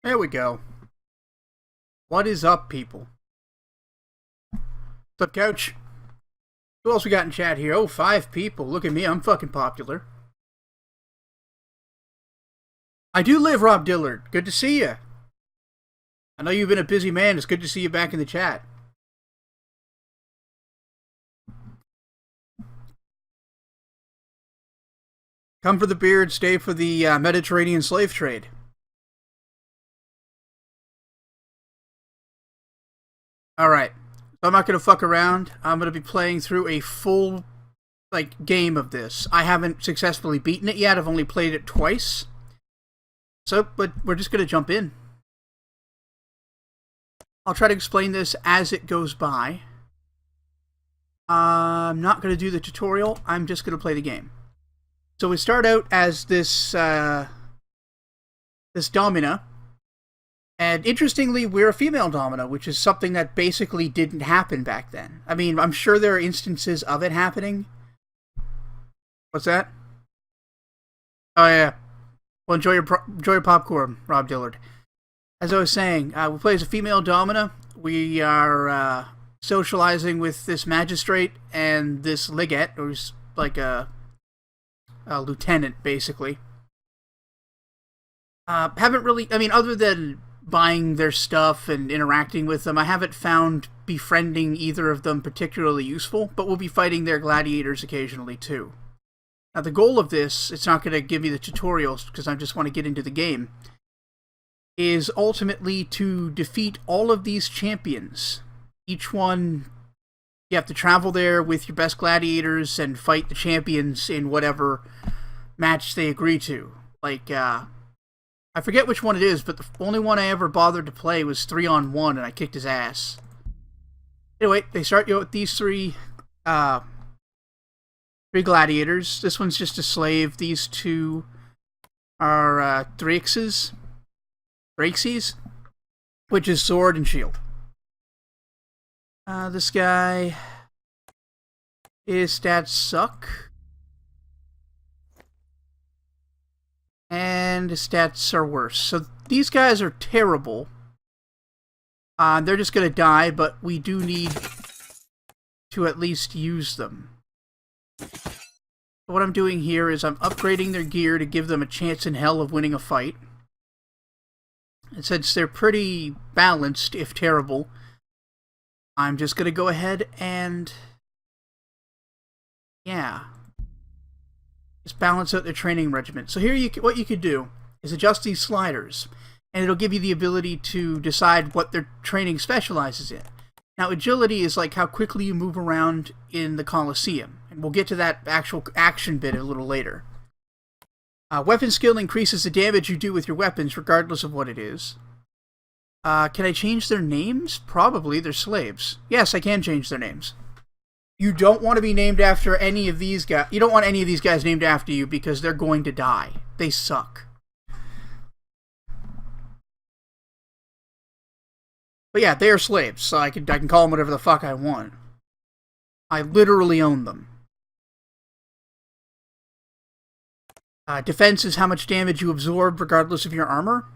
There we go. What is up, people? What's up, Coach? Who else we got in chat here? Oh, 5 people. Look at me, I'm fucking popular. I do live, Rob Dillard. Good to see you. I know you've been a busy man. It's good to see you back in the chat. Come for the beard, stay for the Mediterranean slave trade. Alright, so I'm not going to fuck around. I'm going to be playing through a full, game of this. I haven't successfully beaten it yet. I've only played it twice. So, but we're just going to jump in. I'll try to explain this as it goes by. I'm not going to do the tutorial. I'm just going to play the game. So we start out as this Domina. And interestingly, we're a female Domina, which is something that basically didn't happen back then. I mean, I'm sure there are instances of it happening. What's that? Oh, yeah. Well, enjoy your popcorn, Rob Dillard. As I was saying, we play as a female Domina. We are socializing with this magistrate and this legate, who's like a lieutenant, basically. Haven't really, other than buying their stuff and interacting with them, I haven't found befriending either of them particularly useful, but we'll be fighting their gladiators occasionally too. Now the goal of this, it's not going to give me the tutorials because I just want to get into the game, is ultimately to defeat all of these champions. Each one, you have to travel there with your best gladiators and fight the champions in whatever match they agree to. I forget which one it is, but the only one I ever bothered to play was 3-on-1, and I kicked his ass. Anyway, they start you with these three gladiators. This one's just a slave. These two are Thraxes, which is sword and shield. This guy, his stats suck. And his stats are worse. So these guys are terrible. They're just going to die, but we do need to at least use them. What I'm doing here is I'm upgrading their gear to give them a chance in hell of winning a fight. And since they're pretty balanced, if terrible, I'm just going to go ahead and just balance out their training regimen. So here, what you could do is adjust these sliders, and it'll give you the ability to decide what their training specializes in. Now, agility is like how quickly you move around in the Colosseum, and we'll get to that actual action bit a little later. Weapon skill increases the damage you do with your weapons, regardless of what it is. Can I change their names? Probably. They're slaves. Yes, I can change their names. You don't want to be named after any of these guys. You don't want any of these guys named after you because they're going to die. They suck. But yeah, they are slaves, so I can call them whatever the fuck I want. I literally own them. Defense is how much damage you absorb regardless of your armor.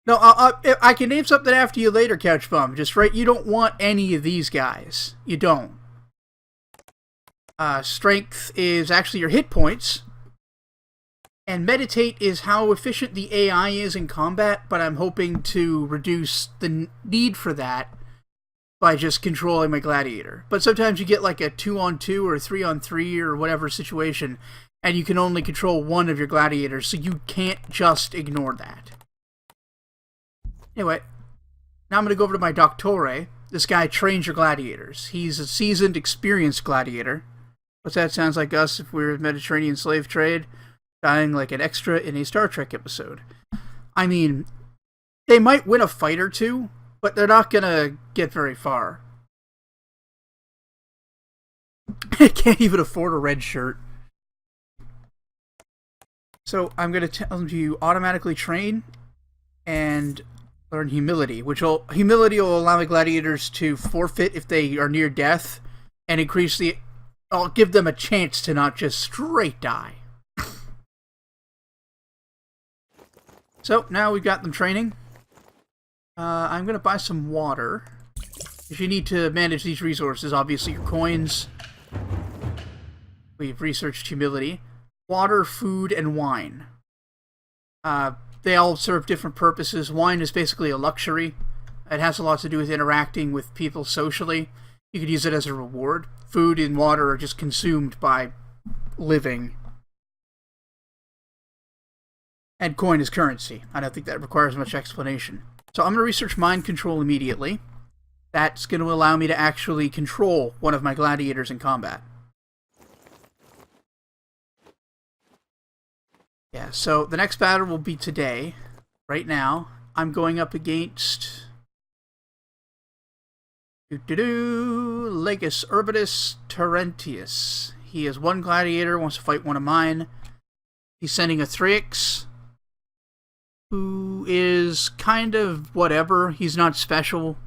No, I can name something after you later, Couch Bum. Just right, you don't want any of these guys. You don't. Strength is actually your hit points. And meditate is how efficient the AI is in combat, but I'm hoping to reduce the need for that by just controlling my gladiator. But sometimes you get like a 2-on-2 or 3-on-3 or whatever situation, and you can only control one of your gladiators, so you can't just ignore that. Anyway, now I'm going to go over to my Doctore. This guy trains your gladiators. He's a seasoned, experienced gladiator. What's that? Sounds like us if we were Mediterranean slave trade, dying like an extra in a Star Trek episode. I mean, they might win a fight or two, but they're not gonna get very far. I can't even afford a red shirt. So I'm gonna tell them to automatically train and learn humility, humility will allow the gladiators to forfeit if they are near death, and increase the. I'll give them a chance to not just straight die. So now we've got them training. I'm going to buy some water. If you need to manage these resources, obviously your coins. We've researched humility. Water, food, and wine. They all serve different purposes. Wine is basically a luxury. It has a lot to do with interacting with people socially. You could use it as a reward. Food and water are just consumed by living. And coin is currency. I don't think that requires much explanation. So I'm going to research mind control immediately. That's going to allow me to actually control one of my gladiators in combat. Yeah, so the next battle will be today. Right now, I'm going up against... Legis Urbitus Terentius. He has one gladiator, wants to fight one of mine. He's sending a Thrix, who is kind of whatever. He's not special.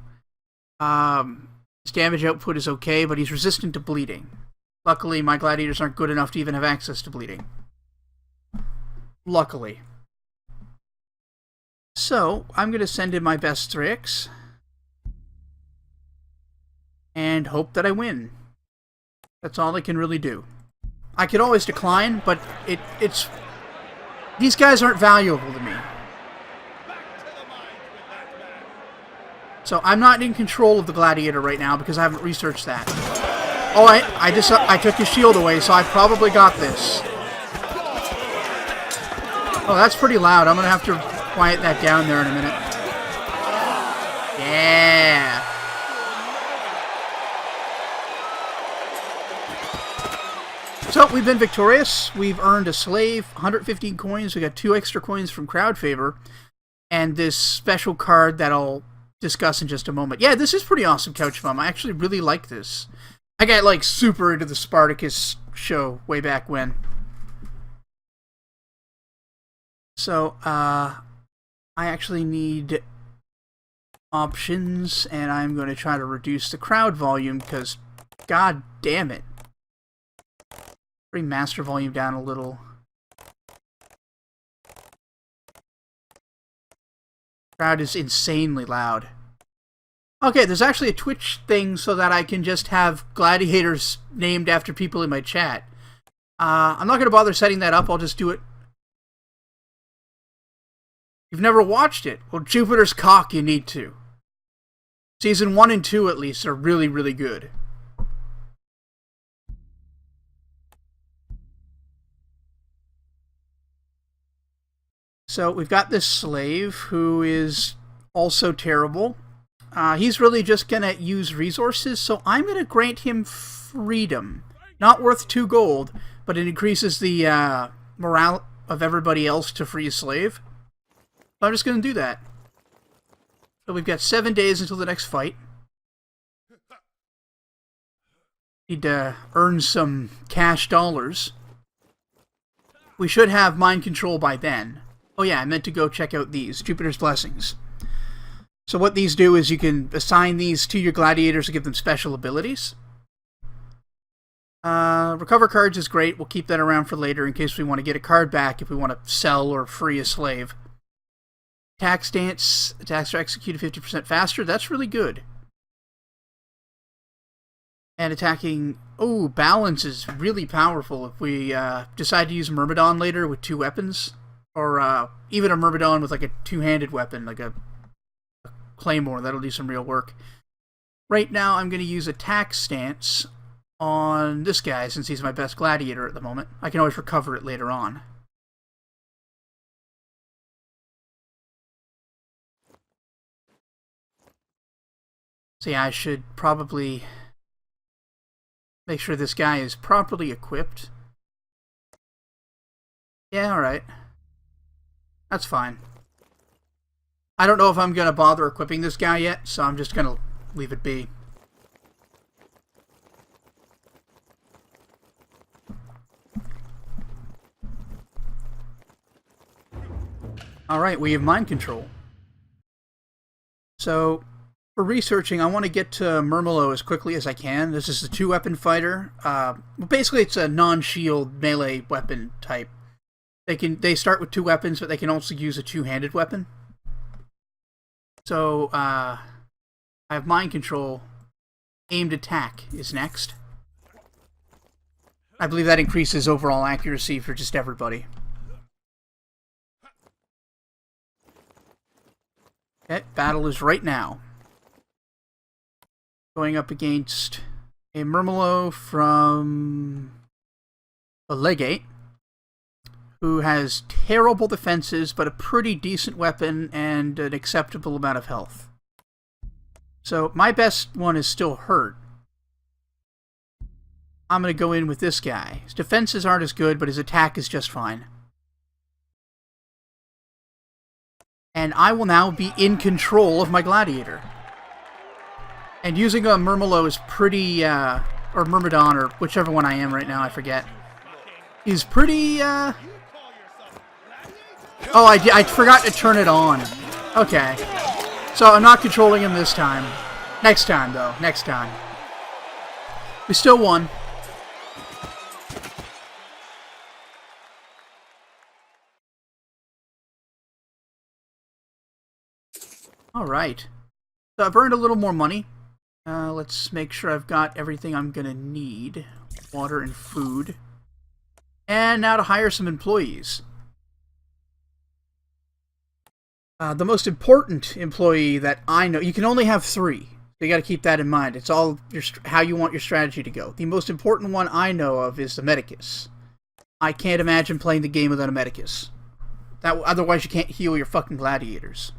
His damage output is okay, but he's resistant to bleeding. Luckily, my gladiators aren't good enough to even have access to bleeding. Luckily. So, I'm going to send in my best Thrix. And hope that I win. That's all I can really do. I could always decline, but it's... These guys aren't valuable to me. So I'm not in control of the gladiator right now because I haven't researched that. Oh, I took his shield away, so I probably got this. Oh, that's pretty loud. I'm going to have to quiet that down there in a minute. Yeah. So, we've been victorious. We've earned a slave, 115 coins. We got 2 extra coins from crowd favor. And this special card that I'll discuss in just a moment. Yeah, this is pretty awesome, Couch Mom. I actually really like this. I got, like, super into the Spartacus show way back when. So, I actually need options, and I'm going to try to reduce the crowd volume, because, god damn it. Bring master volume down a little. Crowd is insanely loud. Okay, there's actually a Twitch thing so that I can just have gladiators named after people in my chat. I'm not going to bother setting that up, I'll just do it. You've never watched it? Well, Jupiter's Cock, you need to. Season 1 and 2, at least, are really, really good. So, we've got this slave who is also terrible. He's really just going to use resources, so I'm going to grant him freedom. Not worth 2 gold, but it increases the morale of everybody else to free a slave. So I'm just going to do that. So we've got 7 days until the next fight. Need to earn some cash dollars. We should have mind control by then. Oh yeah, I meant to go check out these, Jupiter's Blessings. So what these do is you can assign these to your gladiators to give them special abilities. Recover cards is great. We'll keep that around for later in case we want to get a card back if we want to sell or free a slave. Attack stance. Attacks are executed 50% faster. That's really good. And attacking... Oh, balance is really powerful if we decide to use Myrmidon later with 2 weapons. Or even a Myrmidon with like a 2-handed weapon, like a Claymore. That'll do some real work. Right now, I'm going to use attack stance on this guy since he's my best gladiator at the moment. I can always recover it later on. So yeah, I should probably make sure this guy is properly equipped. Yeah, alright. That's fine. I don't know if I'm going to bother equipping this guy yet, so I'm just going to leave it be. Alright, we have mind control. So, for researching, I want to get to Murmillo as quickly as I can. This is a 2-weapon fighter. Basically, it's a non-shield melee weapon type. They start with 2 weapons, but they can also use a 2-handed weapon. So, I have mind control. Aimed attack is next. I believe that increases overall accuracy for just everybody. Okay, battle is right now. Going up against a Murmillo from a Legate, who has terrible defenses, but a pretty decent weapon and an acceptable amount of health. So my best one is still hurt. I'm going to go in with this guy. His defenses aren't as good, but his attack is just fine. And I will now be in control of my Gladiator. And using a Murmillo is pretty, or Myrmidon, or whichever one I am right now, I forget, is pretty, Oh, I forgot to turn it on. Okay. So I'm not controlling him this time. Next time, though. Next time. We still won. Alright. So I've earned a little more money. Let's make sure I've got everything I'm gonna need. Water and food. And now to hire some employees. The most important employee that I know... You can only have 3. So you gotta keep that in mind. It's all how you want your strategy to go. The most important one I know of is the Medicus. I can't imagine playing the game without a Medicus. Otherwise you can't heal your fucking gladiators.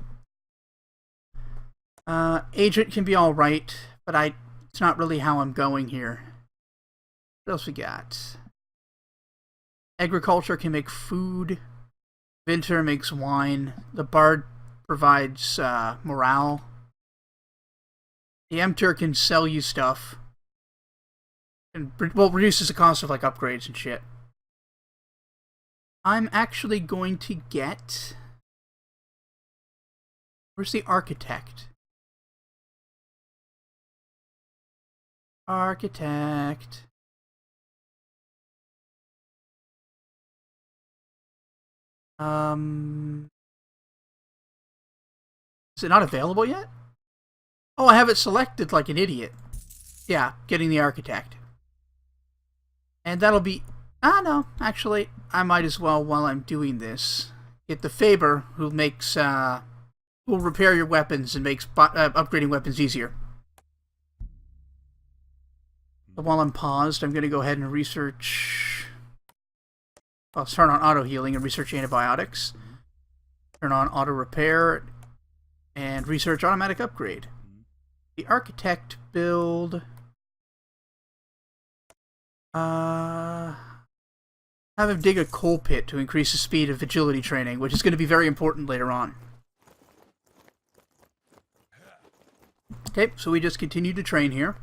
Agent can be alright, but it's not really how I'm going here. What else we got? Agriculture can make food. Vinter makes wine. The Bard provides morale. The Emptor can sell you stuff. And, well, reduces the cost of like upgrades and shit. I'm actually going to get... Where's the Architect? Architect. Is it not available yet? Oh, I have it selected like an idiot. Yeah, getting the Architect. And that'll be... no, actually, I might as well, while I'm doing this, get the Faber, who makes, will repair your weapons and makes upgrading weapons easier. But while I'm paused, I'm going to go ahead and research... I'll turn on auto-healing and research antibiotics. Turn on auto-repair and research automatic upgrade. The Architect build... have him dig a coal pit to increase the speed of agility training, which is going to be very important later on. Okay, so we just continue to train here.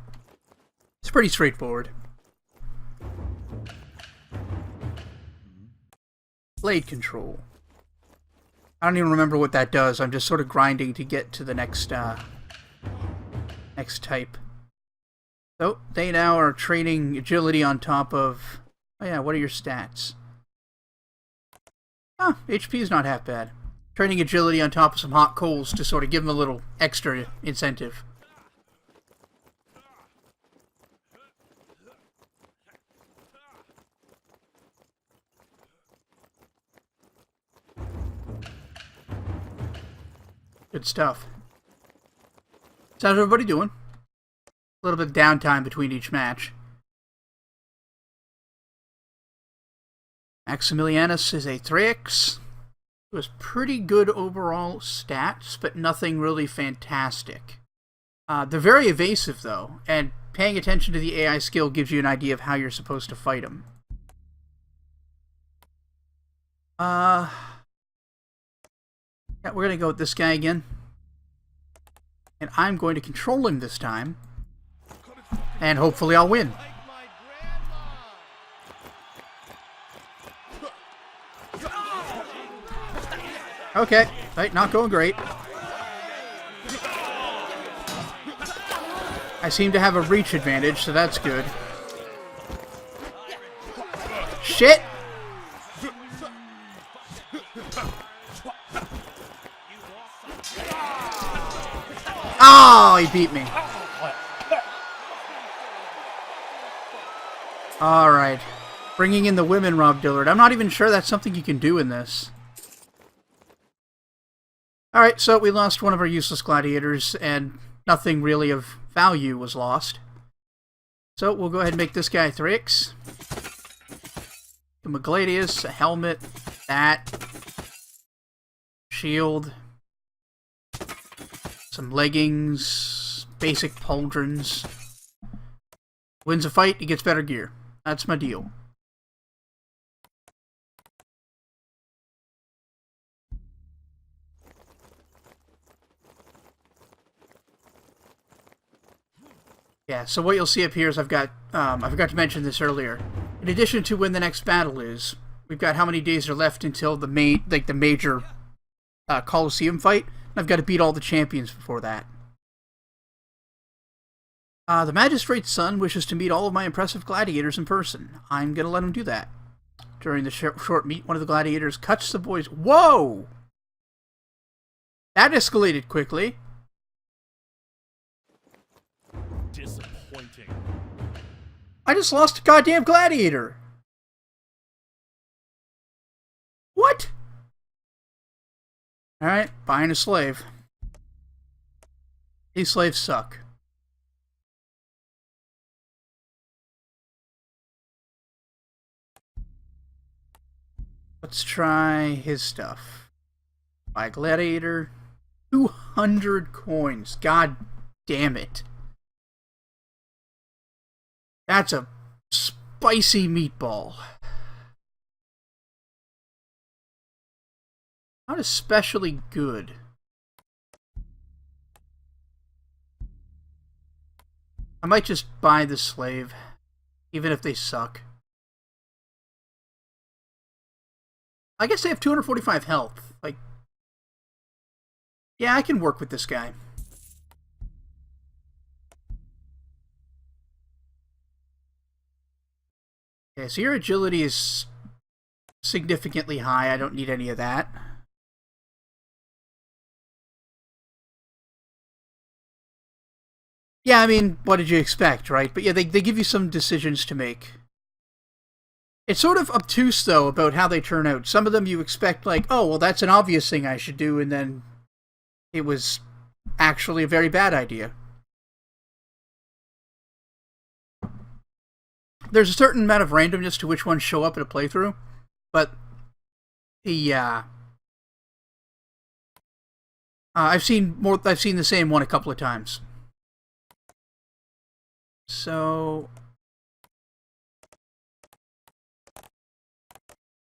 It's pretty straightforward. Blade control. I don't even remember what that does. I'm just sort of grinding to get to the next next type. So, they now are training agility on top of... Oh yeah, what are your stats? HP is not half bad. Training agility on top of some hot coals to sort of give them a little extra incentive. Good stuff. So how's everybody doing? A little bit of downtime between each match. Maximilianus is a Thrax. It was pretty good overall stats, but nothing really fantastic. They're very evasive, though, and paying attention to the AI skill gives you an idea of how you're supposed to fight them. Yeah, we're going to go with this guy again. And I'm going to control him this time. And hopefully I'll win. Okay, right, not going great. I seem to have a reach advantage, so that's good. Shit! Oh, he beat me. Alright. Bringing in the women, Rob Dillard. I'm not even sure that's something you can do in this. Alright, so we lost one of our useless gladiators, and nothing really of value was lost. So we'll go ahead and make this guy 3x. Give him a gladius, a helmet, that, shield, some leggings, basic pauldrons. Wins a fight, he gets better gear. That's my deal. Yeah, so what you'll see up here is I've got, I forgot to mention this earlier. In addition to when the next battle is, we've got how many days are left until the major Colosseum fight. And I've got to beat all the champions before that. The Magistrate's son wishes to meet all of my impressive gladiators in person. I'm going to let him do that. During the short meet, one of the gladiators cuts the boy's... Whoa! That escalated quickly. Disappointing. I just lost a goddamn gladiator. What? Alright, buying a slave. These slaves suck. Let's try his stuff. Buy a gladiator. 200 coins. God damn it. That's a spicy meatball. Not especially good. I might just buy the slave, even if they suck. I guess they have 245 health. Like, yeah, I can work with this guy. Okay, so your agility is significantly high. I don't need any of that. Yeah, I mean, what did you expect, right? But yeah, they give you some decisions to make. It's sort of obtuse, though, about how they turn out. Some of them you expect, like, oh, well, that's an obvious thing I should do, and then it was actually a very bad idea. There's a certain amount of randomness to which ones show up in a playthrough, but the I've seen the same one a couple of times. So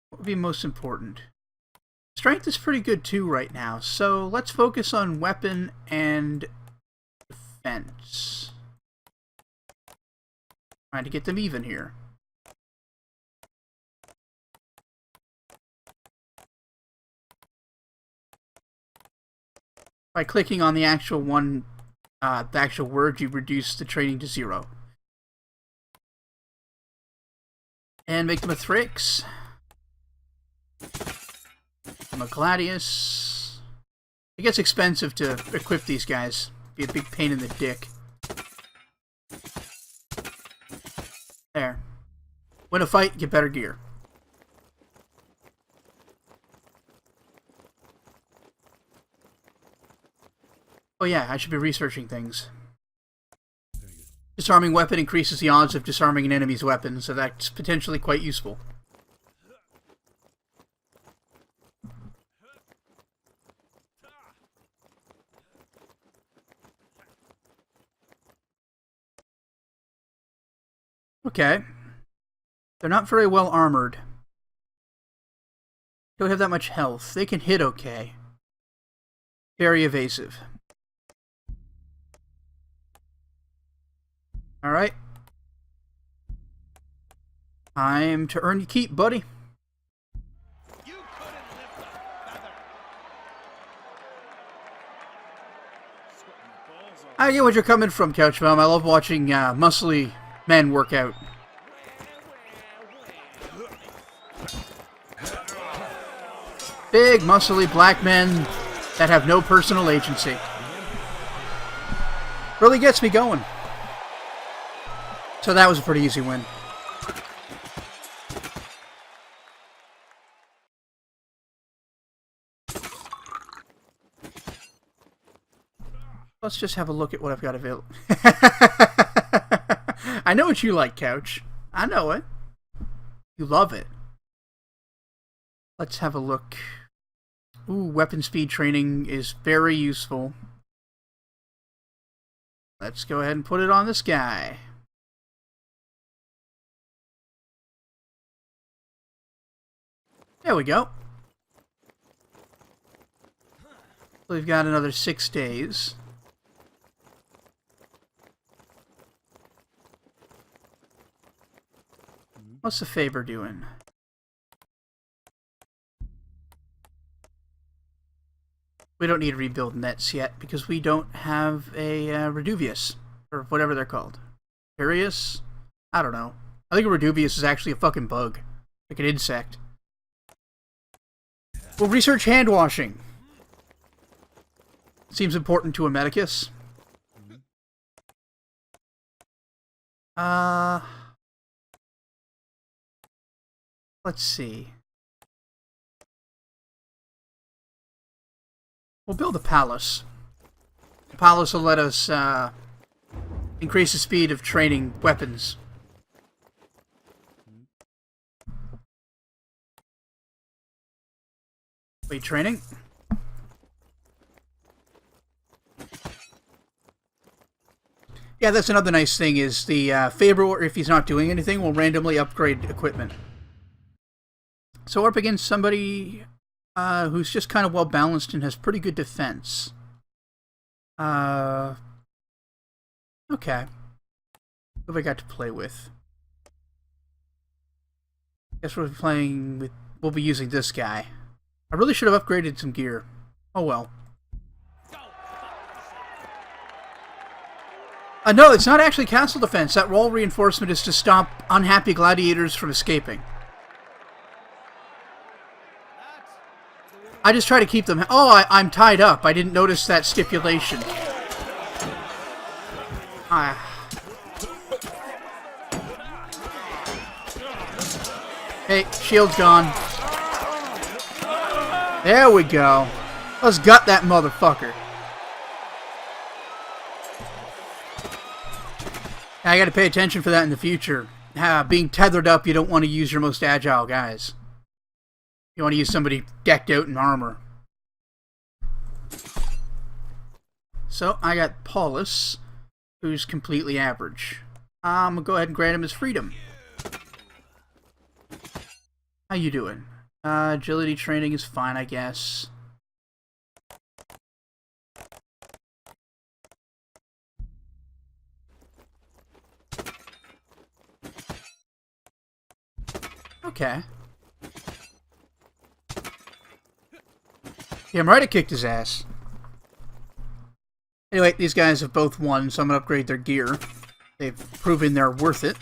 what would be most important? Strength is pretty good too right now, so let's focus on weapon and defense. Trying to get them even here. By clicking on the actual one, the actual word, you reduce the training to 0. And make them a Thrix. I'm a Gladius. It gets expensive to equip these guys. Be a big pain in the dick. There. Win a fight, get better gear. Oh yeah, I should be researching things. Disarming weapon increases the odds of disarming an enemy's weapon, so that's potentially quite useful. Okay. They're not very well armored. Don't have that much health. They can hit okay. Very evasive. Alright. Time to earn your keep, buddy. I get what you're coming from, Couch Mom. I love watching muscly men work out. Big, muscly black men that have no personal agency. Really gets me going. So that was a pretty easy win. Let's just have a look at what I've got available. I know what you like, Couch. I know it. You love it. Let's have a look. Ooh, weapon speed training is very useful. Let's go ahead and put it on this guy. There we go. We've got another 6 days. What's the favor doing? We don't need to rebuild nets yet because we don't have a Reduvius, or whatever they're called. Curious? I don't know. I think a Reduvius is actually a fucking bug. Like an insect. We'll research hand washing. Seems important to a medicus. Let's see. We'll build a palace. The palace will let us increase the speed of training weapons. Wait, training? Yeah, that's another nice thing is the Faber, if he's not doing anything, will randomly upgrade equipment. So we're up against somebody who's just kind of well balanced and has pretty good defense. Okay. What have I got to play with? Guess we'll be playing with. We'll be using this guy. I really should have upgraded some gear. Oh well. No, it's not actually castle defense. That wall reinforcement is to stop unhappy gladiators from escaping. I just try to keep them... Oh, I'm tied up. I didn't notice that stipulation. Hey, shield's gone. There we go. Let's gut that motherfucker. I gotta pay attention for that in the future. Being tethered up, you don't want to use your most agile guys. You want to use somebody decked out in armor. So, I got Paulus, who's completely average. I'm gonna go ahead and grant him his freedom. How you doing? Agility training is fine, I guess. Okay. Yeah, I'm right, I kicked his ass. Anyway, these guys have both won, so I'm going to upgrade their gear. They've proven they're worth it.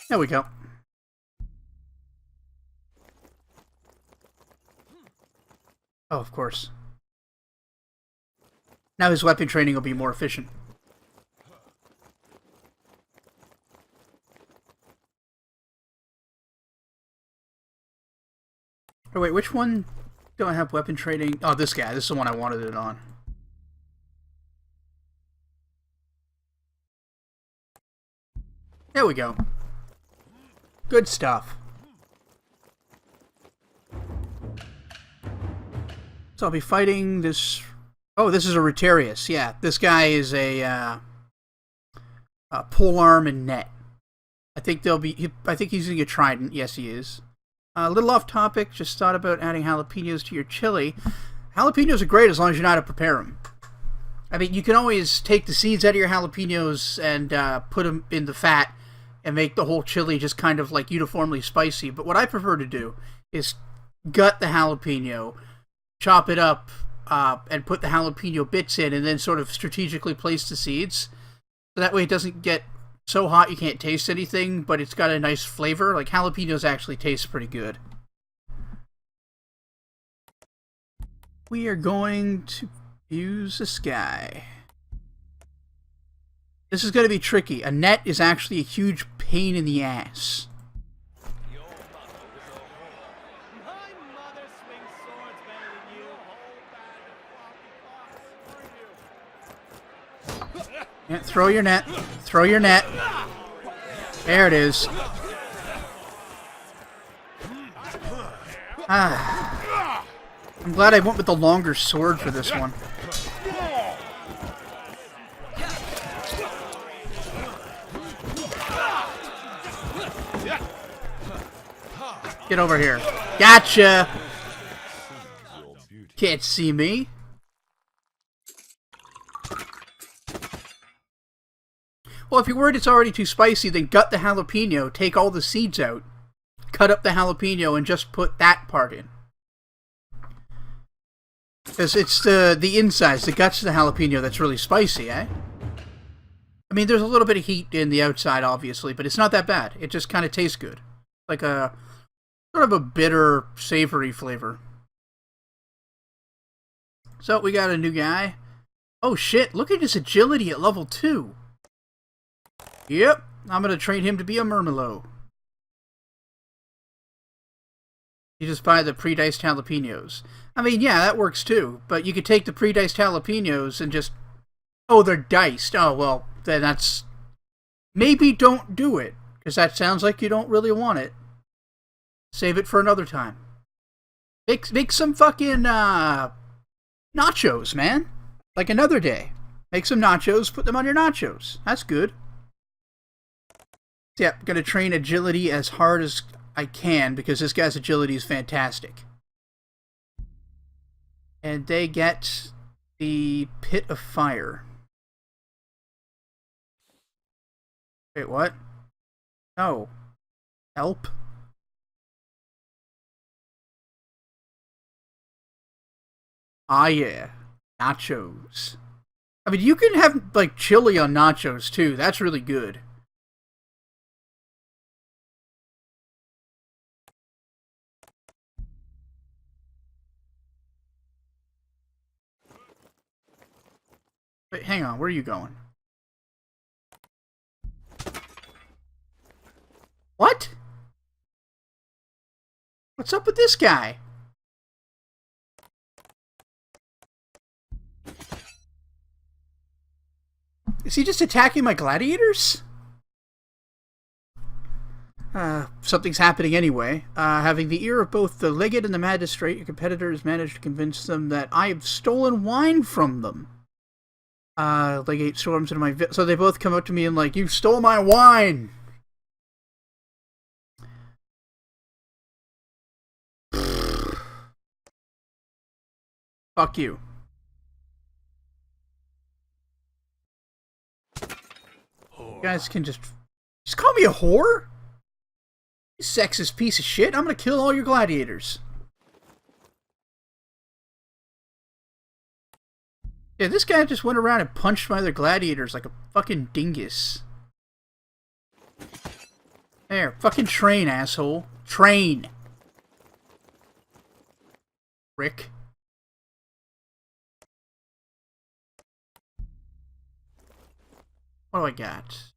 There we go. Oh, of course. Now his weapon training will be more efficient. Oh wait, which one do I have weapon training? Oh, this guy. This is the one I wanted it on. There we go. Good stuff. So I'll be fighting this... Oh, this is a Rotarius. Yeah, this guy is a polearm and net. I think they'll be... I think he's using a trident. Yes, he is. A little off topic. Just thought about adding jalapenos to your chili. Jalapenos are great as long as you know how to prepare them. I mean, you can always take the seeds out of your jalapenos and put them in the fat and make the whole chili just kind of like uniformly spicy. But what I prefer to do is gut the jalapeno, chop it up and put the jalapeno bits in, and then sort of strategically place the seeds. So that way it doesn't get so hot you can't taste anything, but it's got a nice flavor. Like, jalapenos actually taste pretty good. We are going to use this guy. This is going to be tricky. A net is actually a huge pain in the ass. Yeah, throw your net. Throw your net. There it is. Ah. I'm glad I went with the longer sword for this one. Get over here. Gotcha! Can't see me. Well, if you're worried it's already too spicy, then gut the jalapeno, take all the seeds out, cut up the jalapeno, and just put that part in. Because it's the insides, the guts of the jalapeno that's really spicy, eh? I mean, there's a little bit of heat in the outside, obviously, but it's not that bad. It just kind of tastes good. Like a sort of a bitter, savory flavor. So, we got a new guy. Oh shit, look at his agility at level 2. Yep, I'm going to train him to be a Murmelo. You just buy the pre-diced jalapenos. I mean, yeah, that works too, but you could take the pre-diced jalapenos and just... Oh, they're diced. Oh, well, then that's... Maybe don't do it, because that sounds like you don't really want it. Save it for another time. Make some fucking, nachos, man. Like another day. Make some nachos, put them on your nachos. That's good. Yeah, I'm going to train agility as hard as I can, because this guy's agility is fantastic. And they get the Pit of Fire. Wait, what? No. Help? Ah, yeah. Nachos. I mean, you can have, like, chili on nachos, too. That's really good. Wait, hang on. Where are you going? What? What's up with this guy? Is he just attacking my gladiators? Something's happening anyway. Having the ear of both the legate and the magistrate, your competitor has managed to convince them that I have stolen wine from them. Legate storms into my... So they both come up to me and like, you stole my wine! Fuck you. You guys can just call me a whore? You sexist piece of shit. I'm gonna kill all your gladiators. Yeah, this guy just went around and punched my other gladiators like a fucking dingus. There, fucking train, asshole. Train. Rick. What do I got?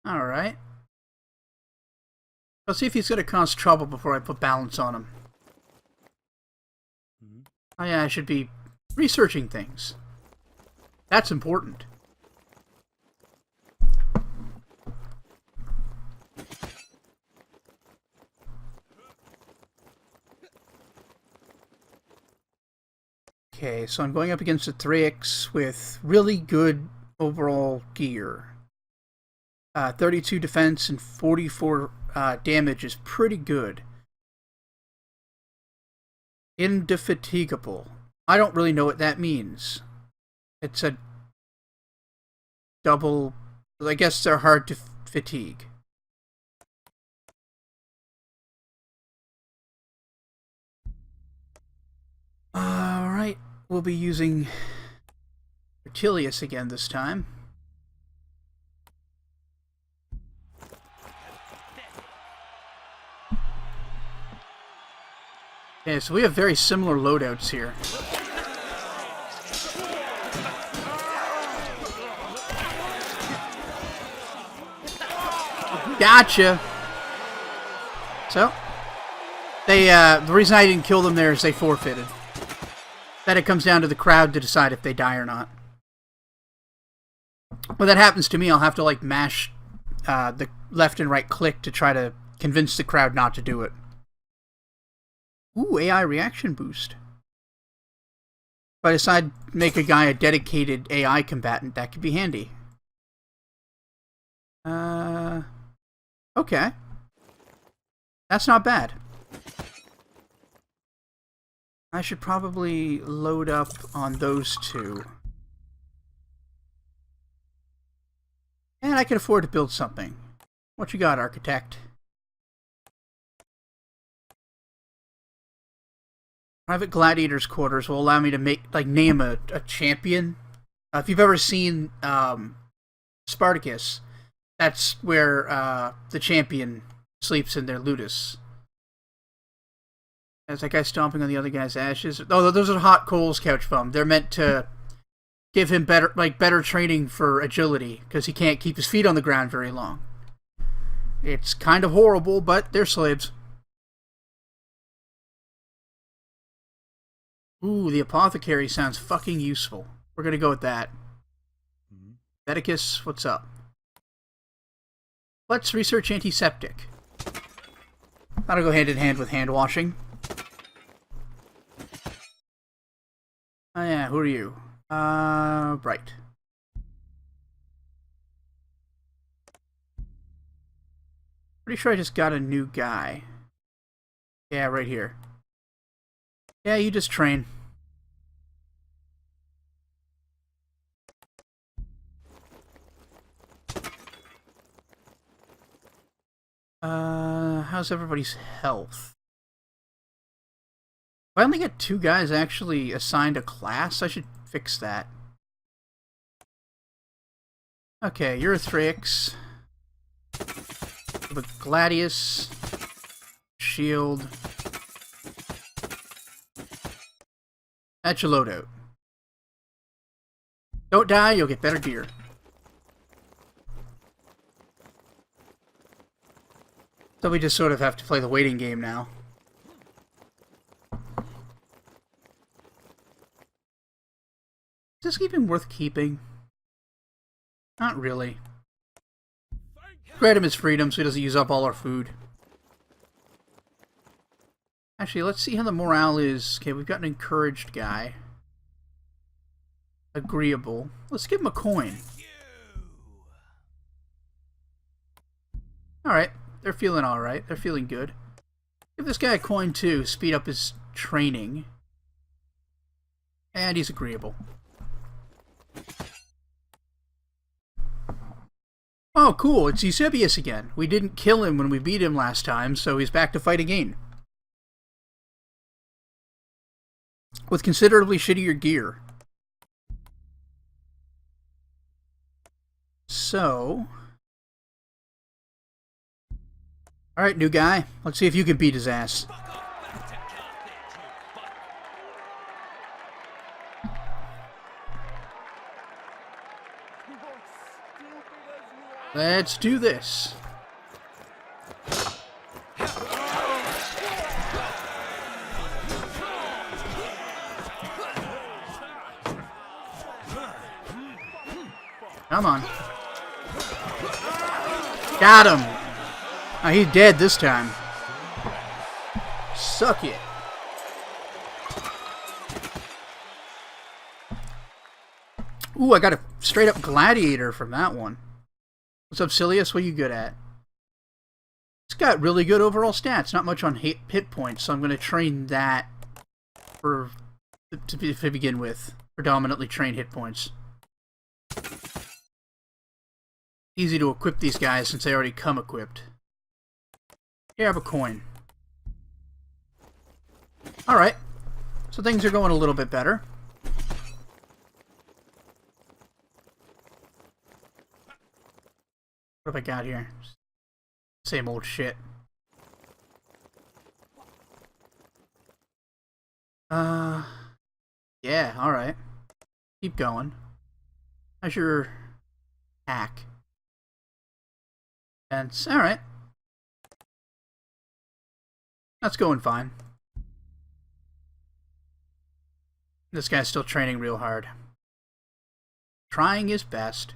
Alright. Let's see if he's gonna cause trouble before I put balance on him. Oh yeah, I should be researching things. That's important. Okay, so I'm going up against a Thrax with really good overall gear. 32 defense and 44 damage is pretty good. Indefatigable. I don't really know what that means. It's a double... I guess they're hard to fatigue. We'll be using Bertilius again this time. Okay, so we have very similar loadouts here. Gotcha! So, the reason I didn't kill them there is they forfeited. Then it comes down to the crowd to decide if they die or not. When that happens to me, I'll have to, like, mash the left and right click to try to convince the crowd not to do it. Ooh, AI reaction boost. If I decide to make a guy a dedicated AI combatant, that could be handy. Okay. That's not bad. I should probably load up on those two. And I can afford to build something. What you got, architect? Private Gladiator's Quarters will allow me to name a champion. If you've ever seen Spartacus, that's where the champion sleeps in their ludus. There's that guy stomping on the other guy's ashes. Oh, those are hot coals, Couch Bum. They're meant to give him better training for agility, because he can't keep his feet on the ground very long. It's kind of horrible, but they're slaves. Ooh, the apothecary sounds fucking useful. We're gonna go with that. Medicus, what's up? Let's research antiseptic. That'll go hand in hand with hand washing. Oh yeah, who are you? Right. Pretty sure I just got a new guy. Yeah, right here. Yeah, you just train. How's everybody's health? If I only get 2 guys actually assigned a class, I should fix that. Okay, you're a Thrix. The Gladius. Shield. That's your loadout. Don't die, you'll get better gear. So we just sort of have to play the waiting game now. Is this even worth keeping? Not really. Grant him his freedom so he doesn't use up all our food. Actually, let's see how the morale is. Okay, we've got an encouraged guy. Agreeable. Let's give him a coin. Alright. They're feeling alright. They're feeling good. Give this guy a coin too. Speed up his training. And he's agreeable. Oh, cool. It's Eusebius again. We didn't kill him when we beat him last time, so he's back to fight again. With considerably shittier gear. So... Alright, new guy. Let's see if you can beat his ass. Let's do this. Come on. Got him. Oh, he's dead this time. Suck it. Ooh, I got a straight up gladiator from that one. What's up, Silius? What are you good at? It's got really good overall stats. Not much on hit points, so I'm going to train that to begin with. Predominantly train hit points. Easy to equip these guys since they already come equipped. Here, have a coin. Alright. So things are going a little bit better. What have I got here? Same old shit. Yeah, alright. Keep going. How's your hack? And alright. That's going fine. This guy's still training real hard. Trying his best.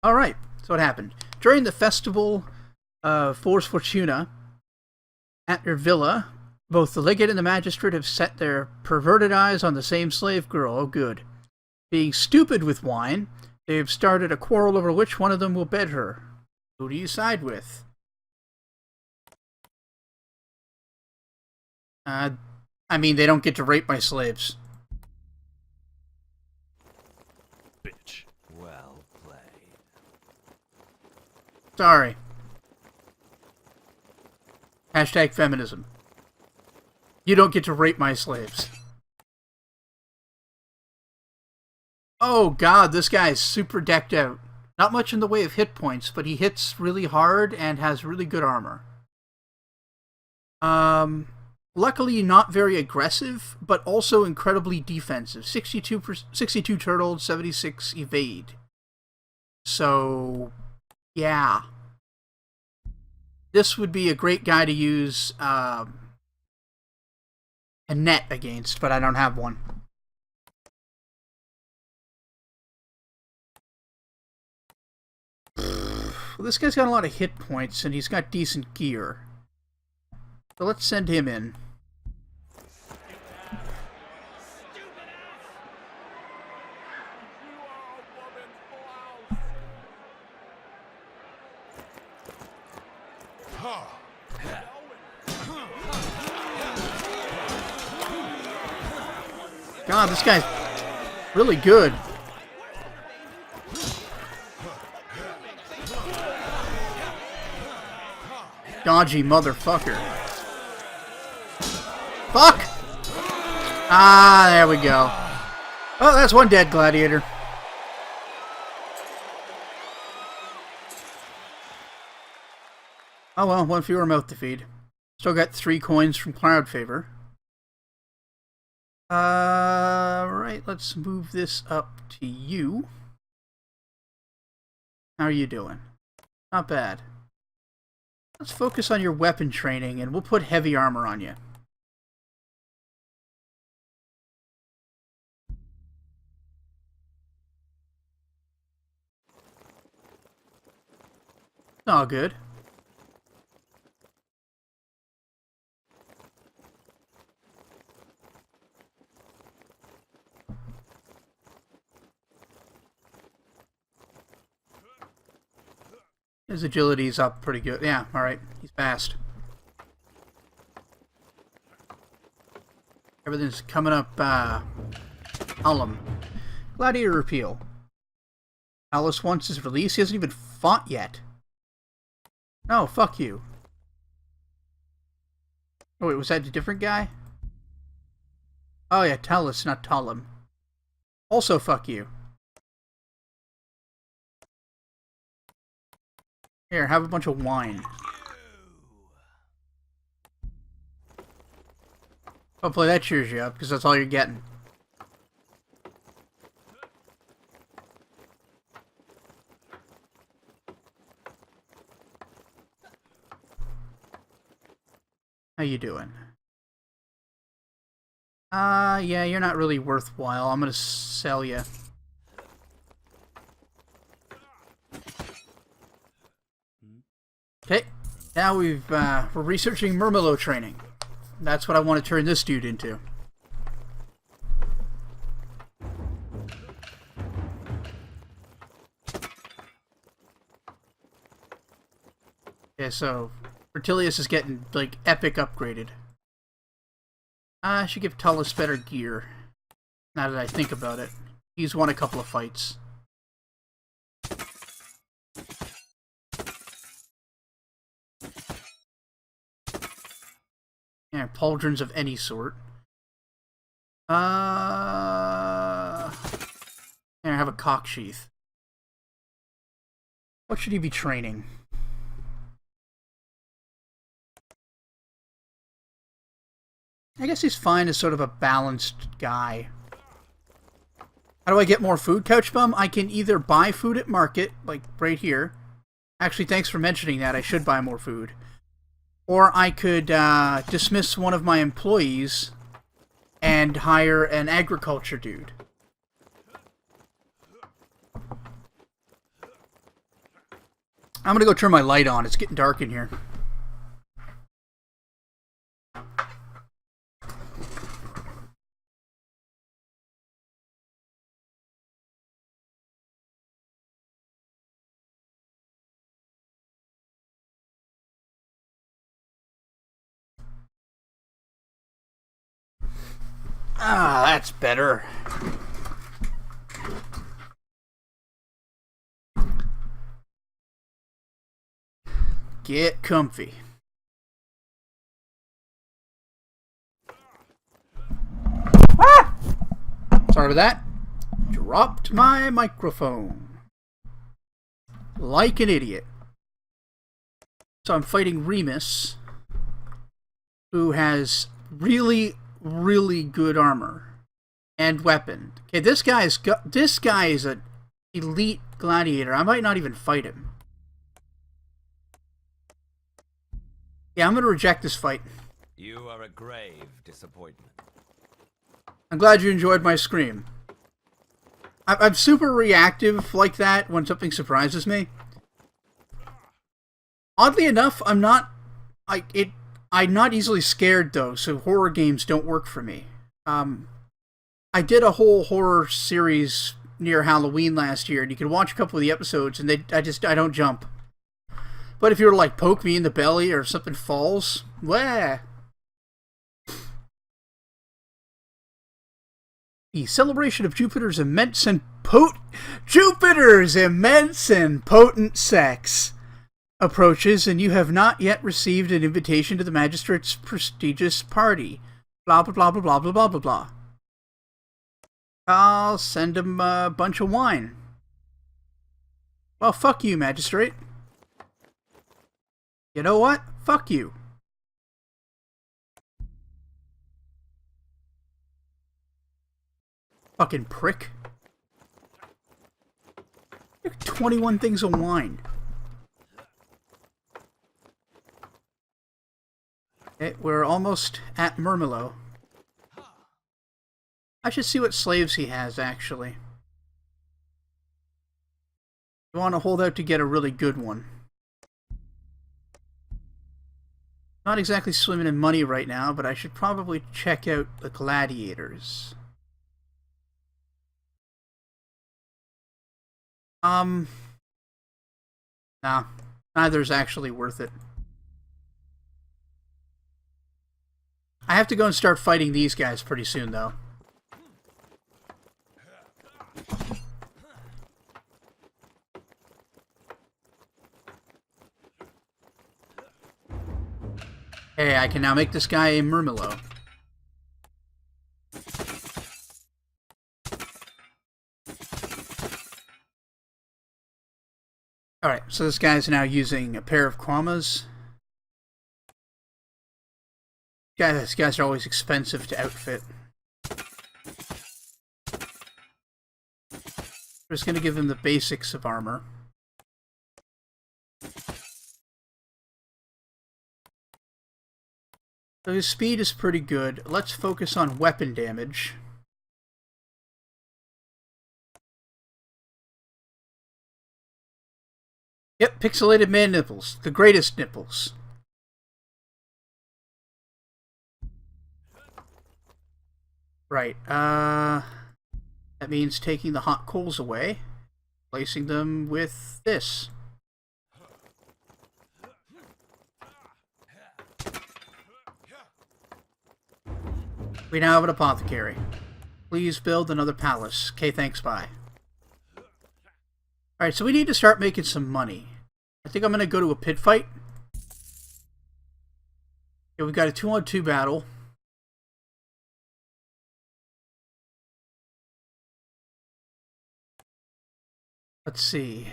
Alright, so what happened? During the festival of Force Fortuna at your villa, both the legate and the magistrate have set their perverted eyes on the same slave girl. Oh, good. Being stupid with wine, they have started a quarrel over which one of them will bed her. Who do you side with? I mean, they don't get to rape my slaves. Bitch. Well played. Sorry. Hashtag feminism. You don't get to rape my slaves. Oh god, this guy is super decked out. Not much in the way of hit points, but he hits really hard and has really good armor. Luckily not very aggressive, but also incredibly defensive. 62 turtle, 76 evade. So, yeah. This would be a great guy to use a net against, but I don't have one. Well, this guy's got a lot of hit points, and he's got decent gear. So let's send him in. God, this guy's really good. Dodgy motherfucker. Fuck! Ah, there we go. Oh, that's one dead gladiator. Oh well, one fewer mouth to feed. Still got 3 coins from Cloud Favor. Right, let's move this up to you. How are you doing? Not bad. Let's focus on your weapon training, and we'll put heavy armor on you. All good. His agility's up pretty good. Yeah, alright. He's fast. Everything's coming up, Alum. Gladiator repeal. Alice wants his release. He hasn't even fought yet. No, fuck you. Oh wait, was that a different guy? Oh yeah, Talus, not Talum. Also fuck you. Here, have a bunch of wine. Hopefully that cheers you up, because that's all you're getting. How you doing? Yeah, you're not really worthwhile. I'm gonna sell you. Okay, now we're researching Murmillo training. That's what I want to turn this dude into. Okay, so Bertilius is getting, like, epic upgraded. I should give Tullus better gear, now that I think about it. He's won a couple of fights. Yeah, pauldrons of any sort. There, I have a cock sheath. What should he be training? I guess he's fine as sort of a balanced guy. How do I get more food, Couch Bum? I can either buy food at market, like right here. Actually, thanks for mentioning that. I should buy more food. Or I could dismiss one of my employees and hire an agriculture dude. I'm gonna go turn my light on. It's getting dark in here. Ah, that's better. Get comfy. Ah! Sorry about that. Dropped my microphone. Like an idiot. So I'm fighting Remus, who has really good armor and weapon. Okay, this guy is an elite gladiator. I might not even fight him. Yeah, I'm gonna reject this fight. You are a grave disappointment. I'm glad you enjoyed my scream. I'm super reactive like that when something surprises me. Oddly enough, I'm not easily scared though, so horror games don't work for me. I did a whole horror series near Halloween last year, and you can watch a couple of the episodes, and I don't jump. But if you were to, like, poke me in the belly or something falls, wah! The celebration of Jupiter's immense and potent sex approaches, and you have not yet received an invitation to the magistrate's prestigious party. Blah, blah, blah, blah, blah, blah, blah, blah, blah. I'll send him a bunch of wine. Well, fuck you, magistrate. You know what? Fuck you. Fucking prick. 21 things of wine. Okay, we're almost at Murmillo. I should see what slaves he has, actually. I want to hold out to get a really good one. Not exactly swimming in money right now, but I should probably check out the gladiators. Nah, neither's actually worth it. I have to go and start fighting these guys pretty soon, though. Hey, I can now make this guy a Murmillo. Alright, so this guy's now using a pair of Kwamas. These guys are always expensive to outfit. We're just going to give him the basics of armor. So his speed is pretty good. Let's focus on weapon damage. Yep, pixelated man nipples. The greatest nipples. Right, that means taking the hot coals away, placing them with this. We now have an apothecary. Please build another palace. Okay, thanks, bye. Alright, so we need to start making some money. I think I'm going to go to a pit fight. Okay, we've got a 2-on-2 battle. Let's see.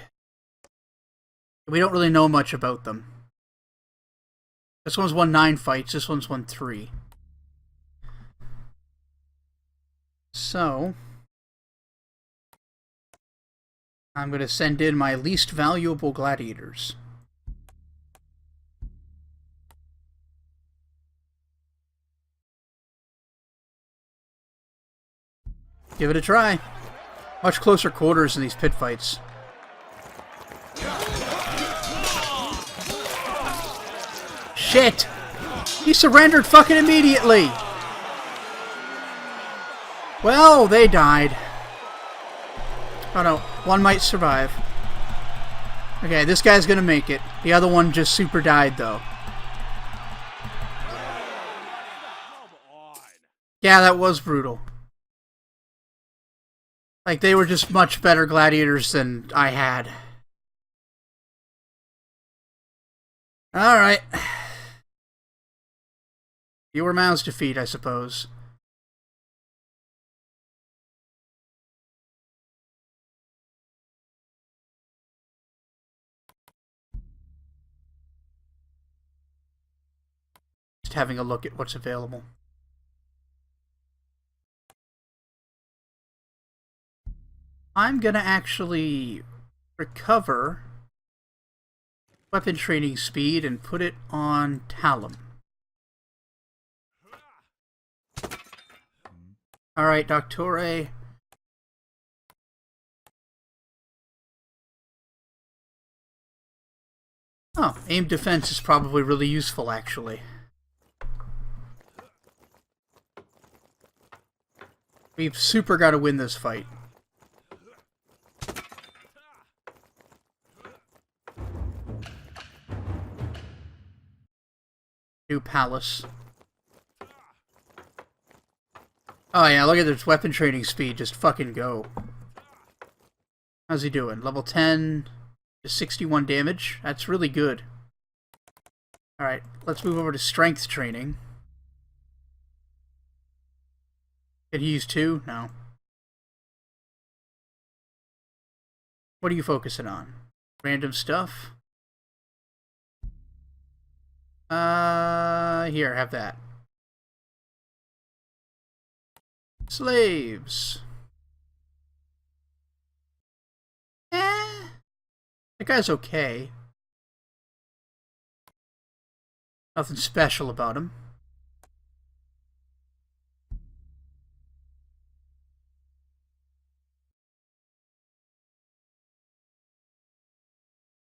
We don't really know much about them. This one's won 9 fights, this one's won 3. So, I'm going to send in my least valuable gladiators. Give it a try. Much closer quarters in these pit fights. Shit! He surrendered fucking immediately! Well, they died. Oh no, one might survive. Okay, this guy's gonna make it. The other one just super died, though. Yeah, that was brutal. Like, they were just much better gladiators than I had. Alright. Fewer mouths to feed, I suppose. Just having a look at what's available. I'm gonna actually recover weapon training speed and put it on Talum. Alright, Doctore. Oh, aim defense is probably really useful, actually. We've super got to win this fight. New palace. Oh yeah, look at this weapon training speed. Just fucking go. How's he doing? Level 10, just 61 damage. That's really good. Alright, let's move over to strength training. Can he use 2? No. What are you focusing on? Random stuff? Here, have that. Slaves. That guy's okay. Nothing special about him.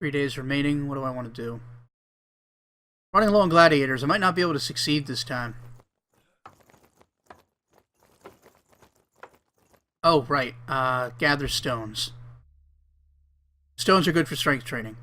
Three days remaining. What do I want to do? Running low on gladiators. I might not be able to succeed this time. Oh, right. Gather stones. Stones are good for strength training.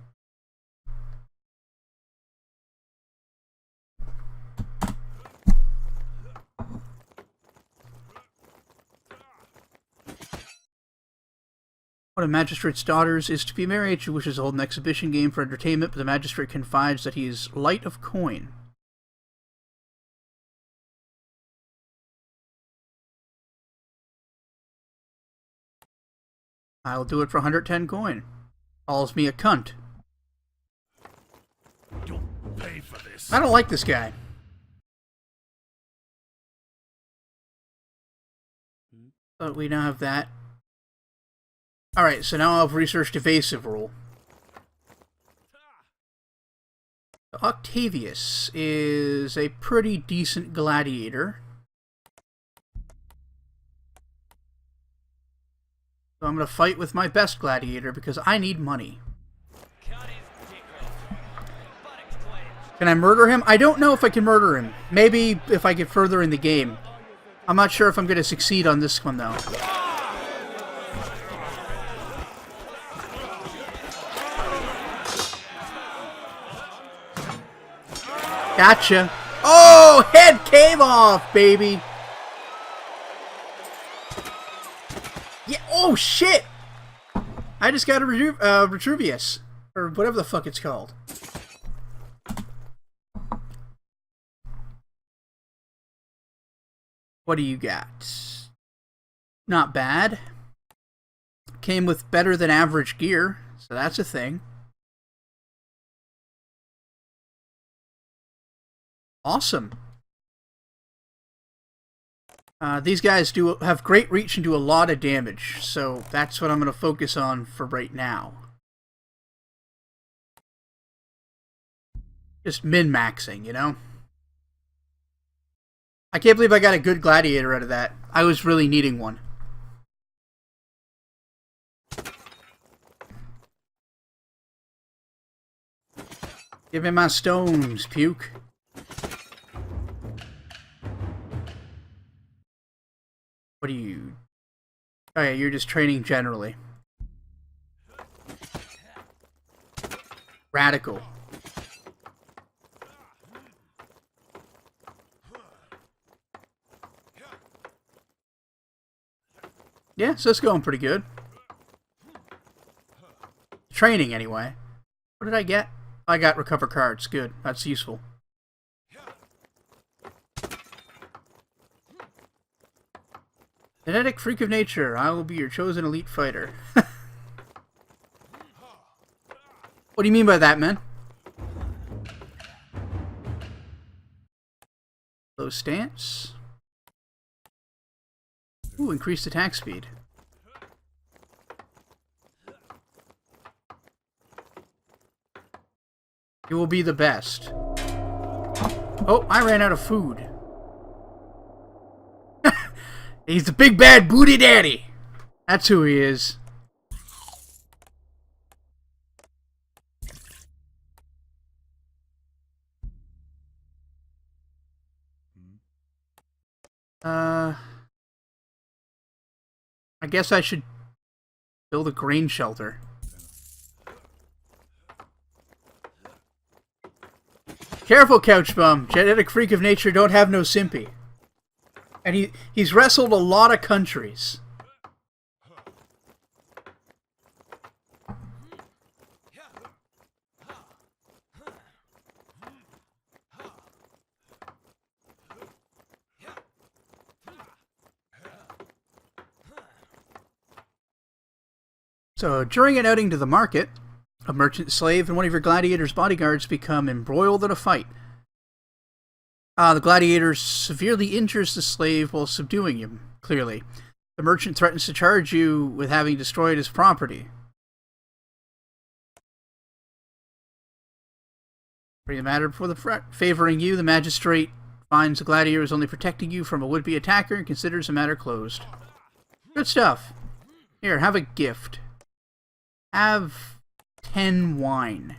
One of Magistrate's daughters is to be married. She wishes to hold an exhibition game for entertainment, but the Magistrate confides that he is light of coin. I'll do it for 110 coin. Calls me a cunt. You'll pay for this. I don't like this guy. But we now have that. Alright, so now I've researched evasive rule. Octavius is a pretty decent gladiator. So I'm going to fight with my best gladiator because I need money. Can I murder him? I don't know if I can murder him. Maybe if I get further in the game. I'm not sure if I'm going to succeed on this one, though. Gotcha. Oh, head came off, baby. Yeah. Oh, shit. I just got a Retruvius. Or whatever the fuck it's called. What do you got? Not bad. came with better than average gear, so that's a thing. Awesome. These guys have great reach and do a lot of damage, so that's what I'm going to focus on for right now. Just min-maxing, you know? I can't believe I got a good gladiator out of that. I was really needing one. Give me my stones, puke. What are you... Oh yeah, you're just training generally. Radical. Yeah, so it's going pretty good. Training, anyway. What did I get? I got recover cards. Good. That's useful. Genetic freak of nature. I will be your chosen elite fighter. What do you mean by that, man? Low stance. Ooh, increased attack speed. You will be the best. Oh, I ran out of food. He's the big bad booty daddy. That's who he is. I guess I should build a grain shelter. Careful, couch bum. Genetic freak of nature don't have no simpy. And he's wrestled a lot of countries. So, during an outing to the market, a merchant slave and one of your gladiator's bodyguards become embroiled in a fight. The gladiator severely injures the slave while subduing him, clearly. The merchant threatens to charge you with having destroyed his property. Bring the matter before the favoring you, the magistrate finds the gladiator is only protecting you from a would-be attacker and considers the matter closed. Good stuff. Here, have a gift. Have 10 wine.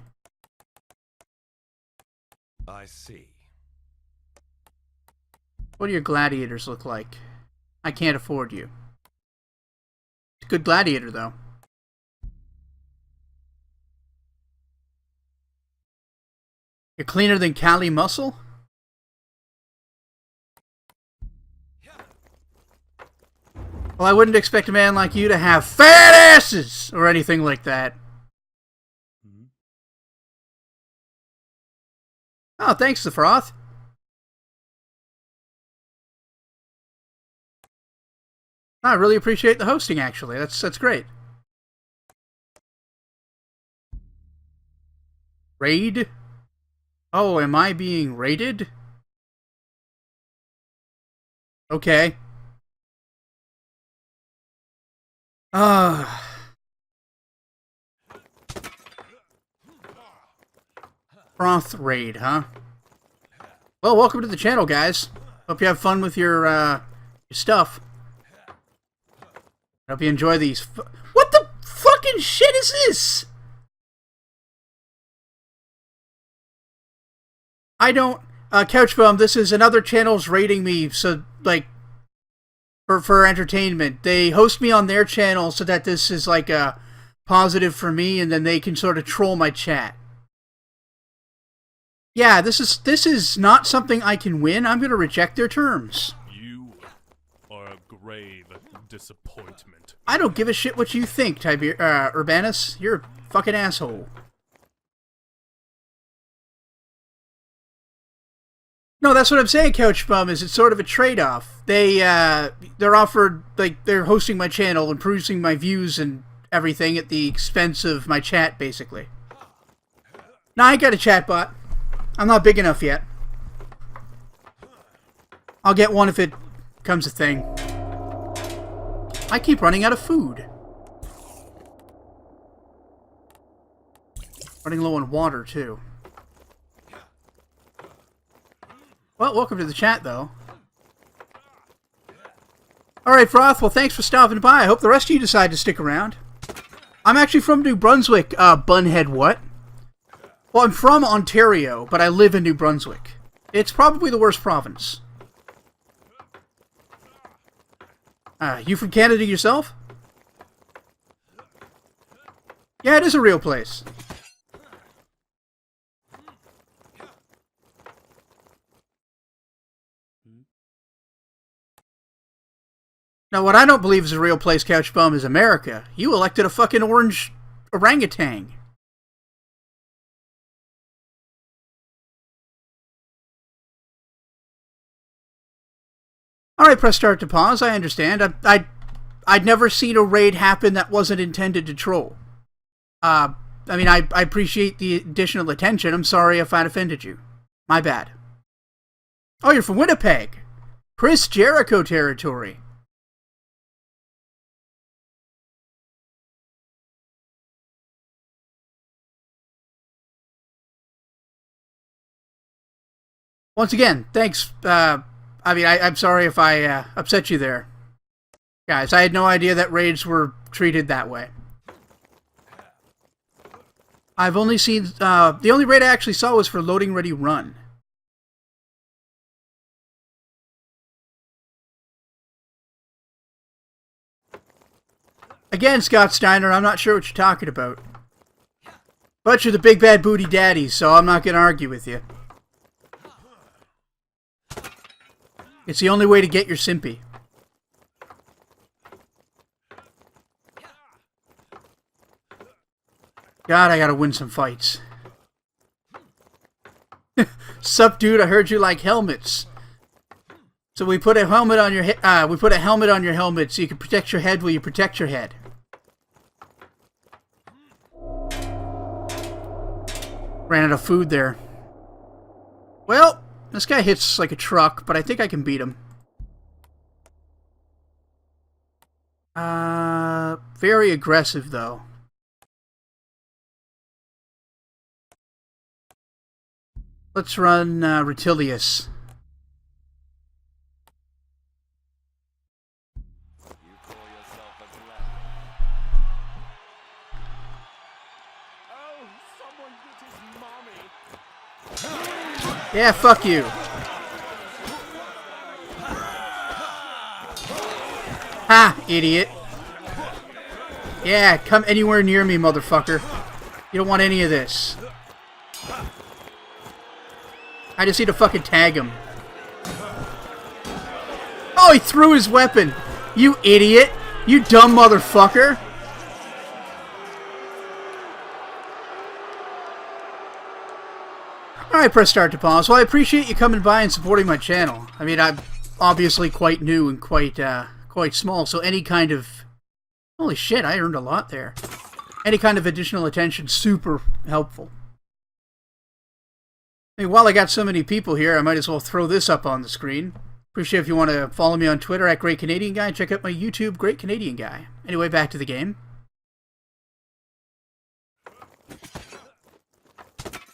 I see. What do your gladiators look like? I can't afford you. Good gladiator, though. You're cleaner than Cali Muscle? Well, I wouldn't expect a man like you to have fat asses or anything like that. Oh, thanks, the froth. I really appreciate the hosting, actually. That's great. Raid? Oh, am I being raided? Okay. Froth raid, huh? Well, welcome to the channel, guys. Hope you have fun with your stuff. Hope you enjoy these. What the fucking shit is this? I don't... Couchbum, this is another channel's rating me, so, like, for entertainment. They host me on their channel so that this is, like, a positive for me, and then they can sort of troll my chat. Yeah, this is not something I can win. I'm going to reject their terms. You are a grave disappointment. I don't give a shit what you think, Urbanus. You're a fucking asshole. No, that's what I'm saying, Couchbum, is it's sort of a trade-off. They're offered, like, they're hosting my channel and producing my views and everything at the expense of my chat, basically. Now, I got a chat bot. I'm not big enough yet. I'll get one if it becomes a thing. I keep running out of food. Running low on water, too. Well, welcome to the chat, though. Alright, Froth, well, thanks for stopping by. I hope the rest of you decide to stick around. I'm actually from New Brunswick, Bunhead what? Well, I'm from Ontario, but I live in New Brunswick. It's probably the worst province. You from Canada yourself? Yeah, it is a real place. Now, what I don't believe is a real place, Couch Bum, is America. You elected a fucking orange orangutan. Alright, press start to pause. I understand. I'd never seen a raid happen that wasn't intended to troll. I mean, I appreciate the additional attention. I'm sorry if I'd offended you. My bad. Oh, you're from Winnipeg. Chris Jericho territory. Once again, thanks, I mean, I'm sorry if I upset you there. Guys, I had no idea that raids were treated that way. I've only seen, the only raid I actually saw was for Loading Ready Run. Again, Scott Steiner, I'm not sure what you're talking about. But you're the big bad booty daddy, so I'm not going to argue with you. It's the only way to get your simpy. God, I gotta win some fights. Sup, dude? I heard you like helmets. So we put a helmet on your head. We put a helmet on your helmet so you can protect your head while you protect your head. Ran out of food there. Well, this guy hits like a truck, but I think I can beat him. Very aggressive, though. Let's run Rutilius. Yeah, fuck you. Ha, idiot. Yeah, come anywhere near me, motherfucker. You don't want any of this. I just need to fucking tag him. Oh, he threw his weapon. You idiot. You dumb motherfucker. Alright, press start to pause. Well, I appreciate you coming by and supporting my channel. I mean, I'm obviously quite new and quite small, so any kind of... Holy shit, I earned a lot there. Any kind of additional attention, super helpful. I mean, while I got so many people here, I might as well throw this up on the screen. Appreciate if you want to follow me on Twitter at GreatCanadianGuy. Check out my YouTube, GreatCanadianGuy. Anyway, back to the game.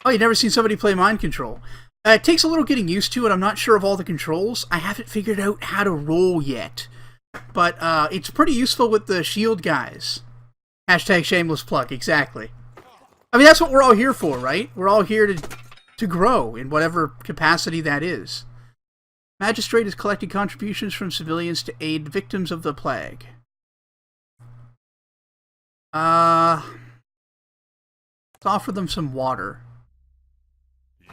Oh, you've never seen somebody play Mind Control. It takes a little getting used to, and I'm not sure of all the controls. I haven't figured out how to roll yet. But it's pretty useful with the shield guys. Hashtag shameless plug, exactly. I mean, that's what we're all here for, right? We're all here to grow in whatever capacity that is. Magistrate is collecting contributions from civilians to aid victims of the plague. Let's offer them some water.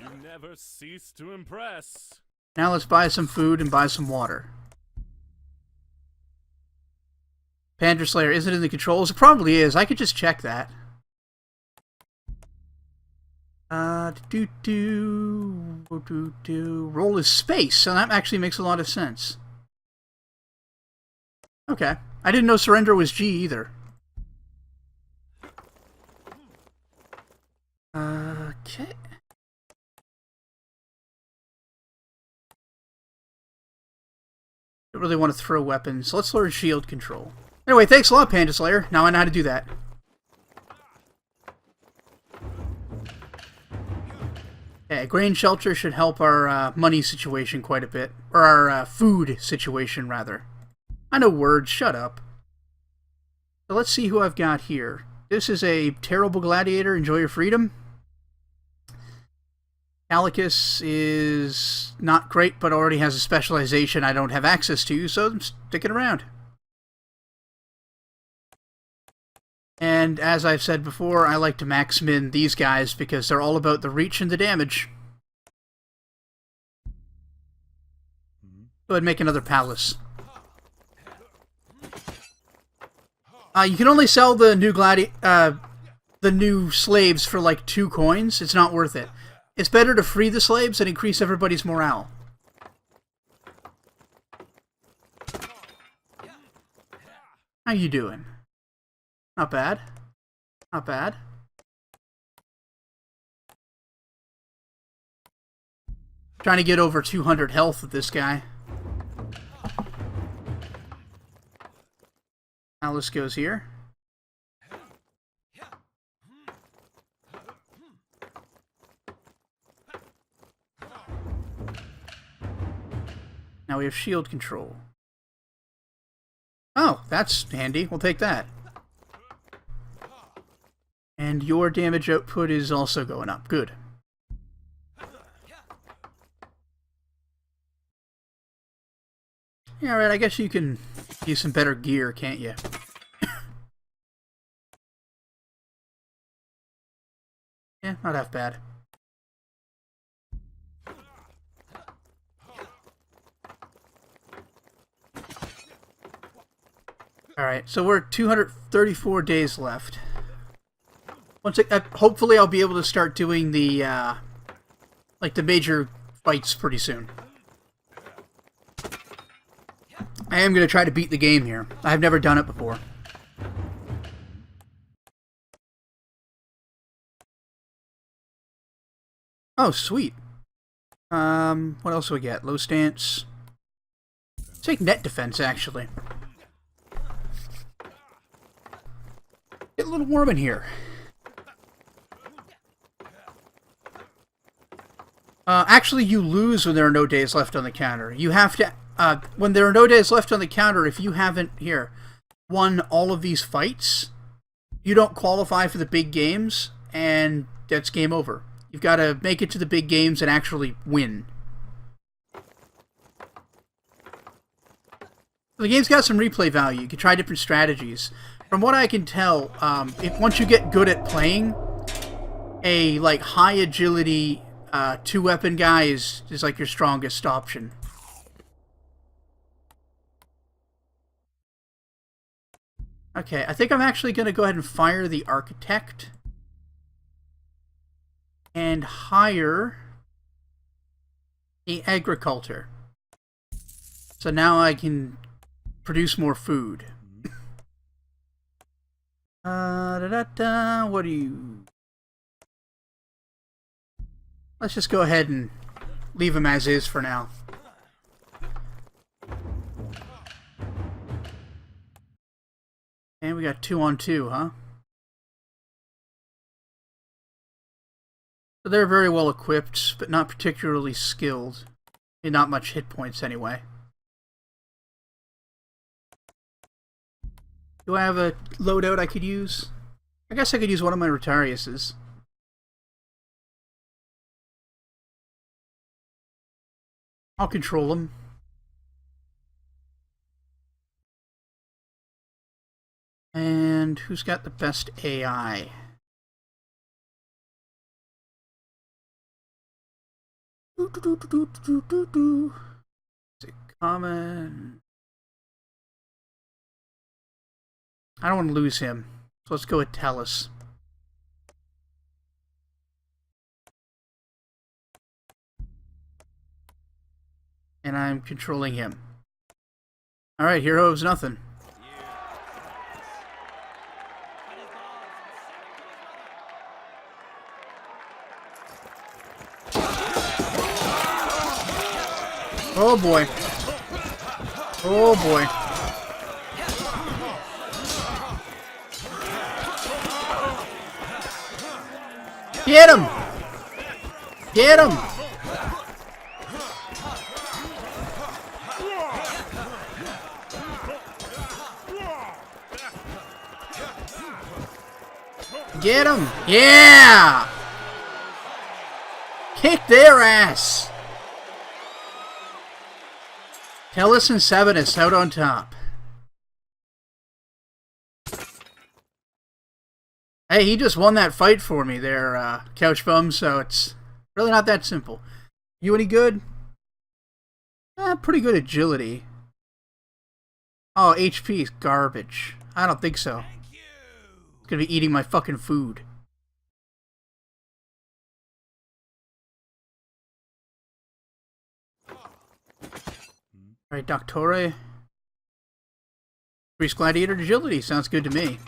You never cease to impress. Now let's buy some food and buy some water. Panther Slayer, is it in the controls? It probably is. I could just check that. Roll is space, so that actually makes a lot of sense. Okay. I didn't know surrender was G either. Okay. Don't really want to throw weapons, so let's learn shield control. Anyway, thanks a lot, Panda Slayer. Now I know how to do that. Okay, grain shelter should help our money situation quite a bit. Or our food situation, rather. I know words, shut up. So let's see who I've got here. This is a terrible gladiator, enjoy your freedom. Calicus is not great, but already has a specialization I don't have access to, so I'm sticking around. And as I've said before, I like to max min these guys because they're all about the reach and the damage. Go ahead and make another palace. You can only sell the new slaves for like 2 coins. It's not worth it. It's better to free the slaves and increase everybody's morale. How you doing? Not bad. Not bad. Trying to get over 200 health with this guy. Alice goes here. Now we have shield control. Oh, that's handy. We'll take that. And your damage output is also going up. Good. Yeah, alright, I guess you can use some better gear, can't you? Yeah, not half bad. Alright, so we're 234 days left. Hopefully I'll be able to start doing the, like the major fights pretty soon. I am going to try to beat the game here. I've never done it before. Oh, sweet. What else do we get? Low stance. Take net defense, actually. Get a little warm in here. Actually, you lose when there are no days left on the counter. You have to... when there are no days left on the counter, if you haven't, won all of these fights, you don't qualify for the big games, and that's game over. You've got to make it to the big games and actually win. The game's got some replay value. You can try different strategies. From what I can tell, once you get good at playing, a like high agility 2-weapon guy is like your strongest option. Okay, I think I'm actually going to go ahead and fire the architect and hire the agricultor. So now I can produce more food. What do you... Let's just go ahead and leave him as is for now. And we got 2 on 2, huh? So they're very well equipped, but not particularly skilled. And not much hit points anyway. Do I have a loadout I could use? I guess I could use one of my Rotariuses. I'll control him. And who's got the best AI? Is it common? I don't want to lose him, so let's go with Talus. And I'm controlling him. Alright, hero is nothing. Oh boy. Oh boy. Get him! Get him! Get him! Yeah! Kick their ass! Tellis and Savinus out on top. Hey, he just won that fight for me there, Couch Bum, so it's really not that simple. You any good? Pretty good agility. Oh, HP is garbage. I don't think so. It's gonna be eating my fucking food. Alright, Doctore. Increased Gladiator agility. Sounds good to me.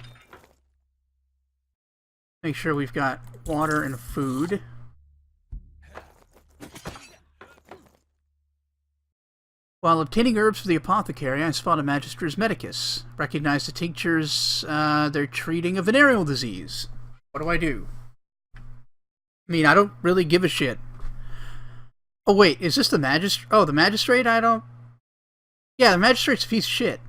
Make sure we've got water and food. While obtaining herbs for the apothecary, I spot a Magister's Medicus. Recognize the tinctures they're treating a venereal disease. What do I do? I mean, I don't really give a shit. Oh wait, is this the Magistrate? Oh, the Magistrate? I don't... Yeah, the Magistrate's a piece of shit.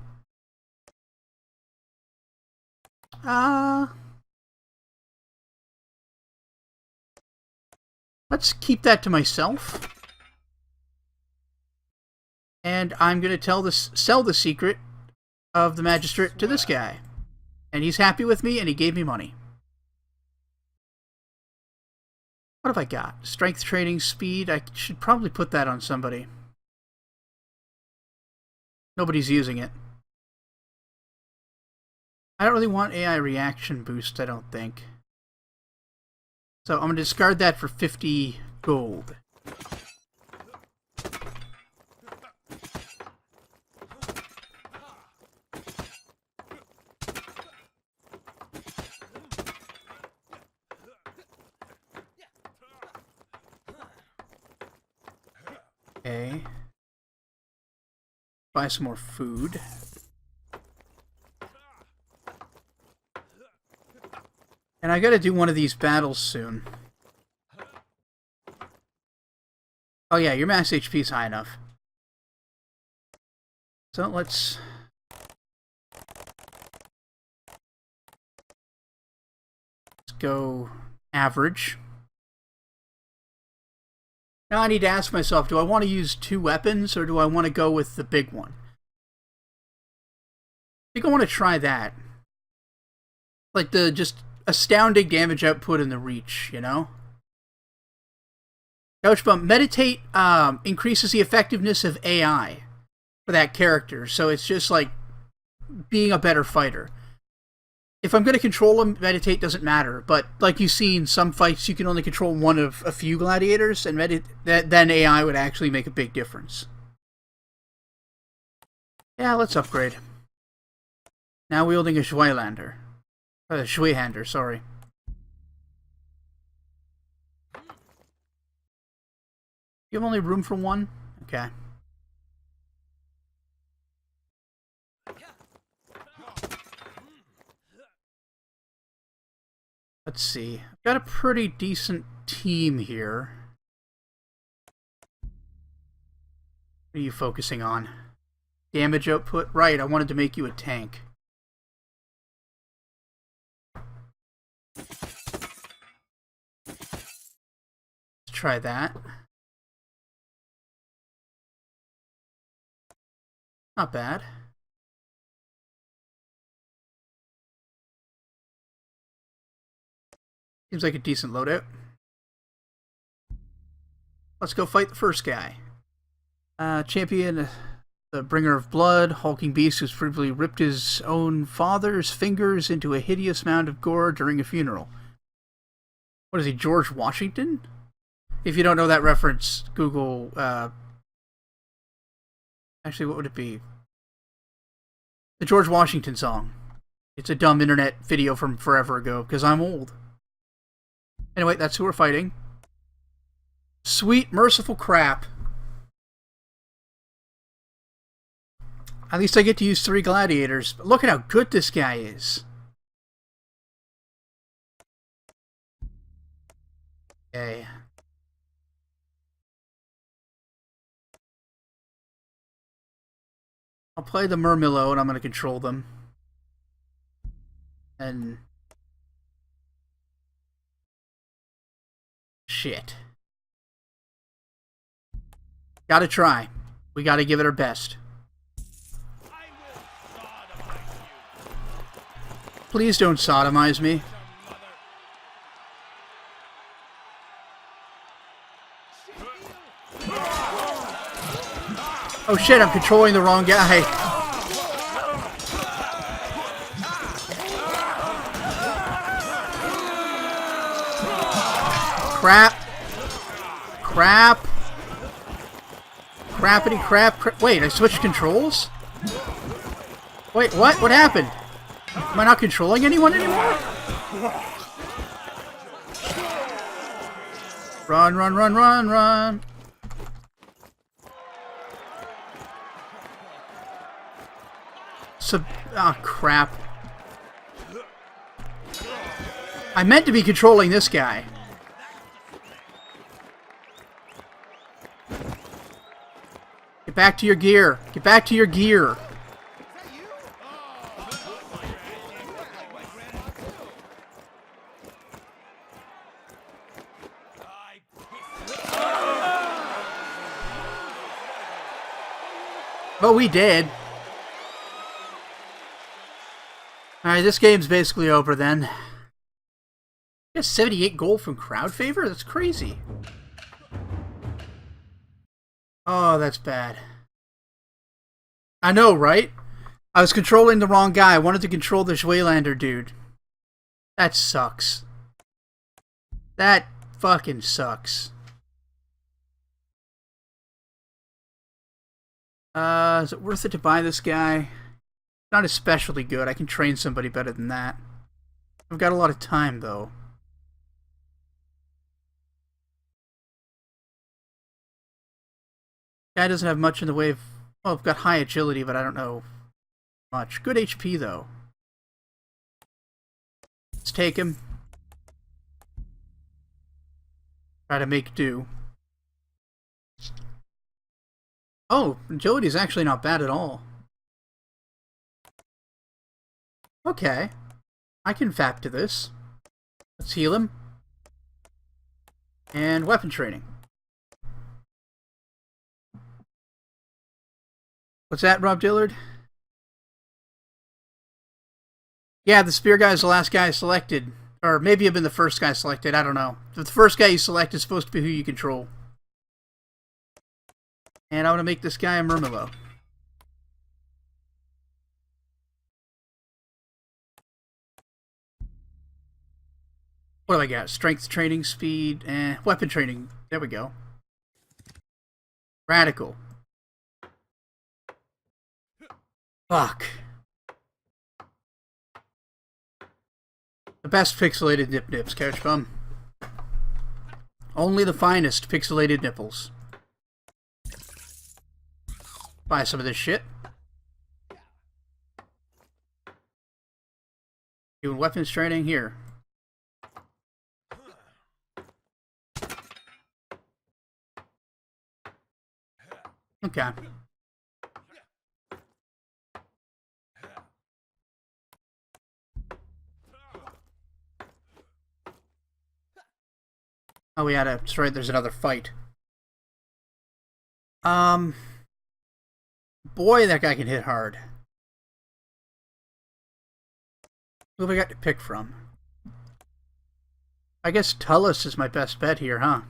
Let's keep that to myself. And I'm going to sell the secret of the Magistrate to this guy. And he's happy with me, and he gave me money. What have I got? Strength training, speed. I should probably put that on somebody. Nobody's using it. I don't really want AI reaction boost, I don't think. So I'm going to discard that for 50 gold. Okay. Buy some more food. And I gotta do one of these battles soon. Oh yeah, your max HP is high enough. So let's go average. Now I need to ask myself, do I want to use 2 weapons or do I want to go with the big one? I think I want to try that. Like the just astounding damage output in the reach, you know? Couch Bump, Meditate increases the effectiveness of AI for that character, so it's just like being a better fighter. If I'm going to control him, Meditate doesn't matter, but like you see in some fights, you can only control one of a few gladiators, and then AI would actually make a big difference. Yeah, let's upgrade. Now wielding a Zweihander, sorry. You have only room for one? Okay. Let's see. I've got a pretty decent team here. What are you focusing on? Damage output? Right, I wanted to make you a tank. Let's try that. Not bad. Seems like a decent loadout. Let's go fight the first guy. Champion, the bringer of blood, hulking beast who's previously ripped his own father's fingers into a hideous mound of gore during a funeral. What is he, George Washington? If you don't know that reference, Google... Actually, what would it be? The George Washington song. It's a dumb internet video from forever ago, because I'm old. Anyway, that's who we're fighting. Sweet, merciful crap. At least I get to use 3 gladiators. But look at how good this guy is. Okay. I'll play the Murmillo and I'm going to control them. And... shit. Gotta try. We gotta give it our best. Please don't sodomize me. Oh shit, I'm controlling the wrong guy. Crap. Crap. Crappity crap. Wait, I switched controls? Wait, what? What happened? Am I not controlling anyone anymore? Run, run, run, run, run. Oh, crap. I meant to be controlling this guy. Get back to your gear. Get back to your gear. But we did. Alright, this game's basically over then. Just 78 gold from crowd favor? That's crazy. Oh, that's bad. I know, right? I was controlling the wrong guy. I wanted to control the Schwelander dude. That sucks. That fucking sucks. Is it worth it to buy this guy? Not especially good. I can train somebody better than that. I've got a lot of time, though. Guy doesn't have much in the way of... well, I've got high agility, but I don't know much. Good HP, though. Let's take him. Try to make do. Oh, agility is actually not bad at all. Okay. I can fap to this. Let's heal him. And weapon training. What's that, Rob Dillard? Yeah, the spear guy is the last guy selected. Or maybe I've been the first guy selected, I don't know. The first guy you select is supposed to be who you control. And I want to make this guy a Murmillo. What do I got? Strength training, speed, weapon training. There we go. Radical. Fuck. The best pixelated nips, Couch Bum. Only the finest pixelated nipples. Buy some of this shit. Doing weapons training here. Okay. Oh, we had a... that's right, there's another fight. Boy, that guy can hit hard. Who have I got to pick from? I guess Tullus is my best bet here, huh?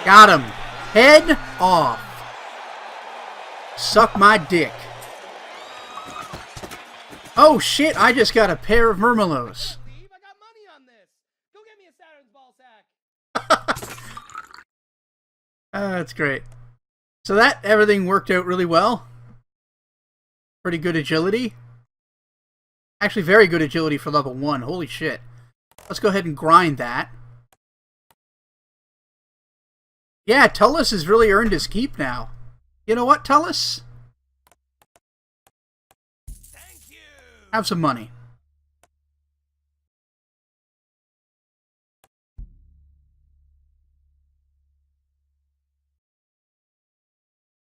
Got him. Head off. Suck my dick. Oh shit, I just got a pair of Murmelos. I got money on this. Go get me a Saturn's ball sack. That's great. So that, everything worked out really well. Pretty good agility. Actually, very good agility for level 1. Holy shit. Let's go ahead and grind that. Yeah, Tullus has really earned his keep now. You know what, Tullus? Thank you. Have some money.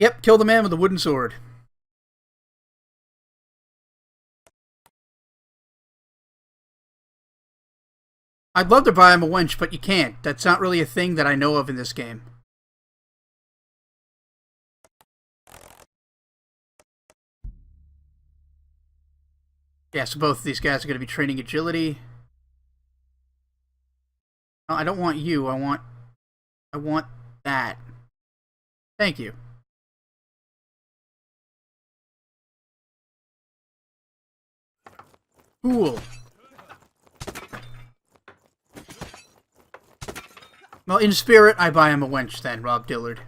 Yep, kill the man with the wooden sword. I'd love to buy him a wench, but you can't. That's not really a thing that I know of in this game. Yeah, so both of these guys are going to be training agility. No, I don't want you. I want that. Thank you. Cool. Well, in spirit, I buy him a wench then, Rob Dillard.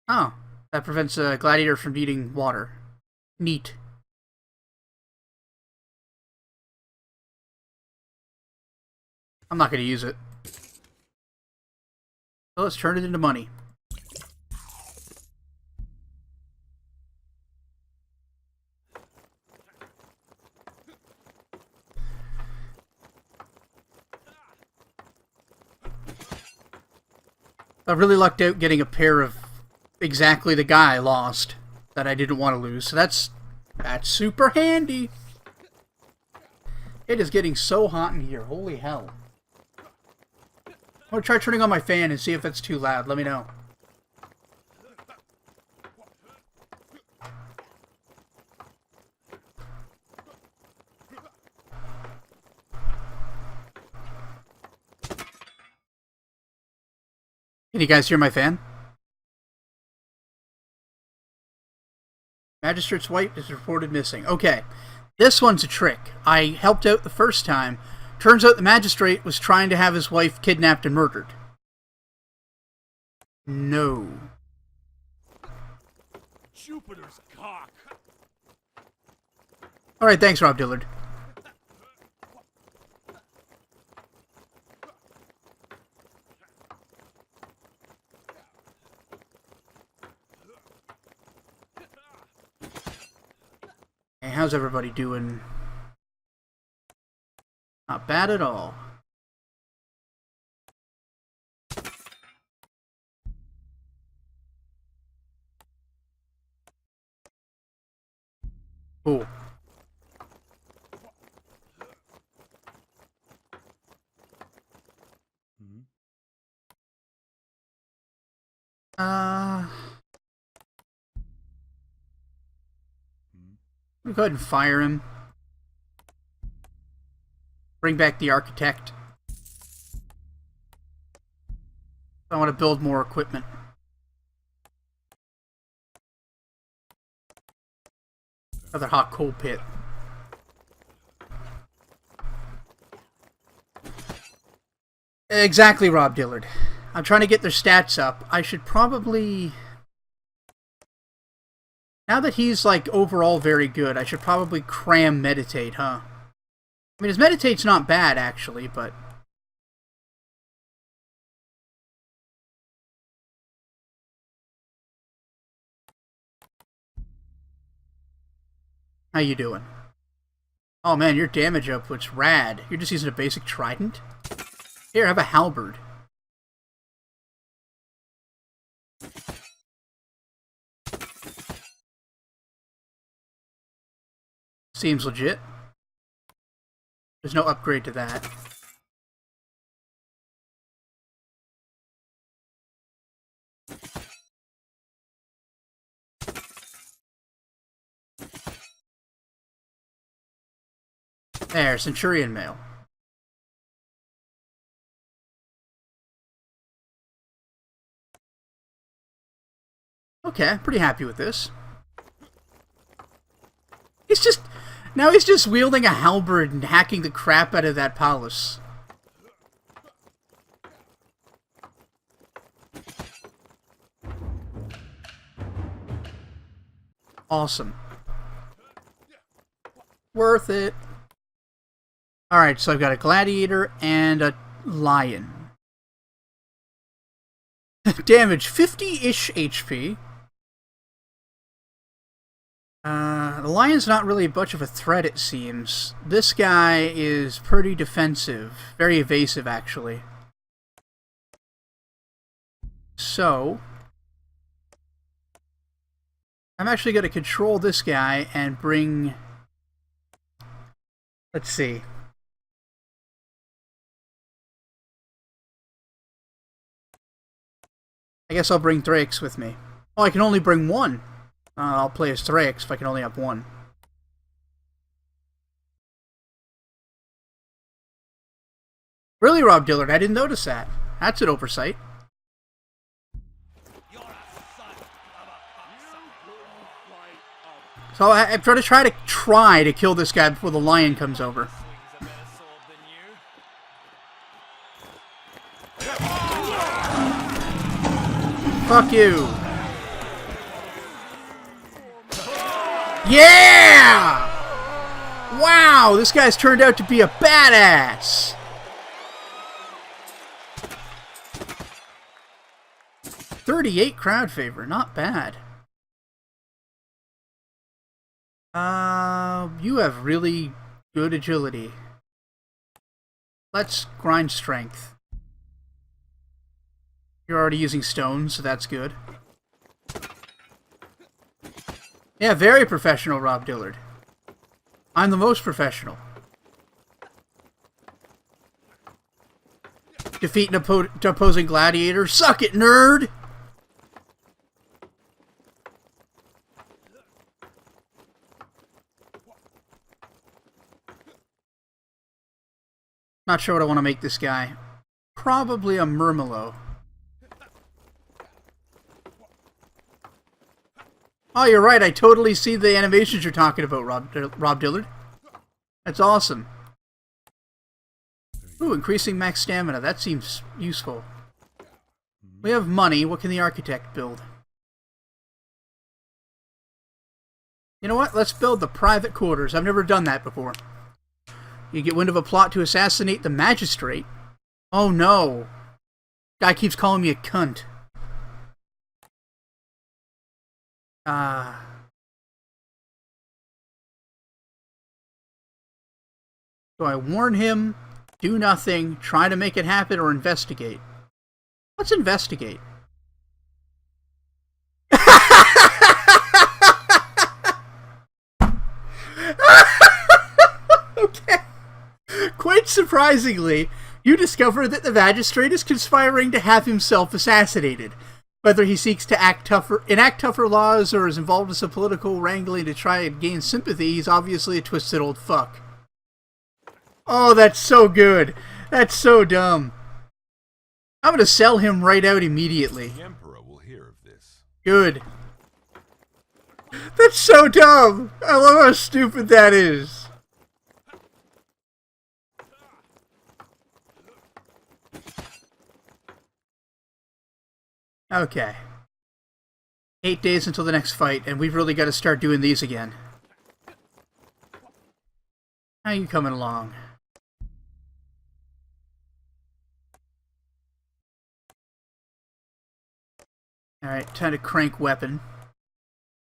Oh, that prevents a gladiator from needing water. Neat. I'm not going to use it. So let's turn it into money. I really lucked out getting a pair of exactly the guy I lost that I didn't want to lose. So that's super handy. It is getting so hot in here. Holy hell. I'm going to try turning on my fan and see if it's too loud. Let me know. Can you guys hear my fan? Magistrate's wife is reported missing. Okay, this one's a trick. I helped out the first time. Turns out the magistrate was trying to have his wife kidnapped and murdered. No. Jupiter's cock. Alright, thanks, Rob Dillard. Hey, how's everybody doing? Not bad at all. Cool. Let me go ahead and fire him. Bring back the architect. I want to build more equipment. Another hot coal pit. Exactly, Rob Dillard. I'm trying to get their stats up. I should probably... Now that he's, like, overall very good, I should probably cram Meditate, huh? I mean, his Meditate's not bad, actually, but... How you doing? Oh man, your damage output's rad. You're just using a basic trident? Here, have a halberd. Seems legit. There's no upgrade to that. There, Centurion Mail. Okay, I'm pretty happy with this. Now he's just wielding a halberd and hacking the crap out of that palace. Awesome. Worth it. Alright, so I've got a gladiator and a lion. Damage 50-ish HP. The lion's not really much of a threat, it seems. This guy is pretty defensive. Very evasive, actually. So I'm actually going to control this guy and bring... Let's see. I guess I'll bring Thrax with me. Oh, I can only bring one. I'll play as Thrax if I can only have one. Really, Rob Dillard? I didn't notice that. That's an oversight. So I'm trying to kill this guy before the lion comes over. Fuck you. Yeah! Wow, this guy's turned out to be a badass. 38 crowd favor, not bad. You have really good agility. Let's grind strength. You're already using stones, so that's good. Yeah, very professional, Rob Dillard. I'm the most professional. Defeat an opposing gladiator. Suck it, nerd! Not sure what I want to make this guy. Probably a Murmelo. Oh, you're right. I totally see the animations you're talking about, Rob Dillard. That's awesome. Ooh, increasing max stamina. That seems useful. We have money. What can the architect build? You know what? Let's build the private quarters. I've never done that before. You get wind of a plot to assassinate the magistrate. Oh no. Guy keeps calling me a cunt. So I warn him, do nothing, try to make it happen, or investigate. Let's investigate. Okay. Quite surprisingly, you discover that the magistrate is conspiring to have himself assassinated. Whether he seeks to enact tougher laws or is involved in some political wrangling to try and gain sympathy, he's obviously a twisted old fuck. Oh, that's so good. That's so dumb. I'm gonna sell him right out immediately. The Emperor will hear of this. Good. That's so dumb. I love how stupid that is. Okay. 8 days until the next fight, and we've really got to start doing these again. How you coming along? Alright, time to crank weapon.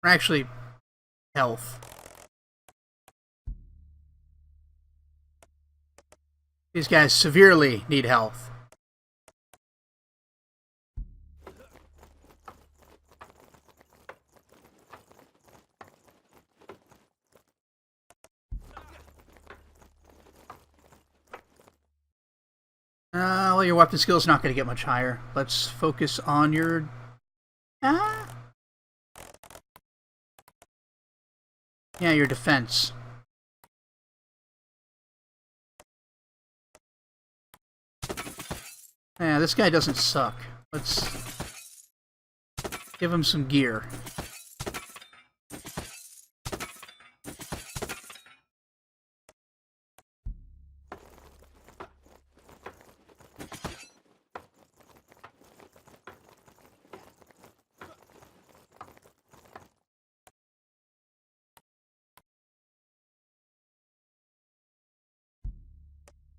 Or actually, health. These guys severely need health. Well, your weapon skill is not going to get much higher. Let's focus on your... Yeah, your defense. Yeah, this guy doesn't suck. Let's... Give him some gear.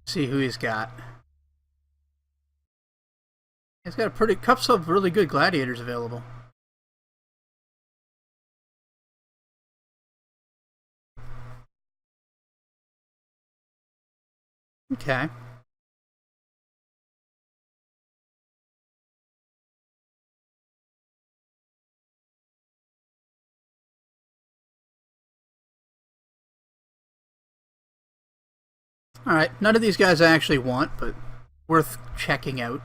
See who he's got. He's got a pretty couple of really good gladiators available. Okay. Alright, none of these guys I actually want, but worth checking out.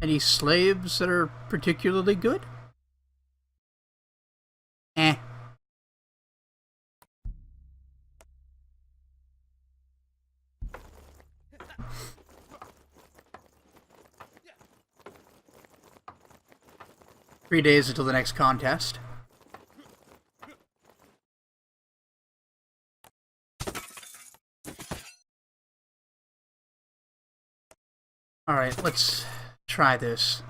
Any slaves that are particularly good? Eh. Three days until the next contest. Alright, let's try this.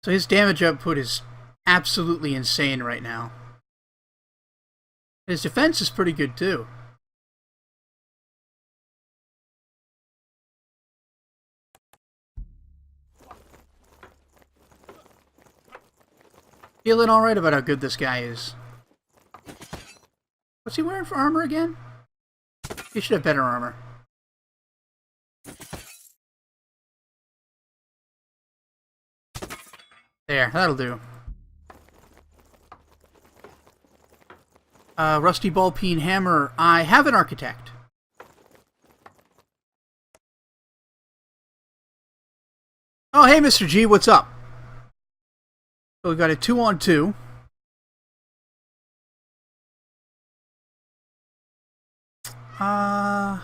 So his damage output is absolutely insane right now. His defense is pretty good too. Feeling alright about how good this guy is. What's he wearing for armor again? He should have better armor. There, that'll do. Rusty ball-peen hammer. I have an architect. Oh, hey, Mr. G, what's up? So we got a 2-on-2. Oh,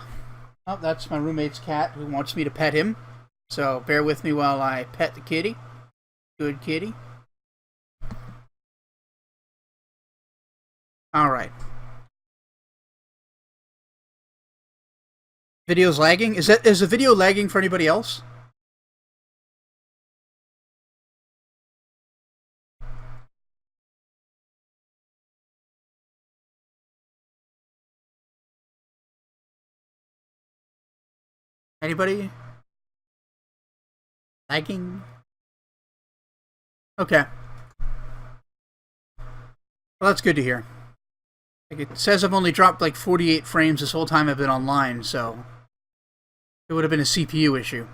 that's my roommate's cat who wants me to pet him. So bear with me while I pet the kitty. Good kitty. Alright. Video's lagging? Is the video lagging for anybody else? Anybody? Lagging? Okay. Well, that's good to hear. Like, it says I've only dropped like 48 frames this whole time I've been online, so it would have been a CPU issue.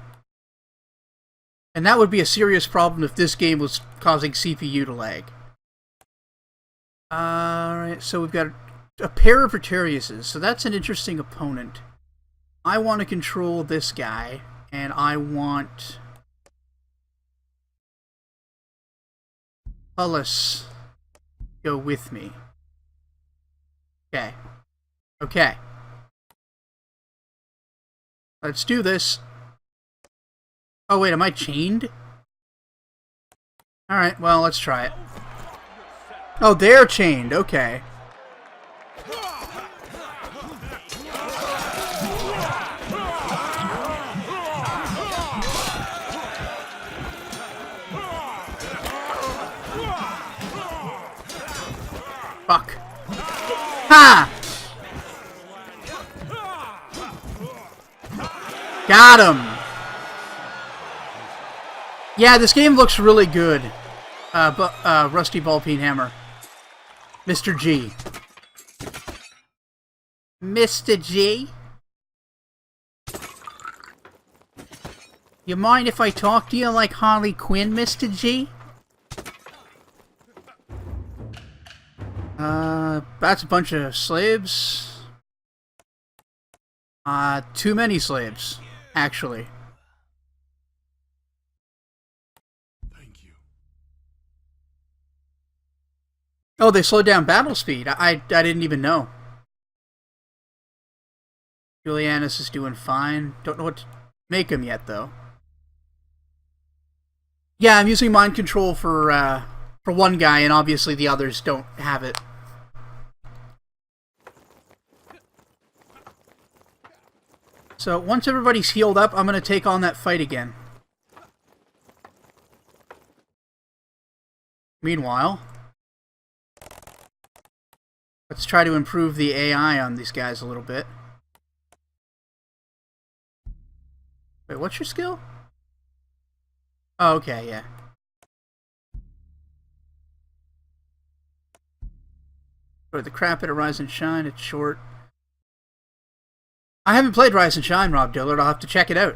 And that would be a serious problem if this game was causing CPU to lag. Alright, so we've got a pair of Rotariuses, so that's an interesting opponent. I want to control this guy, and I want Hullis go with me. Okay. Okay. Let's do this. Oh wait, am I chained? Alright, well, let's try it. Oh, they're chained, okay. Fuck. Ha! Got him! Yeah, this game looks really good. Rusty ball-peen hammer. Mr. G. Mr. G? You mind if I talk to you like Harley Quinn, Mr. G? That's a bunch of slaves. Too many slaves, actually. Oh, they slowed down battle speed. I didn't even know. Julianus is doing fine. Don't know what to make him yet, though. Yeah, I'm using mind control for one guy, and obviously the others don't have it. So once everybody's healed up, I'm going to take on that fight again. Meanwhile, let's try to improve the AI on these guys a little bit. Wait, what's your skill? Oh, okay, yeah. Or the crap at a Rise and Shine, it's short. I haven't played Rise and Shine, Rob Dillard. I'll have to check it out.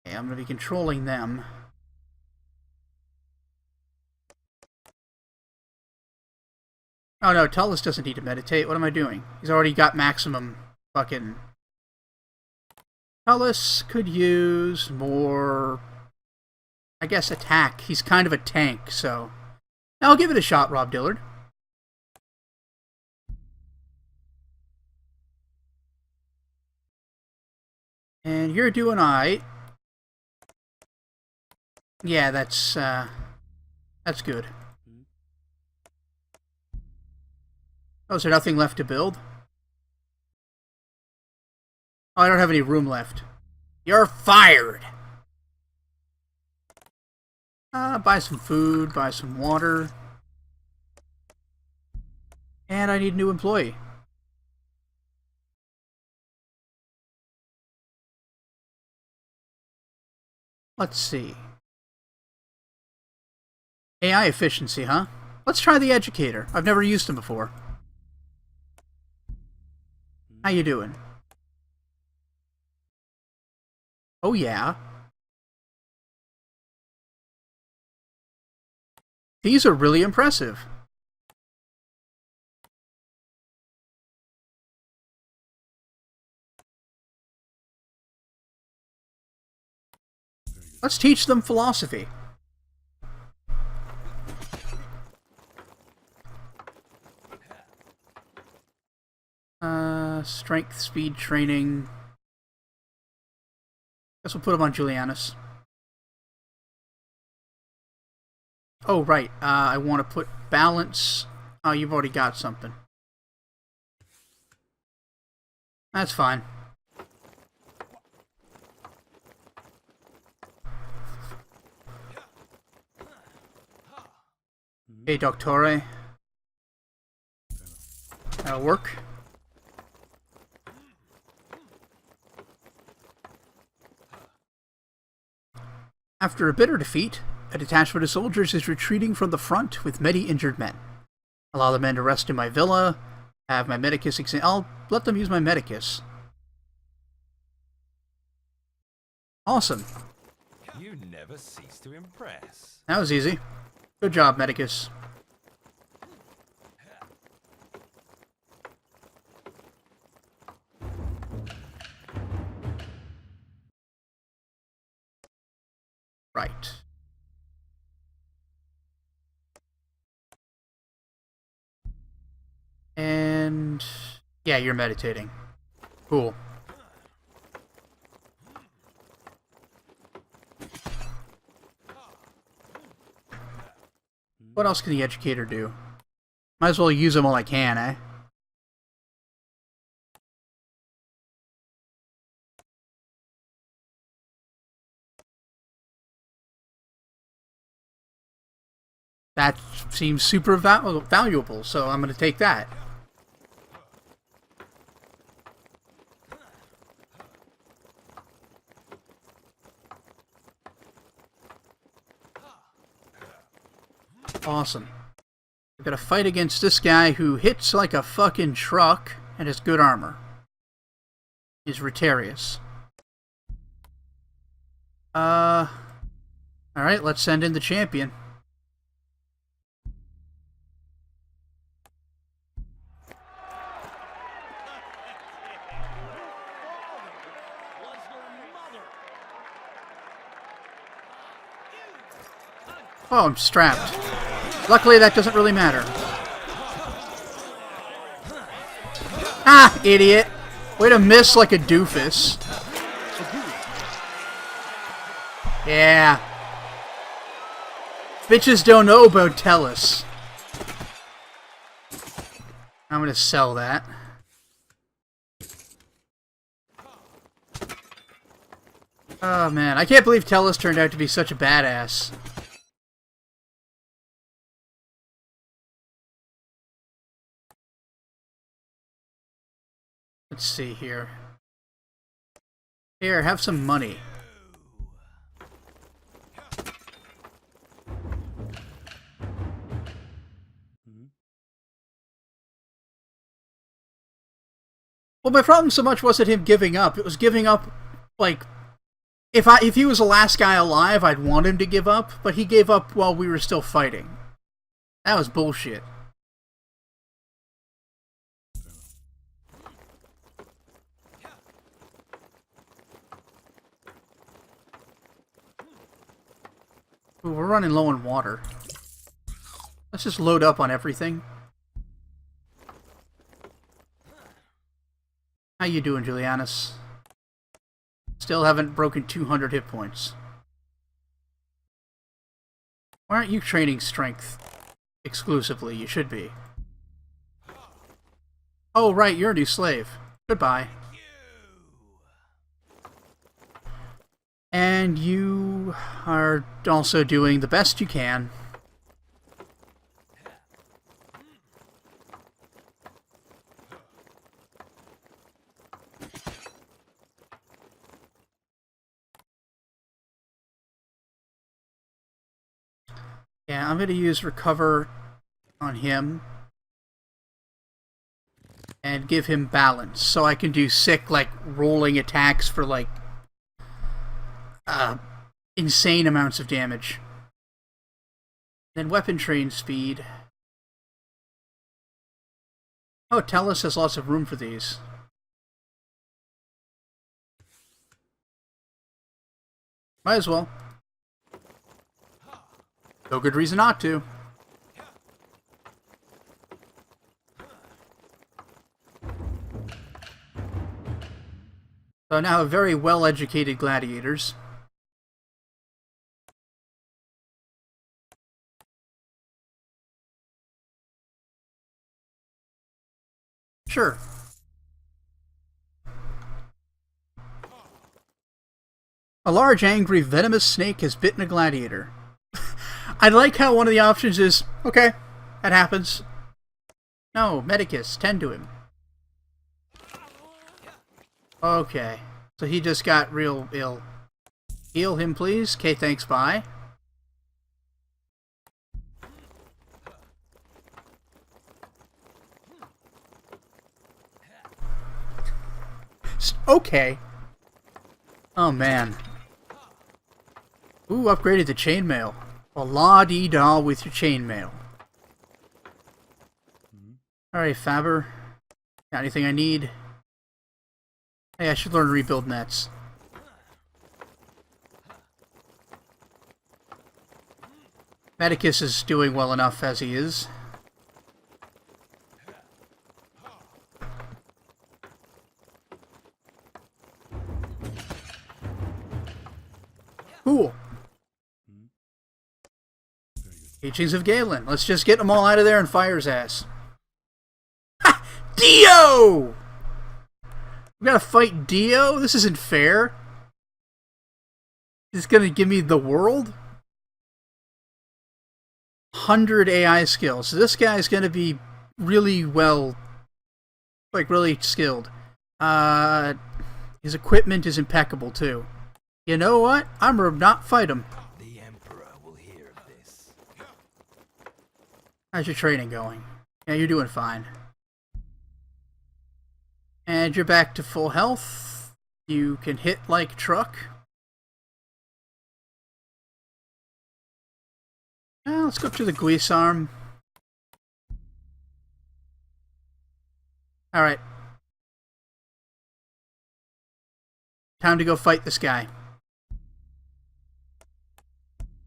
Okay, I'm going to be controlling them. Oh no, Tullus doesn't need to meditate. What am I doing? He's already got maximum fucking... Tullus could use more... I guess attack. He's kind of a tank, so... I'll give it a shot, Rob Dillard. And you're doing alright. Yeah, that's good. Oh, is there nothing left to build? Oh, I don't have any room left. You're fired! Buy some food, buy some water. And I need a new employee. Let's see. AI efficiency, huh? Let's try the educator. I've never used him before. How you doing? Oh yeah. These are really impressive. Let's teach them philosophy. Strength, speed training. Guess we'll put them on Julianus. Oh, right. I want to put balance. Oh, you've already got something. That's fine. Hey, Doctore. That'll work. After a bitter defeat, a detachment of soldiers is retreating from the front with many injured men. Allow the men to rest in my villa. Have my medicus I'll let them use my medicus. Awesome. You never cease to impress. That was easy. Good job, medicus. Right. And... yeah, you're meditating. Cool. What else can the educator do? Might as well use him while I can, eh? That seems super valuable, so I'm going to take that. Awesome. We've got to fight against this guy who hits like a fucking truck and has good armor. He's Rotarius. Alright, let's send in the champion. Oh, I'm strapped. Luckily, that doesn't really matter. Ah, idiot! Way to miss like a doofus. Yeah. Bitches don't know about Tellus. I'm gonna sell that. Oh man, I can't believe Tellus turned out to be such a badass. Let's see here. Here, have some money. Well, my problem so much wasn't him giving up. It was giving up, like, if he was the last guy alive, I'd want him to give up, but he gave up while we were still fighting. That was bullshit. Ooh, we're running low on water. Let's just load up on everything. How you doing, Julianus? Still haven't broken 200 hit points. Why aren't you training strength exclusively? You should be. Oh, right, you're a new slave. Goodbye. And you are also doing the best you can. Yeah, I'm going to use recover on him and give him balance so I can do sick, like, rolling attacks for, like, insane amounts of damage. Then weapon train speed. Oh, Tellus has lots of room for these. Might as well. No good reason not to. So now very well-educated gladiators. Sure. A large, angry, venomous snake has bitten a gladiator. I like how one of the options is, okay, that happens. No, Medicus, tend to him. Okay, so he just got real ill. Heal him, please. Okay, thanks, bye. Okay. Oh, man. Ooh, upgraded the chainmail. Well, la-dee-da with your chainmail. Alright, Faber. Got anything I need? Hey, I should learn to rebuild nets. Medicus is doing well enough as he is. Cool. Teachings of Galen. Let's just get them all out of there and fire his ass. Ha! Dio! We gotta fight Dio? This isn't fair. He's gonna give me the world? 100 AI skills. So this guy's gonna be really well, like really skilled. His equipment is impeccable too. You know what? I'm gonna not fight him. The Emperor will hear of this. How's your training going? Yeah, you're doing fine. And you're back to full health. You can hit like truck. Let's go up to the Guisarm. Alright. Time to go fight this guy.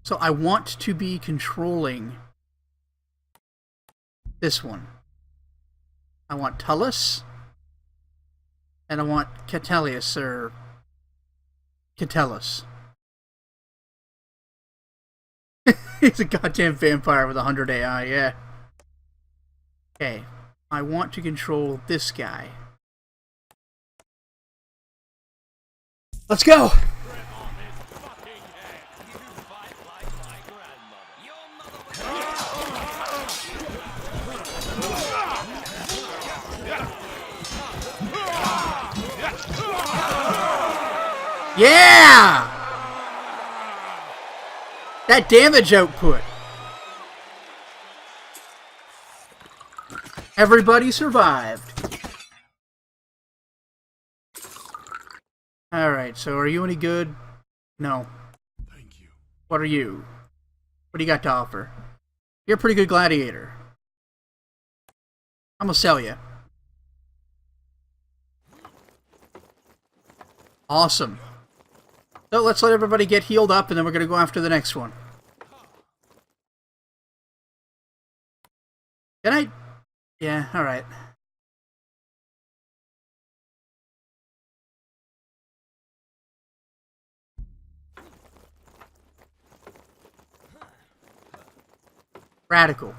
So I want to be controlling this one. I want Tullus, and I want Catellus, or Catellus. He's a goddamn vampire with 100 AI, yeah. Okay, I want to control this guy. Let's go! Yeah! That damage output. Everybody survived. Alright, so are you any good? No. Thank you. What are you? What do you got to offer? You're a pretty good gladiator. I'm gonna sell you. Awesome. So let's let everybody get healed up, and then we're gonna go after the next one. Can I? Yeah, alright. Radical.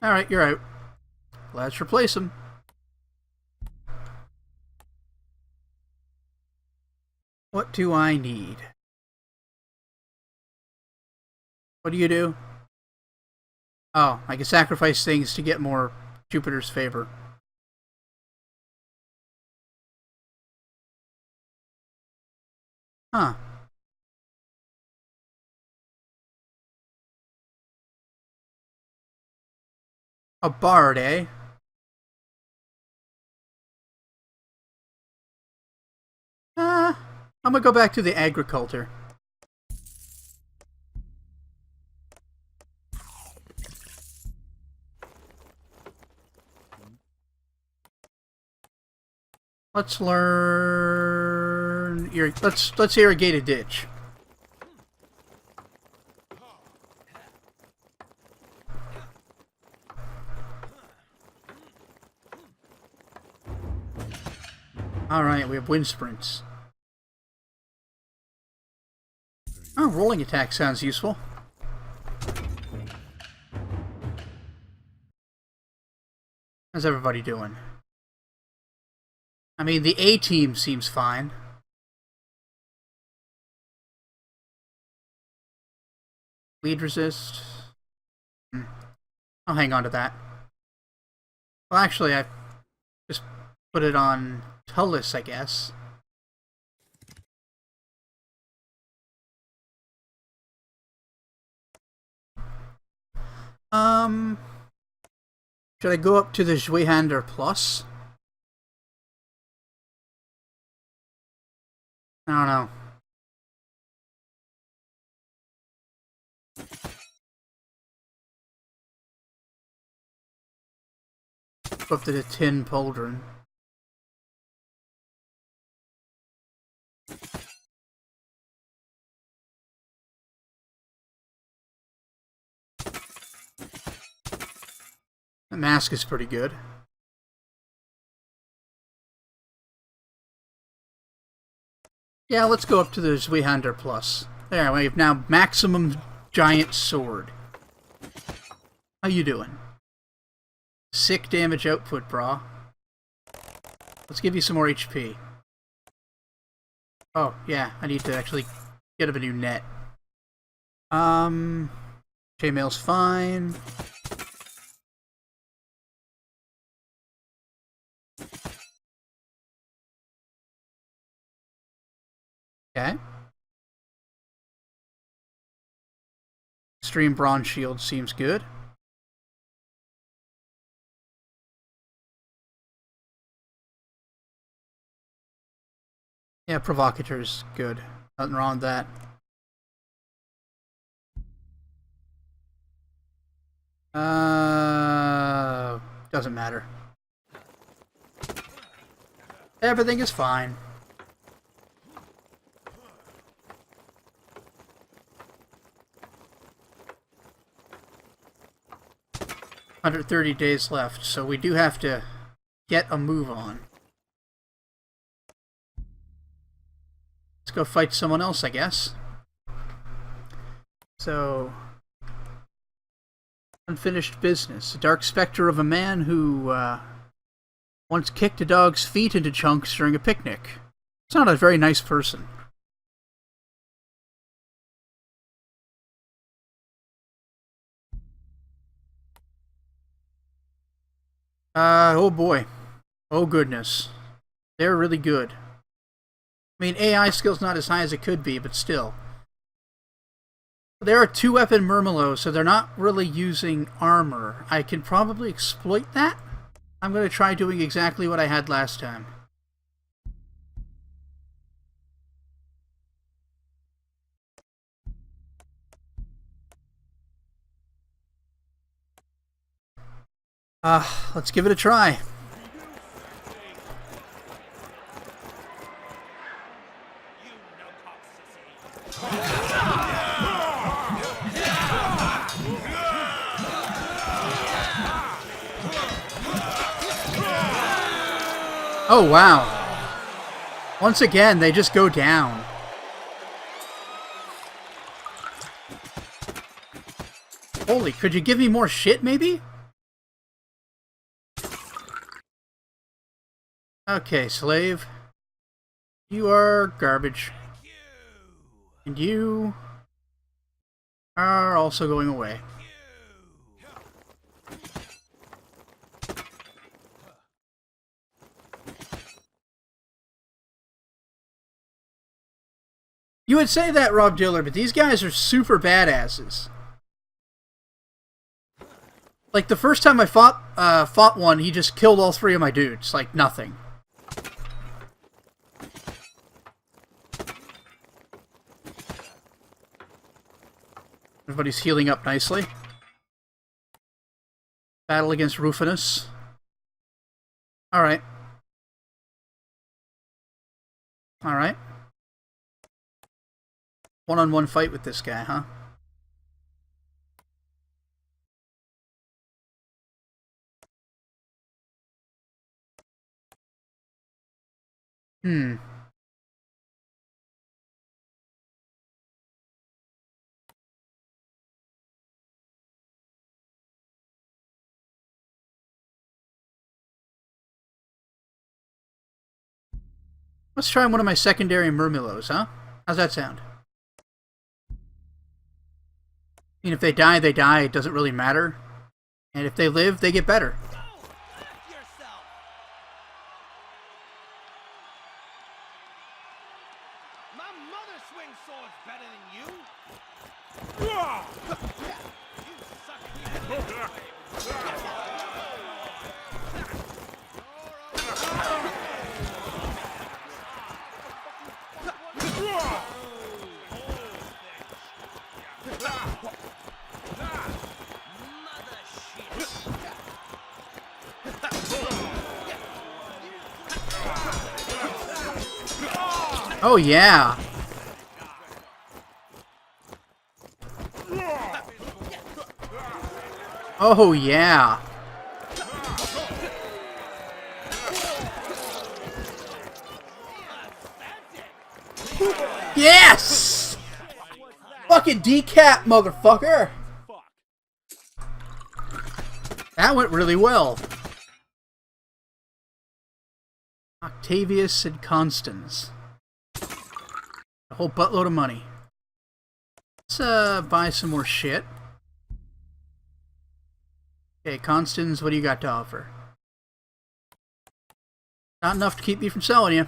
Alright, you're out. Let's replace him. What do I need? What do you do? Oh, I can sacrifice things to get more Jupiter's favor. Huh. A bard, eh? I'm gonna go back to the agriculture. Let's learn. Let's irrigate a ditch. Alright, we have wind sprints. Oh, rolling attack sounds useful. How's everybody doing? I mean, the A team seems fine. Lead resist. I'll hang on to that. Well, actually, I just put it on Tullus, I guess. Should I go up to the Zweihander Plus? I don't know. Go up to the Tin Pauldron. The mask is pretty good. Yeah, let's go up to the Zweihander Plus. There, we have now maximum giant sword. How you doing? Sick damage output, brah. Let's give you some more HP. Oh, yeah, I need to actually get a new net. Chainmail's fine. Okay. Extreme Bronze Shield seems good. Yeah, Provocator's good. Nothing wrong with that. Doesn't matter. Everything is fine. 130 days left, so we do have to get a move on. Let's go fight someone else, I guess. So, unfinished business. A dark specter of a man who once kicked a dog's feet into chunks during a picnic. He's not a very nice person. Oh boy. Oh goodness. They're really good. I mean, AI skill's not as high as it could be, but still. There are 2-weapon Murmillos, so they're not really using armor. I can probably exploit that. I'm going to try doing exactly what I had last time. Let's give it a try. Oh, wow. Once again, they just go down. Holy, could you give me more shit, maybe? Okay, slave. You are garbage. And you are also going away. You would say that, Rob Diller, but these guys are super badasses. Like, the first time I fought one, he just killed all 3 of my dudes. Like, nothing. Everybody's healing up nicely. Battle against Rufinus. Alright. Alright. One-on-one fight with this guy, huh? Let's try one of my secondary Murmillos, huh? How's that sound? I mean, if they die, they die. It doesn't really matter. And if they live, they get better. My mother swings swords better than you. Oh, yeah. Oh, yeah. Yes! Fucking decap, motherfucker! That went really well. Octavius and Constans. A whole buttload of money. Let's buy some more shit. Okay, Constans, what do you got to offer? Not enough to keep me from selling you.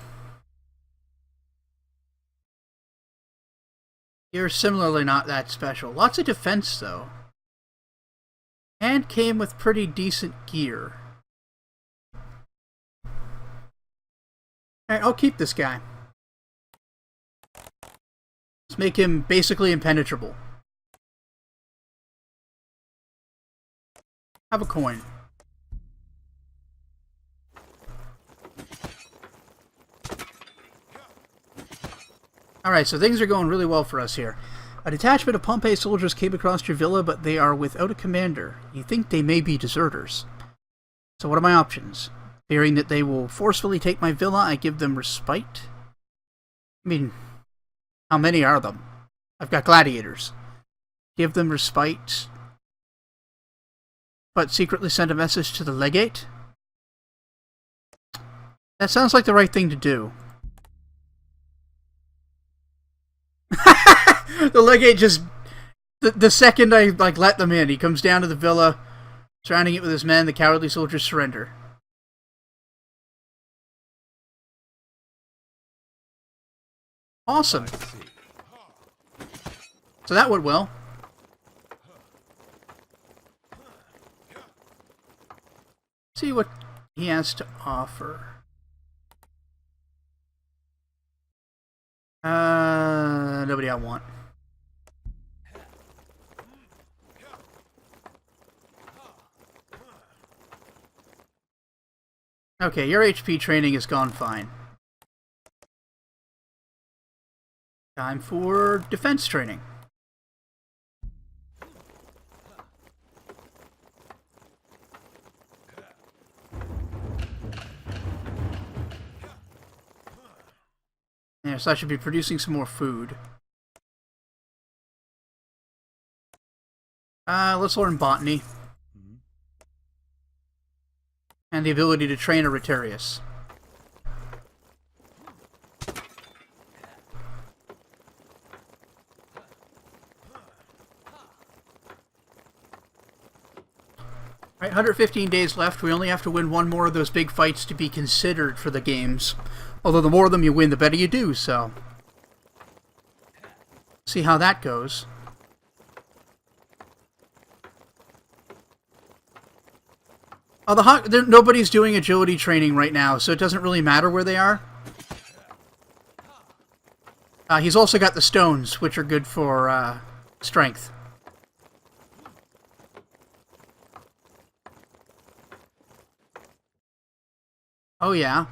You're similarly not that special. Lots of defense, though. And came with pretty decent gear. Alright, I'll keep this guy. Let's make him basically impenetrable. Have a coin. Alright, so things are going really well for us here. A detachment of Pompey soldiers came across your villa, but they are without a commander. You think they may be deserters. So what are my options? Fearing that they will forcefully take my villa, I give them respite. I mean, how many are them? I've got gladiators. Give them respite, but secretly send a message to the legate? That sounds like the right thing to do. The legate just... The second I let them in, he comes down to the villa, surrounding it with his men. The cowardly soldiers surrender. Awesome. So that went well. See what he has to offer. Nobody I want. Okay, your HP training has gone fine. Time for defense training. Yeah, so I should be producing some more food. Let's learn botany. And the ability to train a Rotarius. Right, 115 days left. We only have to win one more of those big fights to be considered for the games. Although the more of them you win, the better you do, so... see how that goes. Oh, nobody's doing agility training right now, so it doesn't really matter where they are. He's also got the stones, which are good for strength. Oh yeah.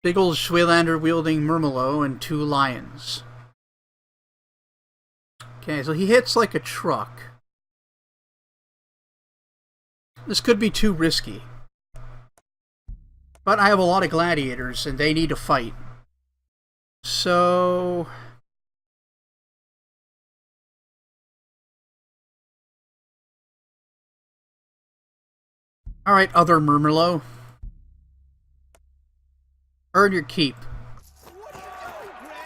Big old Schwelander wielding Murmelo and 2 lions. Okay, so he hits like a truck. This could be too risky. But I have a lot of gladiators, and they need to fight. So... alright, other Murmelo. Earn your keep.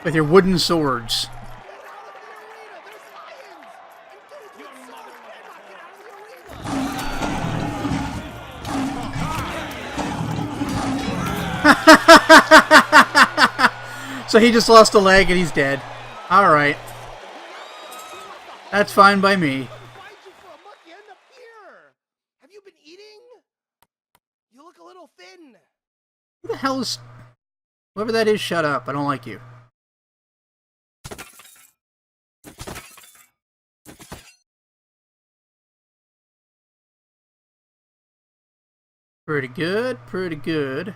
With your wooden swords. So he just lost a leg and he's dead. Alright. That's fine by me. Have you been eating? You look a little thin. Who the hell is... whoever that is, shut up. I don't like you. Pretty good, pretty good.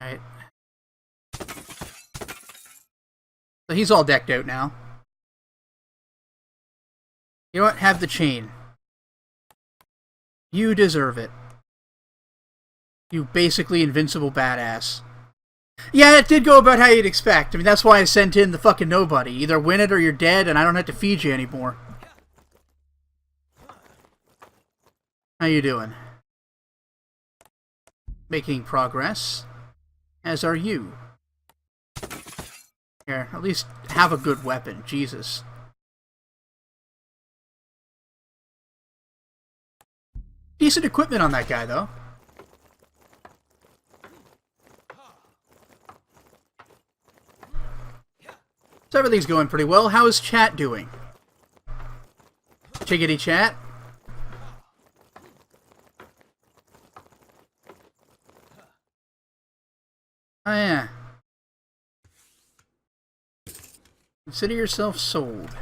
Alright. So he's all decked out now. You know what? Have the chain. You deserve it. You basically invincible badass. Yeah, it did go about how you'd expect. I mean, that's why I sent in the fucking nobody. Either win it or you're dead, and I don't have to feed you anymore. How you doing? Making progress. As are you. Here, at least have a good weapon. Jesus. Decent equipment on that guy, though. So everything's going pretty well. How is chat doing? Chickadee chat? Oh yeah. Consider yourself sold.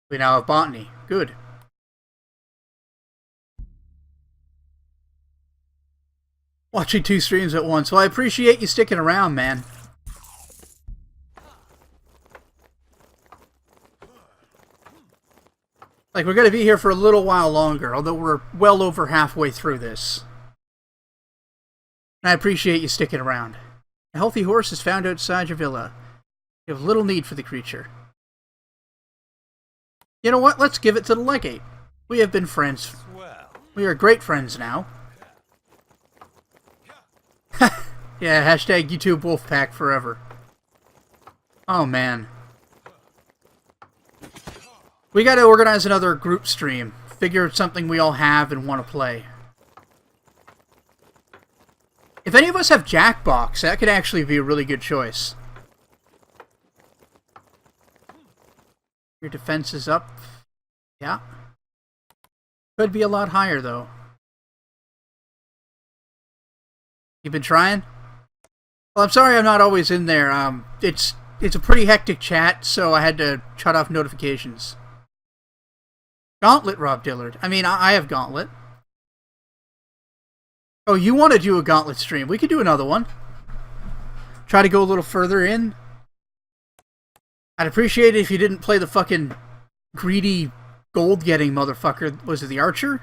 We now have botany. Good. Watching 2 streams at once. Well, I appreciate you sticking around, man. Like, we're going to be here for a little while longer, although we're well over halfway through this. And I appreciate you sticking around. A healthy horse is found outside your villa. You have little need for the creature. You know what? Let's give it to the legate. We have been friends. Well, We are great friends now. Yeah, hashtag YouTube Wolfpack forever. Oh, man. We gotta organize another group stream. Figure something we all have and want to play. If any of us have Jackbox, that could actually be a really good choice. Your defense is up. Yeah. Could be a lot higher, though. You been trying? Well, I'm sorry I'm not always in there. It's a pretty hectic chat, so I had to shut off notifications. Gauntlet, Rob Dillard. I mean, I have Gauntlet. Oh, you want to do a Gauntlet stream? We could do another one. Try to go a little further in. I'd appreciate it if you didn't play the fucking greedy gold-getting motherfucker. Was it the Archer?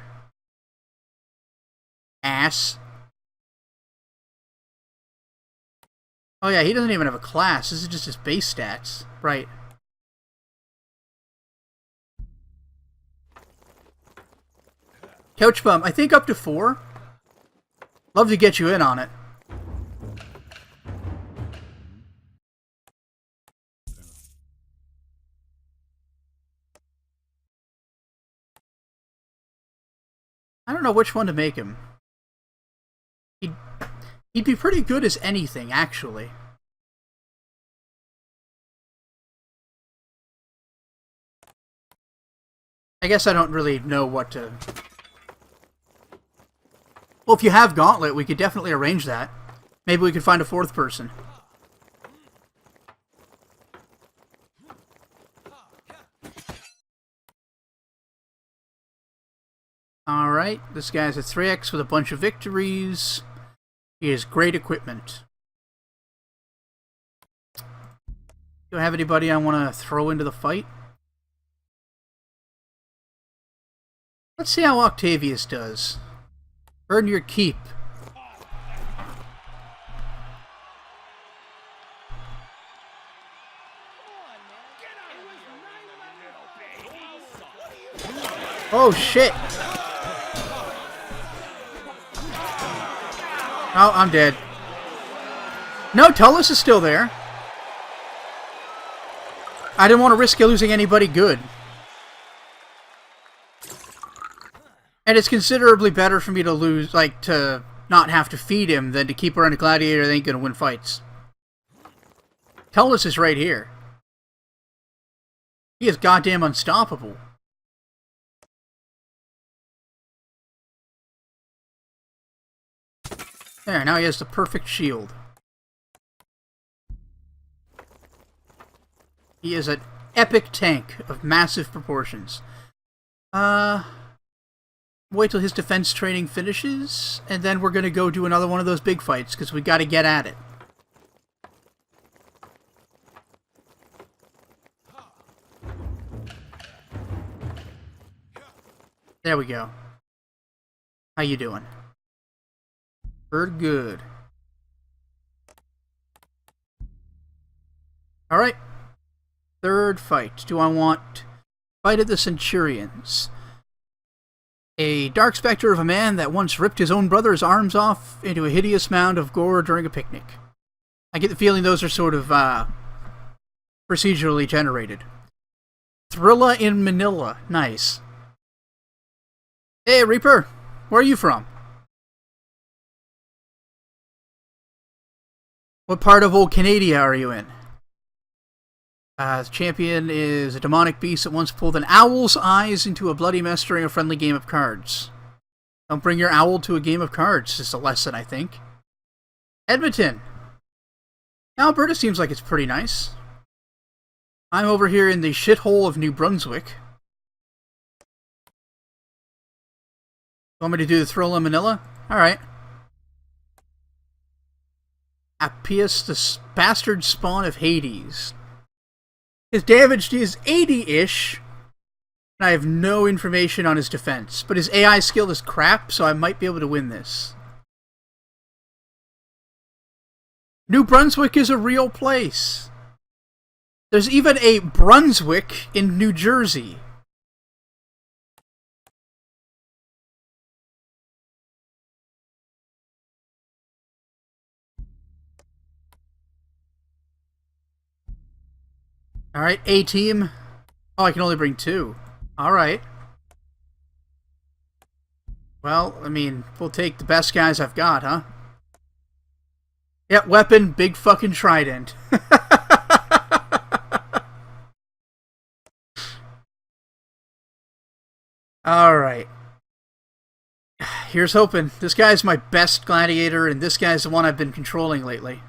Ass. Oh yeah, he doesn't even have a class. This is just his base stats. Right. Couch Bum, I think up to 4. Love to get you in on it. I don't know which one to make him. He'd be pretty good as anything, actually. I guess I don't really know what to... Well, if you have Gauntlet, we could definitely arrange that. Maybe we could find a 4th person. Alright, this guy's a 3X with a bunch of victories. He has great equipment. Do I have anybody I want to throw into the fight? Let's see how Octavius does. Earn your keep. Oh shit! Oh, I'm dead. No, Tullus is still there. I didn't want to risk losing anybody good. And it's considerably better for me to lose, like, to not have to feed him than to keep around a gladiator that ain't gonna win fights. Tullus is right here. He is goddamn unstoppable. There, now he has the perfect shield. He is an epic tank of massive proportions. Wait till his defense training finishes, and then we're gonna go do another one of those big fights, because we gotta get at it. There we go. How you doing? We're good. Alright. 3rd fight. Do I want Fight of the Centurions? A dark specter of a man that once ripped his own brother's arms off into a hideous mound of gore during a picnic. I get the feeling those are sort of, procedurally generated. Thrilla in Manila. Nice. Hey, Reaper! Where are you from? What part of old Canada are you in? The champion is a demonic beast that once pulled an owl's eyes into a bloody mess during a friendly game of cards. Don't bring your owl to a game of cards, is a lesson, I think. Edmonton! Alberta seems like it's pretty nice. I'm over here in the shithole of New Brunswick. Want me to do the Thrill in Manila? Alright. Appius, the bastard spawn of Hades. His damage is 80-ish. And I have no information on his defense. But his AI skill is crap, so I might be able to win this. New Brunswick is a real place. There's even a Brunswick in New Jersey. Alright, A-team. Oh, I can only bring 2. Alright. Well, I mean, we'll take the best guys I've got, huh? Yep, weapon, big fucking trident. Alright. Here's hoping. This guy's my best gladiator, and this guy's the one I've been controlling lately.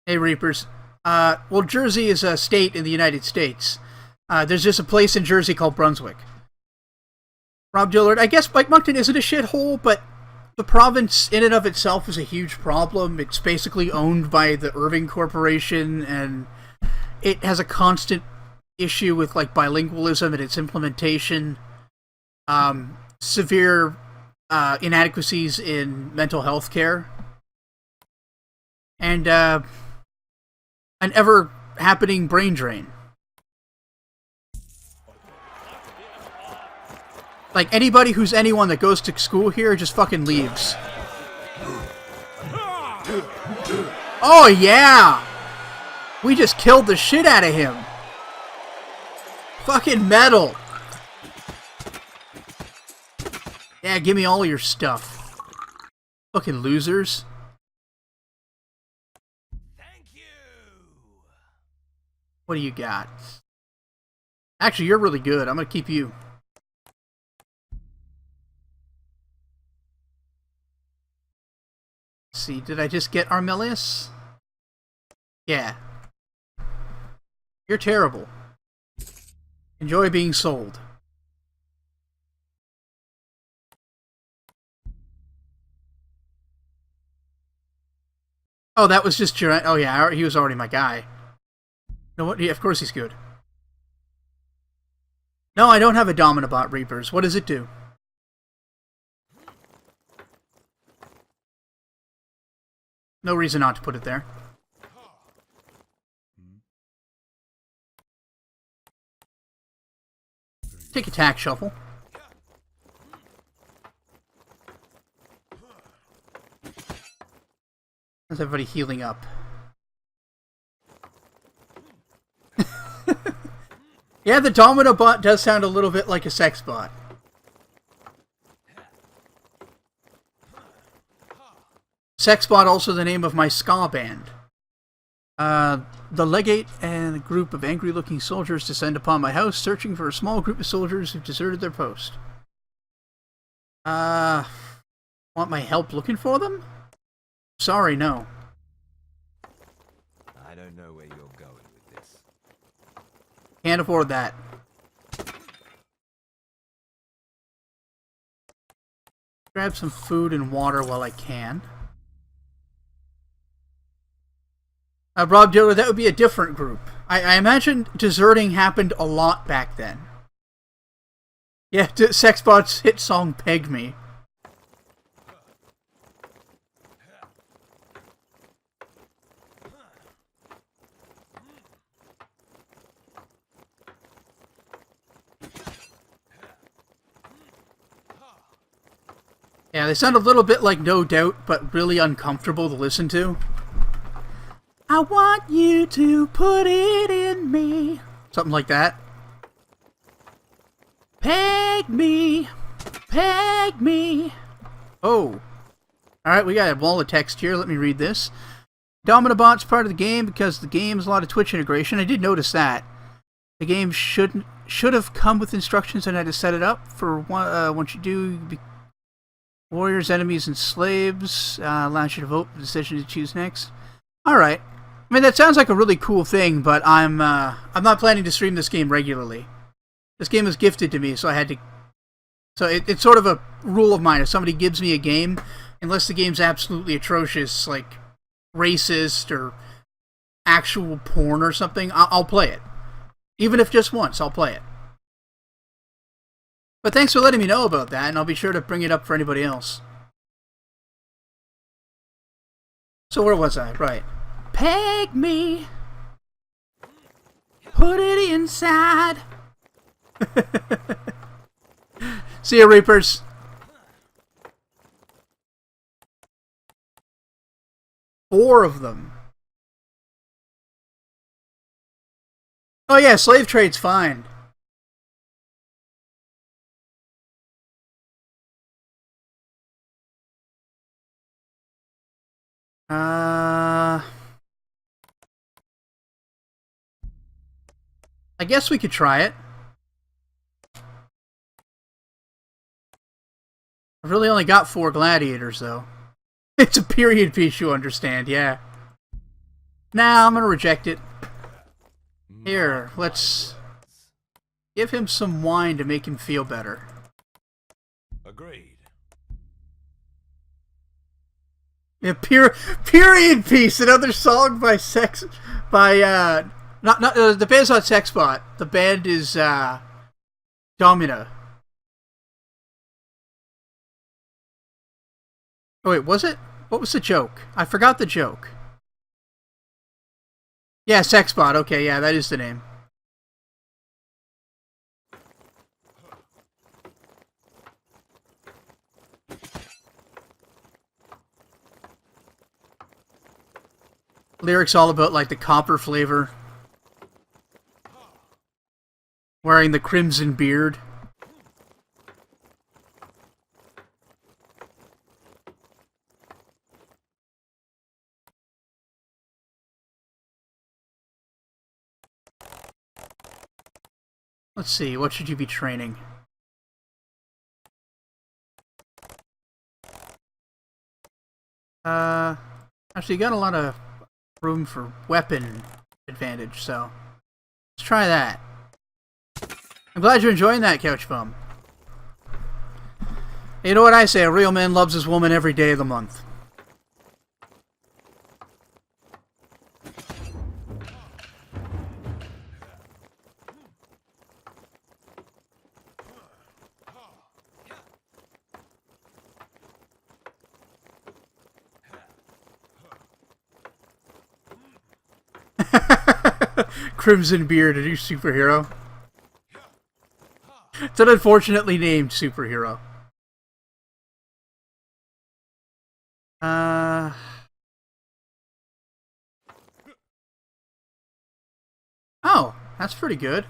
Hey, Reapers. Well, Jersey is a state in the United States. There's just a place in Jersey called Brunswick. Rob Dillard, I guess Mike Moncton isn't a shithole, but the province in and of itself is a huge problem. It's basically owned by the Irving Corporation, and it has a constant issue with like bilingualism and its implementation. Severe inadequacies in mental health care. And an ever-happening brain drain. Like, anybody who's anyone that goes to school here just fucking leaves. Oh, yeah! We just killed the shit out of him. Fucking metal. Yeah, give me all your stuff. Fucking losers. Thank you. What do you got? Actually, you're really good. I'm gonna keep you. Let's see, did I just get Armelius? Yeah. You're terrible. Enjoy being sold. Oh, that was just your... Oh, yeah, he was already my guy. No, what? Yeah, of course he's good. No, I don't have a Dominabot Reapers. What does it do? No reason not to put it there. Take attack shuffle. How's everybody healing up? Yeah, the Domino bot does sound a little bit like a sex bot. Sex bot, also the name of my ska band. The legate and a group of angry-looking soldiers descend upon my house, searching for a small group of soldiers who've deserted their post. Want my help looking for them? Sorry, no. I don't know where you're going with this. Can't afford that. Grab some food and water while I can. Rob Diller, that would be a different group. I imagine deserting happened a lot back then. Yeah, Sexbot's hit song Peg Me. Yeah, they sound a little bit like No Doubt, but really uncomfortable to listen to. I want you to put it in me. Something like that. Peg me. Peg me. Oh. Alright, we got a wall of text here. Let me read this. Dominabot's part of the game because the game has a lot of Twitch integration. I did notice that. The game should have come with instructions on how to set it up. For once you do, warriors, enemies, and slaves. Allows you to vote for the decision to choose next. Alright. I mean, that sounds like a really cool thing, but I'm not planning to stream this game regularly. This game was gifted to me, so I had to... So it's sort of a rule of mine. If somebody gives me a game, unless the game's absolutely atrocious, like racist or actual porn or something, I'll play it. Even if just once, I'll play it. But thanks for letting me know about that, and I'll be sure to bring it up for anybody else. So where was I? Right. Peg me. Put it inside. See ya, Reapers. Four of them. Oh yeah, slave trade's fine. I guess we could try it. I've really only got 4 gladiators, though. It's a period piece, you understand, yeah. Nah, I'm gonna reject it. Here, let's give him some wine to make him feel better. Agreed. Yeah, period piece, another song by the band's not Sexbot. The band is DOMINA. Oh wait, was it? What was the joke? I forgot the joke. Yeah, Sexbot. Okay, yeah, that is the name. Lyrics all about like the copper flavor. Wearing the crimson beard. Let's see, what should you be training? Actually, you got a lot of room for weapon advantage, so let's try that. I'm glad you're enjoying that, Couch Bum. You know what I say, a real man loves his woman every day of the month. Crimson Beard, a new superhero. It's an unfortunately named superhero. Oh, that's pretty good.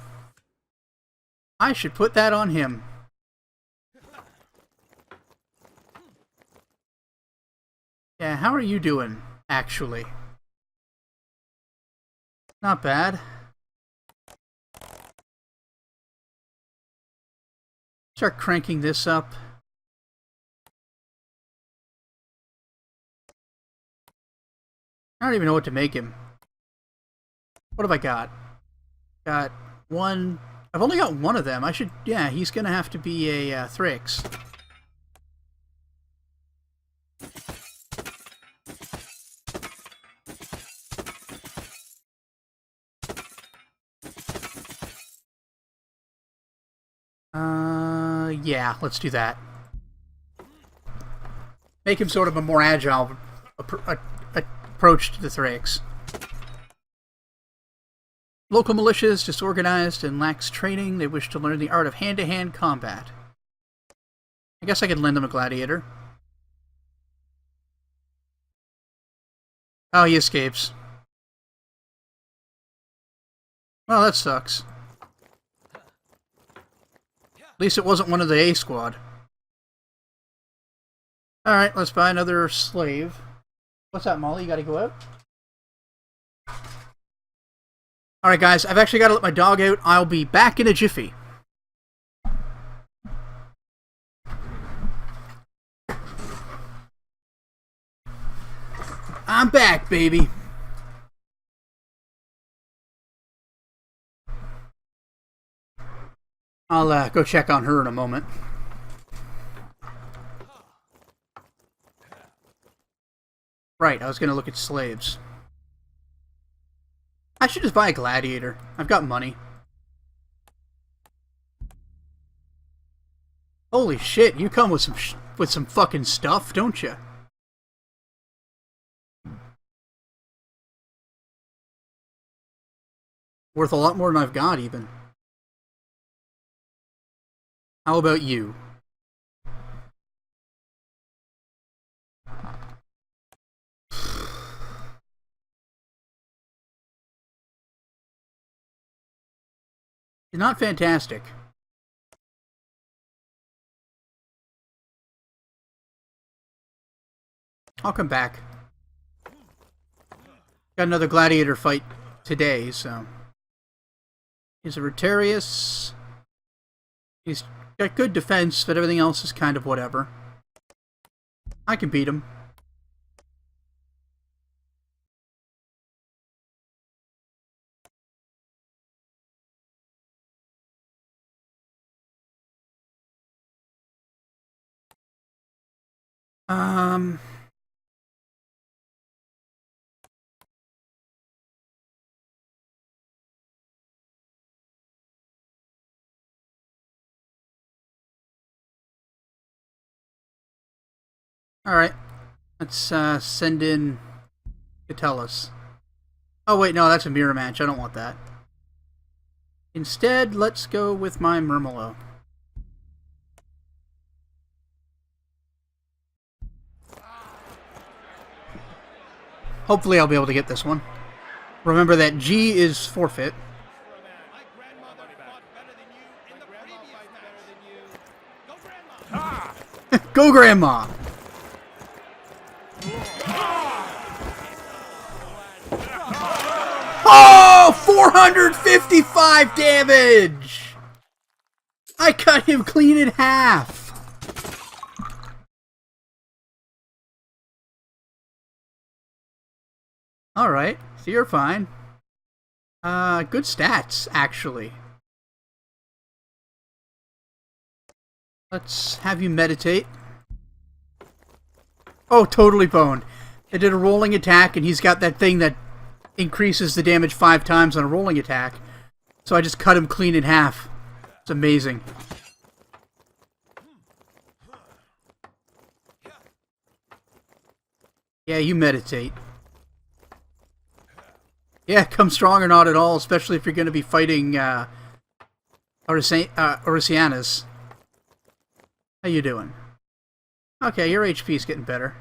I should put that on him. Yeah, how are you doing, actually? Not bad. Start cranking this up. I don't even know what to make him. What have I got? Got one. I've only got one of them. I should. Yeah, he's gonna have to be a Thrix. Yeah, let's do that. Make him sort of a more agile approach to the Thrix. Local militia is disorganized and lacks training. They wish to learn the art of hand-to-hand combat. I guess I could lend them a gladiator. Oh, he escapes. Well, that sucks. At least it wasn't one of the A squad. Alright, let's buy another slave. What's that, Molly? You gotta go out? Alright guys, I've actually gotta let my dog out. I'll be back in a jiffy. I'm back, baby. I'll go check on her in a moment. Right, I was gonna look at slaves. I should just buy a gladiator. I've got money. Holy shit, you come with some fucking stuff, don't you? Worth a lot more than I've got, even. How about you? You're not fantastic. I'll come back. Got another gladiator fight today, so... He's a Rotarius. He's got good defense, but everything else is kind of whatever. I can beat him. Alright. Let's send in Catullus. Oh wait, no, that's a mirror match. I don't want that. Instead, let's go with my Murmelo. Hopefully I'll be able to get this one. Remember that G is forfeit. My grandmother fought better than you in the previous match. Go, Grandma! Go, Grandma! Oh! 455 damage! I cut him clean in half! Alright, so you're fine. Good stats, actually. Let's have you meditate. Oh, totally boned. I did a rolling attack, and he's got that thing that increases the damage 5 times on a rolling attack. So I just cut him clean in half. It's amazing. Yeah, you meditate. Yeah, come strong or not at all, especially if you're going to be fighting Oricianas. How you doing? Okay, your HP's getting better.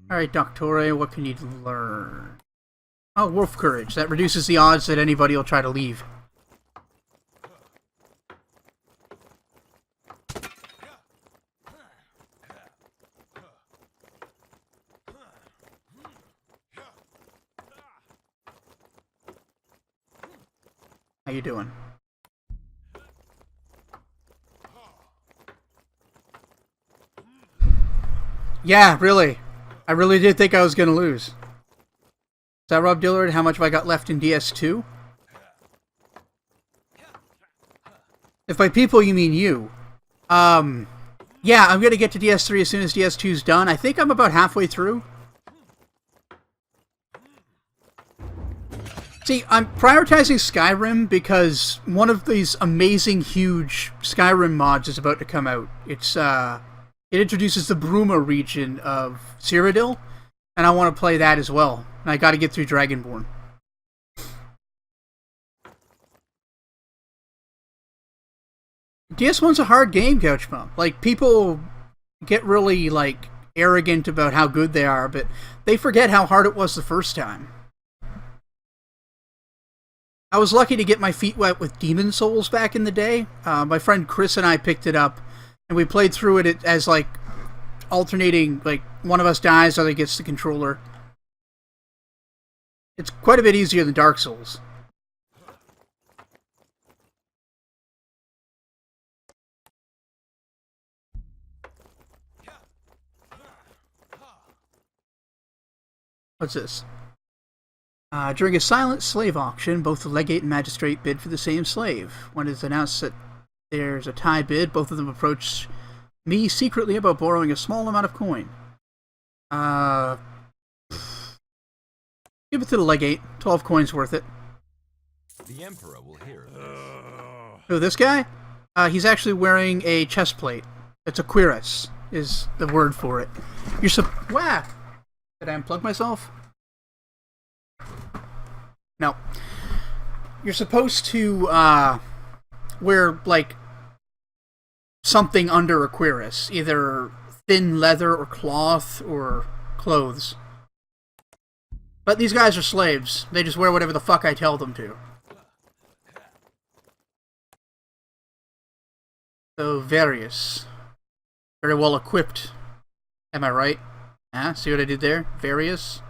Alright, Doctore, what can you learn? Oh, Wolf Courage. That reduces the odds that anybody will try to leave. How you doing? Yeah, really. I really did think I was going to lose. Is that Rob Dillard? How much have I got left in DS2? If by people you mean you. Yeah, I'm going to get to DS3 as soon as DS2's done. I think I'm about halfway through. See, I'm prioritizing Skyrim because one of these amazing, huge Skyrim mods is about to come out. It's, it introduces the Bruma region of Cyrodiil, and I want to play that as well. And I got to get through Dragonborn. DS1's a hard game, Couchmom. Like, people get really, like, arrogant about how good they are, but they forget how hard it was the first time. I was lucky to get my feet wet with Demon Souls back in the day. My friend Chris and I picked it up, and we played through it as, like, alternating, like, one of us dies, the other gets the controller. It's quite a bit easier than Dark Souls. What's this? During a silent slave auction, both the legate and magistrate bid for the same slave. When it's announced that there's a tie bid, both of them approach me secretly about borrowing a small amount of coin. Give it to the legate. 12 coins worth it. The Emperor will hear of this. Who, this guy? He's actually wearing a chest plate. It's a cuirass, is the word for it. Wow! Did I unplug myself? No. You're supposed to, wear, like, something under a cuirass. Either thin leather or cloth or clothes. But these guys are slaves. They just wear whatever the fuck I tell them to. So, various. Very well equipped. Am I right? Ah, see what I did there? Various.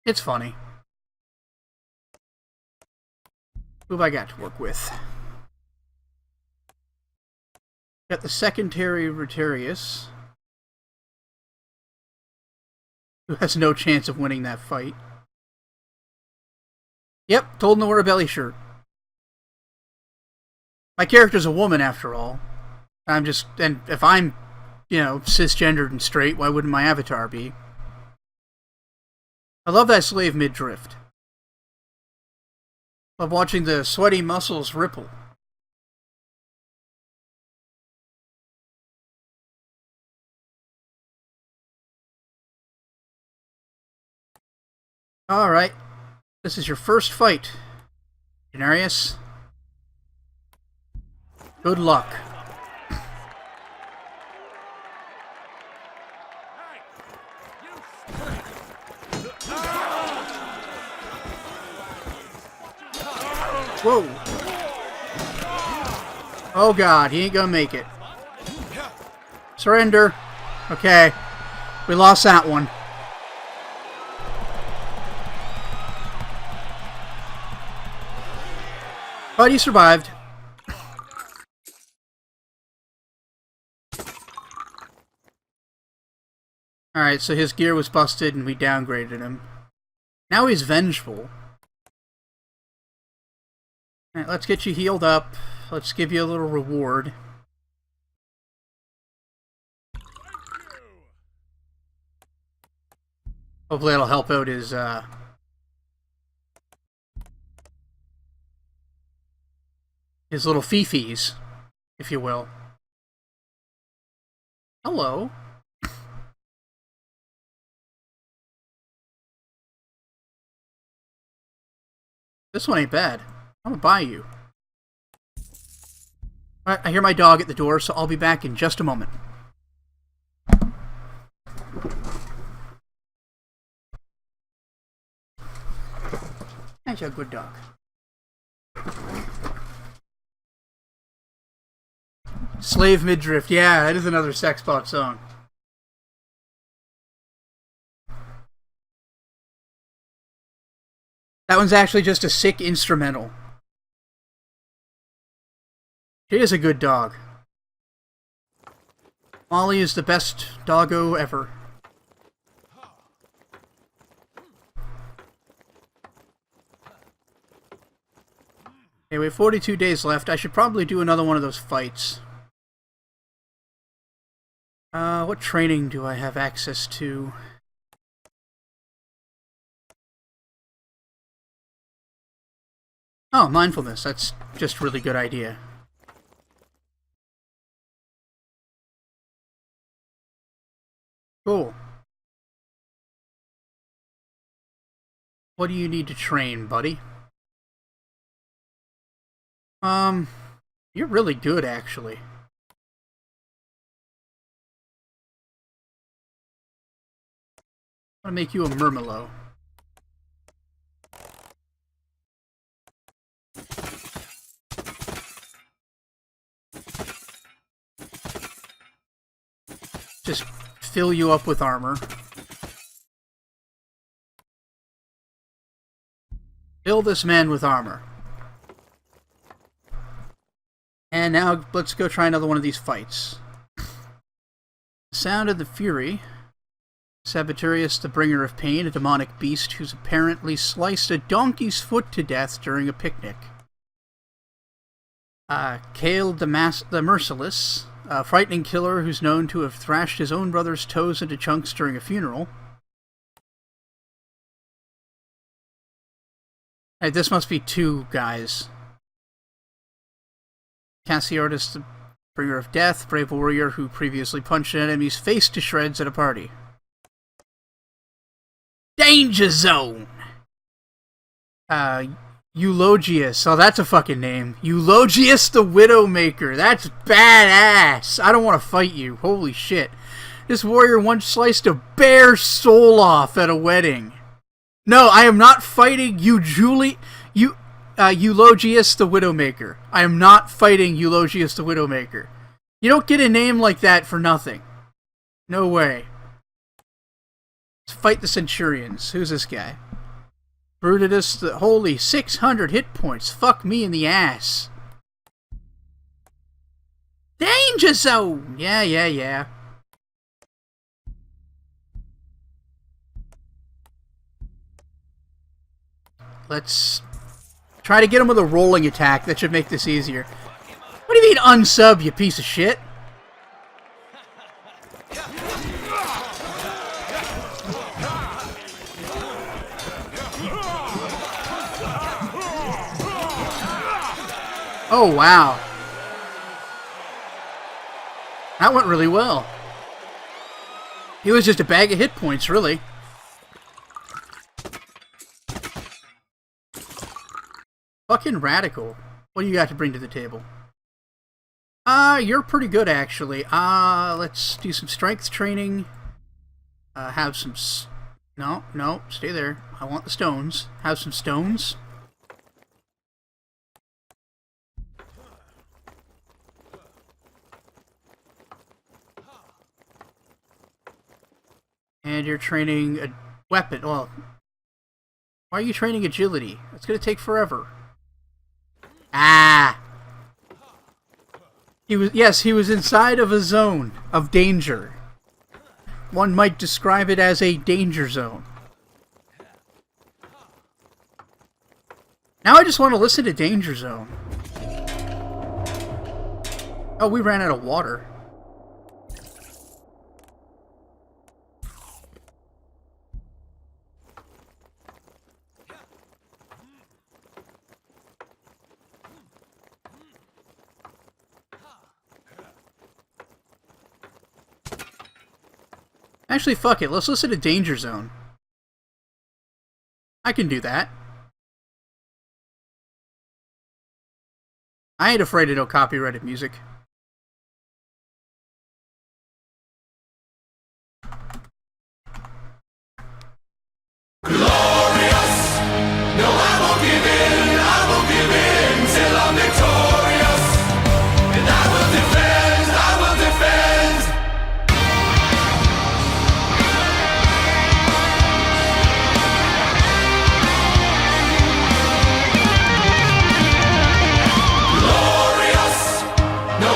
It's funny. Who have I got to work with? Got the secondary Rotarius, who has no chance of winning that fight. Yep, told him to wear a belly shirt. My character's a woman, after all. And if I'm, cisgendered and straight, why wouldn't my avatar be? I love that slave mid-drift. Love watching the sweaty muscles ripple. Alright. This is your first fight, Denarius. Good luck. Whoa! Oh god, he ain't gonna make it. Surrender. Okay. We lost that one. But he survived. Alright, so his gear was busted and we downgraded him. Now he's vengeful. Alright, let's get you healed up. Let's give you a little reward. Hopefully that'll help out his little fifis, if you will. Hello. This one ain't bad. I'm gonna buy you. Alright, I hear my dog at the door, so I'll be back in just a moment. That's a good dog. Slave Midriff. Yeah, that is another Sexbot song. That one's actually just a sick instrumental. She is a good dog. Molly is the best doggo ever. Okay, we have 42 days left. I should probably do another one of those fights. What training do I have access to? Oh, mindfulness. That's just a really good idea. Cool. What do you need to train, buddy? You're really good, actually. I'm gonna make you a Murmillo. Just fill you up with armor. Fill this man with armor. And now let's go try another one of these fights. Sound of the Fury. Sabiturius, the bringer of pain, a demonic beast who's apparently sliced a donkey's foot to death during a picnic. Kale the Merciless, a frightening killer who's known to have thrashed his own brother's toes into chunks during a funeral. Hey, this must be 2 guys. Cassiodus, the bringer of death, brave warrior who previously punched an enemy's face to shreds at a party. Danger Zone! Eulogius. Oh, that's a fucking name. Eulogius the Widowmaker. That's badass. I don't want to fight you. Holy shit. This warrior once sliced a bear's soul off at a wedding. No, I am not fighting Eulogius the Widowmaker. I am not fighting Eulogius the Widowmaker. You don't get a name like that for nothing. No way. Let's fight the Centurions. Who's this guy? Brutus, the holy 600 hit points. Fuck me in the ass. Danger Zone! Yeah. Let's try to get him with a rolling attack. That should make this easier. What do you mean unsub, you piece of shit? Oh, wow. That went really well. He was just a bag of hit points, really. Fucking radical. What do you got to bring to the table? You're pretty good, actually. Let's do some strength training. Have some... No, stay there. I want the stones. Have some stones. And you're training a weapon. Well, why are you training agility? It's going to take forever. Ah! He was inside of a zone of danger. One might describe it as a danger zone. Now I just want to listen to Danger Zone. Oh, we ran out of water. Actually, fuck it. Let's listen to Danger Zone. I can do that. I ain't afraid of no copyrighted music. No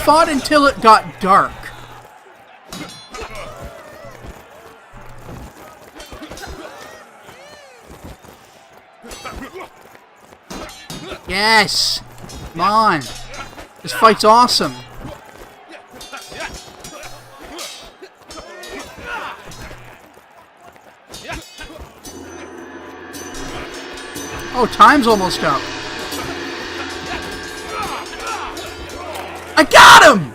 fought until it got dark. Yes! Come on! This fight's awesome! Oh, time's almost up. I got him!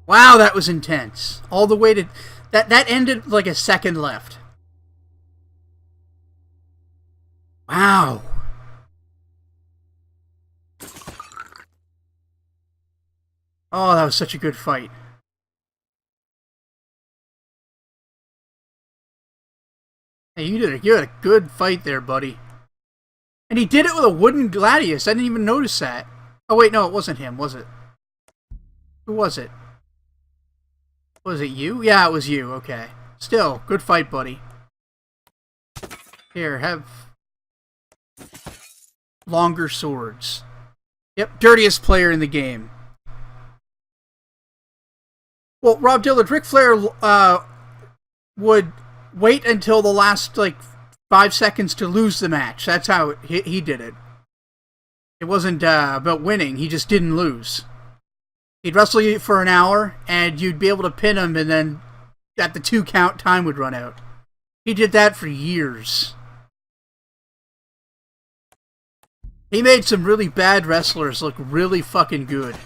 Wow, that was intense. All the way to... That ended like a second left. Wow. Oh, that was such a good fight. Hey, you had a good fight there, buddy. And he did it with a wooden gladius. I didn't even notice that. Oh, wait, no, it wasn't him, was it? Who was it? Was it you? Yeah, it was you. Okay. Still, good fight, buddy. Here, have... longer swords. Yep, dirtiest player in the game. Well, Rob Dillard, Ric Flair would wait until the last, 5 seconds to lose the match. That's how he did it. It wasn't about winning. He just didn't lose. He'd wrestle you for an hour, and you'd be able to pin him, and then at the 2 count, time would run out. He did that for years. He made some really bad wrestlers look really fucking good.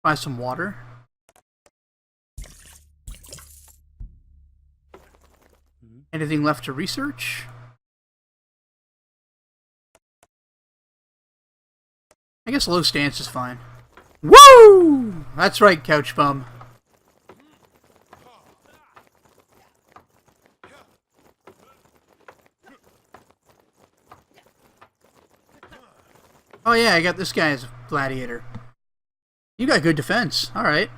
Buy some water. Anything left to research? I guess low stance is fine. Woo! That's right, couch bum. Oh yeah, I got this guy as a gladiator. You got good defense. Alright.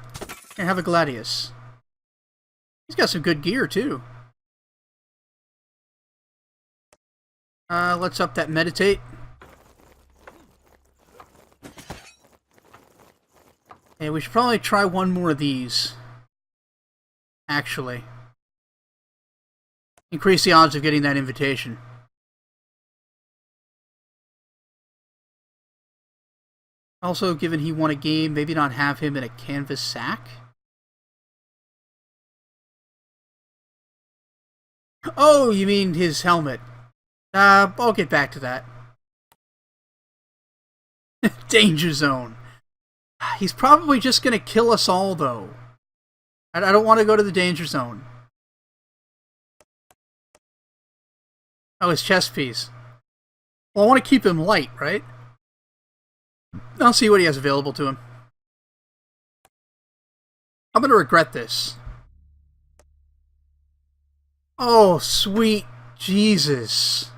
Here, have a gladius. He's got some good gear, too. Let's up that meditate. Hey, we should probably try one more of these. Actually. Increase the odds of getting that invitation. Also, given he won a game, maybe not have him in a canvas sack? Oh, you mean his helmet. I'll get back to that. Danger zone. He's probably just gonna kill us all, though. I don't want to go to the danger zone. Oh, his chest piece. Well, I want to keep him light, right? I'll see what he has available to him. I'm gonna regret this. Oh, sweet Jesus.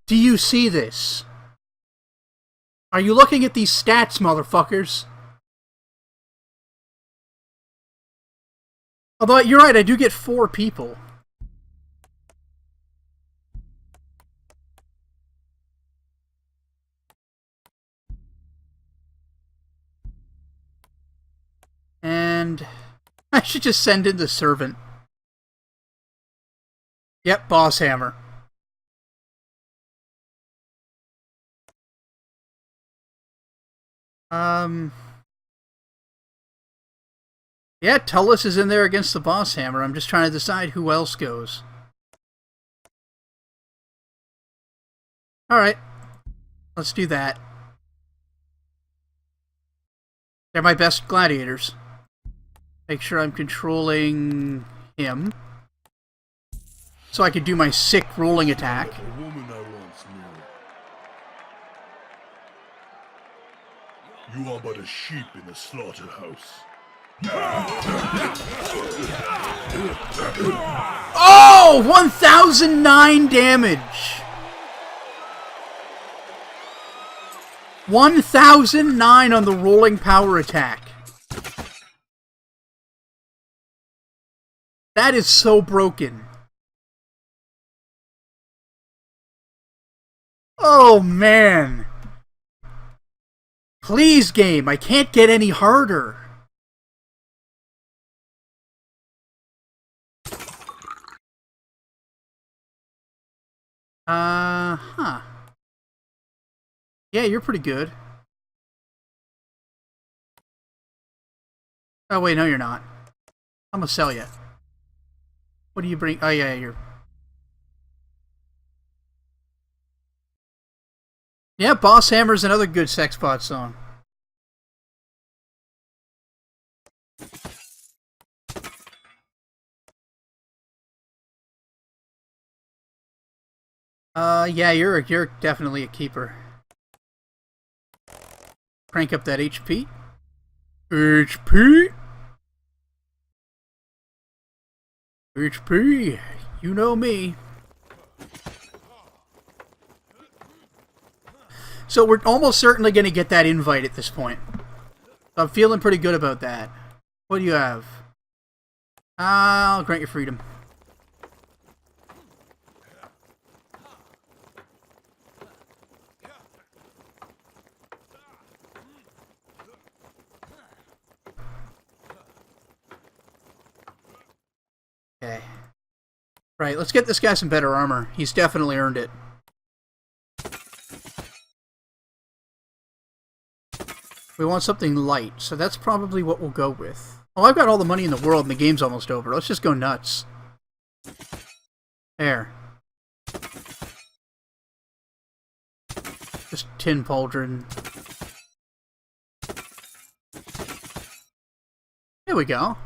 Do you see this? Are you looking at these stats, motherfuckers? Although, you're right, I do get 4 people. And I should just send in the servant. Yep, boss hammer. Yeah, Tullus is in there against the boss hammer. I'm just trying to decide who else goes. Alright. Let's do that. They're my best gladiators. Make sure I'm controlling him. So I can do my sick rolling attack. A woman I once knew. You are but a sheep in the slaughterhouse. Oh! 1,009 damage! 1,009 on the rolling power attack. That is so broken. Oh, man. Please, game, I can't get any harder. Huh. Yeah, you're pretty good. Oh, wait, no, you're not. I'm gonna sell you. What do you bring? Oh, yeah, you're... Yeah, Boss Hammer's another good Sexbot song. Yeah, you're definitely a keeper. Crank up that HP. HP! HP! You know me. So we're almost certainly going to get that invite at this point. I'm feeling pretty good about that. What do you have? I'll grant you freedom. Okay. Right, let's get this guy some better armor. He's definitely earned it. We want something light, so that's probably what we'll go with. Oh, I've got all the money in the world and the game's almost over. Let's just go nuts. There. Just tin pauldron. There we go.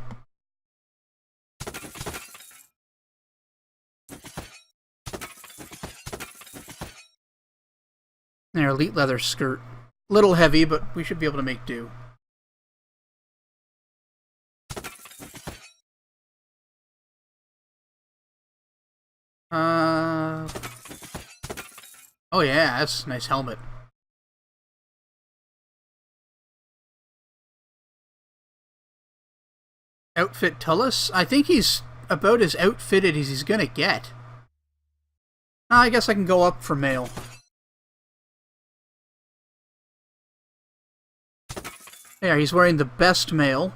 There, elite leather skirt. Little heavy, but we should be able to make do. Oh yeah, that's a nice helmet. Outfit Tullus? I think he's about as outfitted as he's gonna get. I guess I can go up for mail. There, he's wearing the best mail.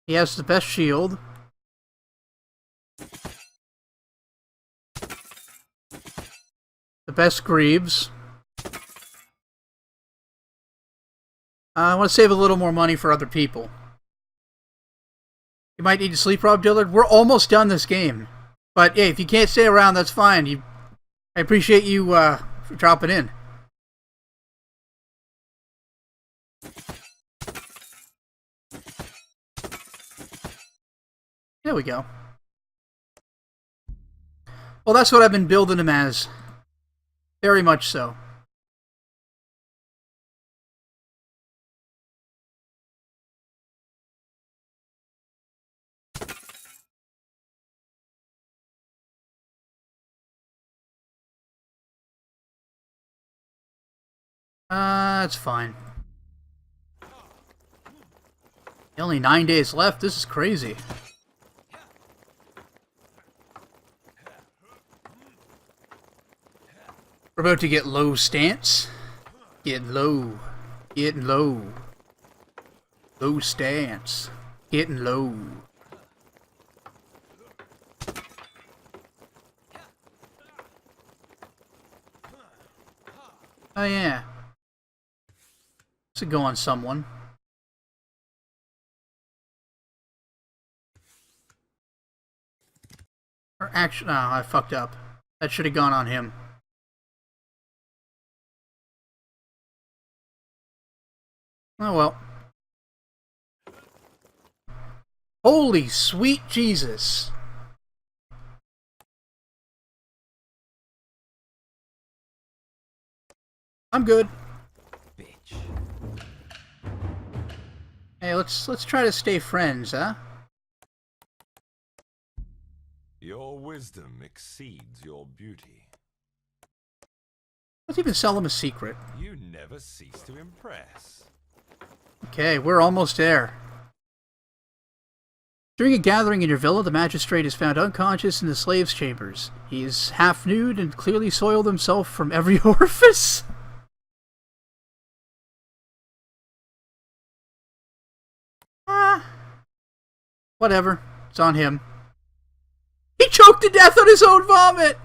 He has the best shield. The best greaves. I want to save a little more money for other people. You might need to sleep, Rob Dillard. We're almost done this game. But yeah, if you can't stay around, that's fine. I appreciate you for dropping in. There we go. Well, that's what I've been building him as. Very much so. That's fine. Only 9 days left. This is crazy. We're about to get low stance. Get low. Getting low. Low stance. Getting low. Oh yeah. This would go on someone. Or actually, no, I fucked up. That should have gone on him. Oh well. Holy sweet Jesus. I'm good. Bitch. Hey, let's try to stay friends, huh? Your wisdom exceeds your beauty. Let's even sell him a secret. You never cease to impress. Okay, we're almost there. During a gathering in your villa, the magistrate is found unconscious in the slaves' chambers. He is half nude and clearly soiled himself from every orifice. Whatever. It's on him. He choked to death on his own vomit!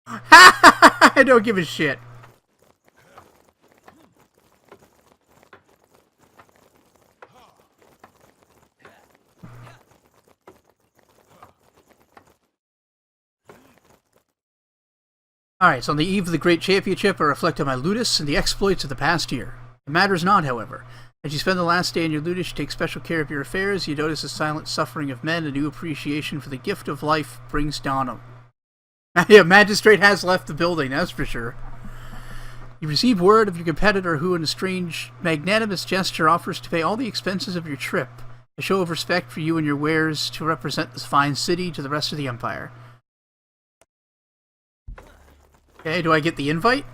I don't give a shit. Alright, so on the eve of the Great Championship, I reflect on my ludus and the exploits of the past year. It matters not, however. As you spend the last day in your ludus, you take special care of your affairs, you notice the silent suffering of men, a new appreciation for the gift of life brings dawn. Yeah, Magistrate has left the building, that's for sure. You receive word of your competitor who, in a strange, magnanimous gesture, offers to pay all the expenses of your trip, a show of respect for you and your wares to represent this fine city to the rest of the Empire. Okay, do I get the invite?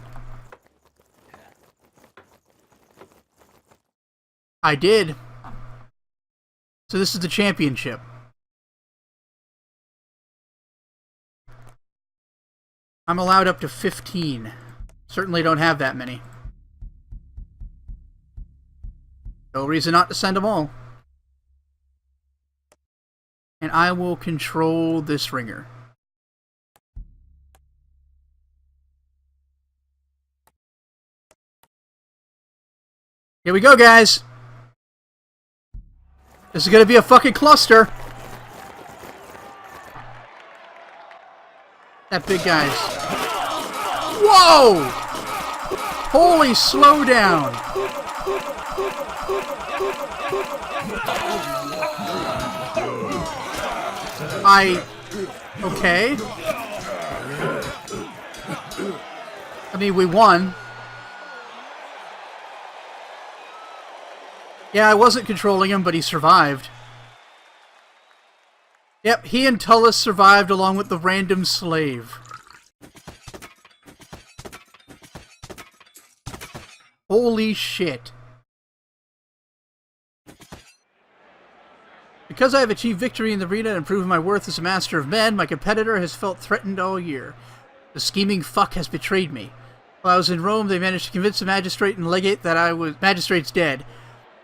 I did. So this is the championship. I'm allowed up to 15. Certainly don't have that many. No reason not to send them all. And I will control this ringer. Here we go, guys. This is gonna be a fucking cluster. That big guy's. Whoa! Holy slowdown! Okay. I mean, we won. Yeah, I wasn't controlling him, but he survived. Yep, he and Tullus survived along with the random slave. Holy shit. Because I have achieved victory in the arena and proven my worth as a master of men, my competitor has felt threatened all year. The scheming fuck has betrayed me. While I was in Rome, they managed to convince the magistrate and legate that magistrate's dead,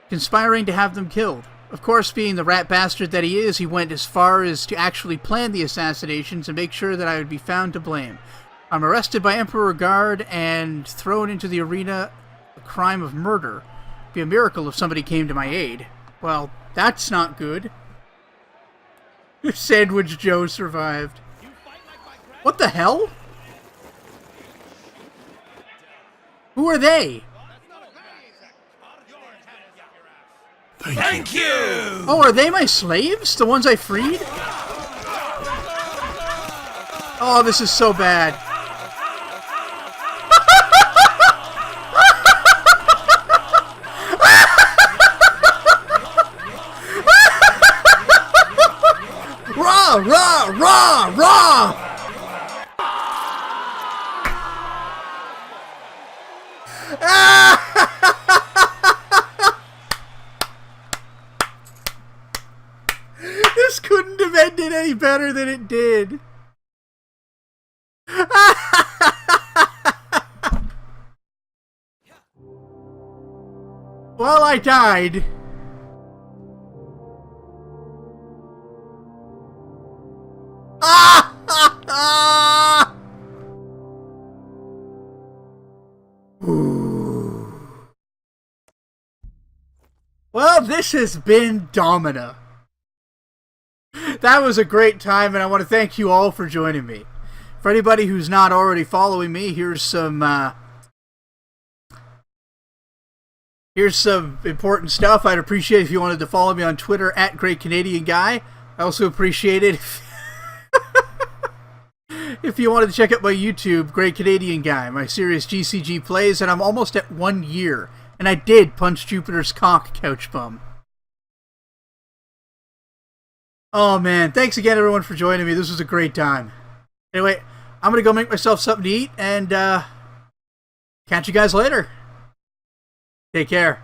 conspiring to have them killed. Of course, being the rat bastard that he is, he went as far as to actually plan the assassinations and make sure that I would be found to blame. I'm arrested by Emperor Guard and thrown into the arena, a crime of murder. It'd be a miracle if somebody came to my aid. Well, that's not good. Sandwich Joe survived. What the hell? Who are they? Thank you! Oh, are they my slaves? The ones I freed? Oh, this is so bad. Rah, rah, rah, rah! This couldn't have ended any better than it did. Well, I died. Well, this has been Domina. That was a great time, and I want to thank you all for joining me. For anybody who's not already following me, here's some important stuff. I'd appreciate if you wanted to follow me on Twitter at GreatCanadianGuy. I also appreciate it if you wanted to check out my YouTube, Great Canadian Guy, my serious GCG plays, and I'm almost at 1 year. And I did punch Jupiter's cock, couch bum. Oh, man. Thanks again, everyone, for joining me. This was a great time. Anyway, I'm going to go make myself something to eat, and catch you guys later. Take care.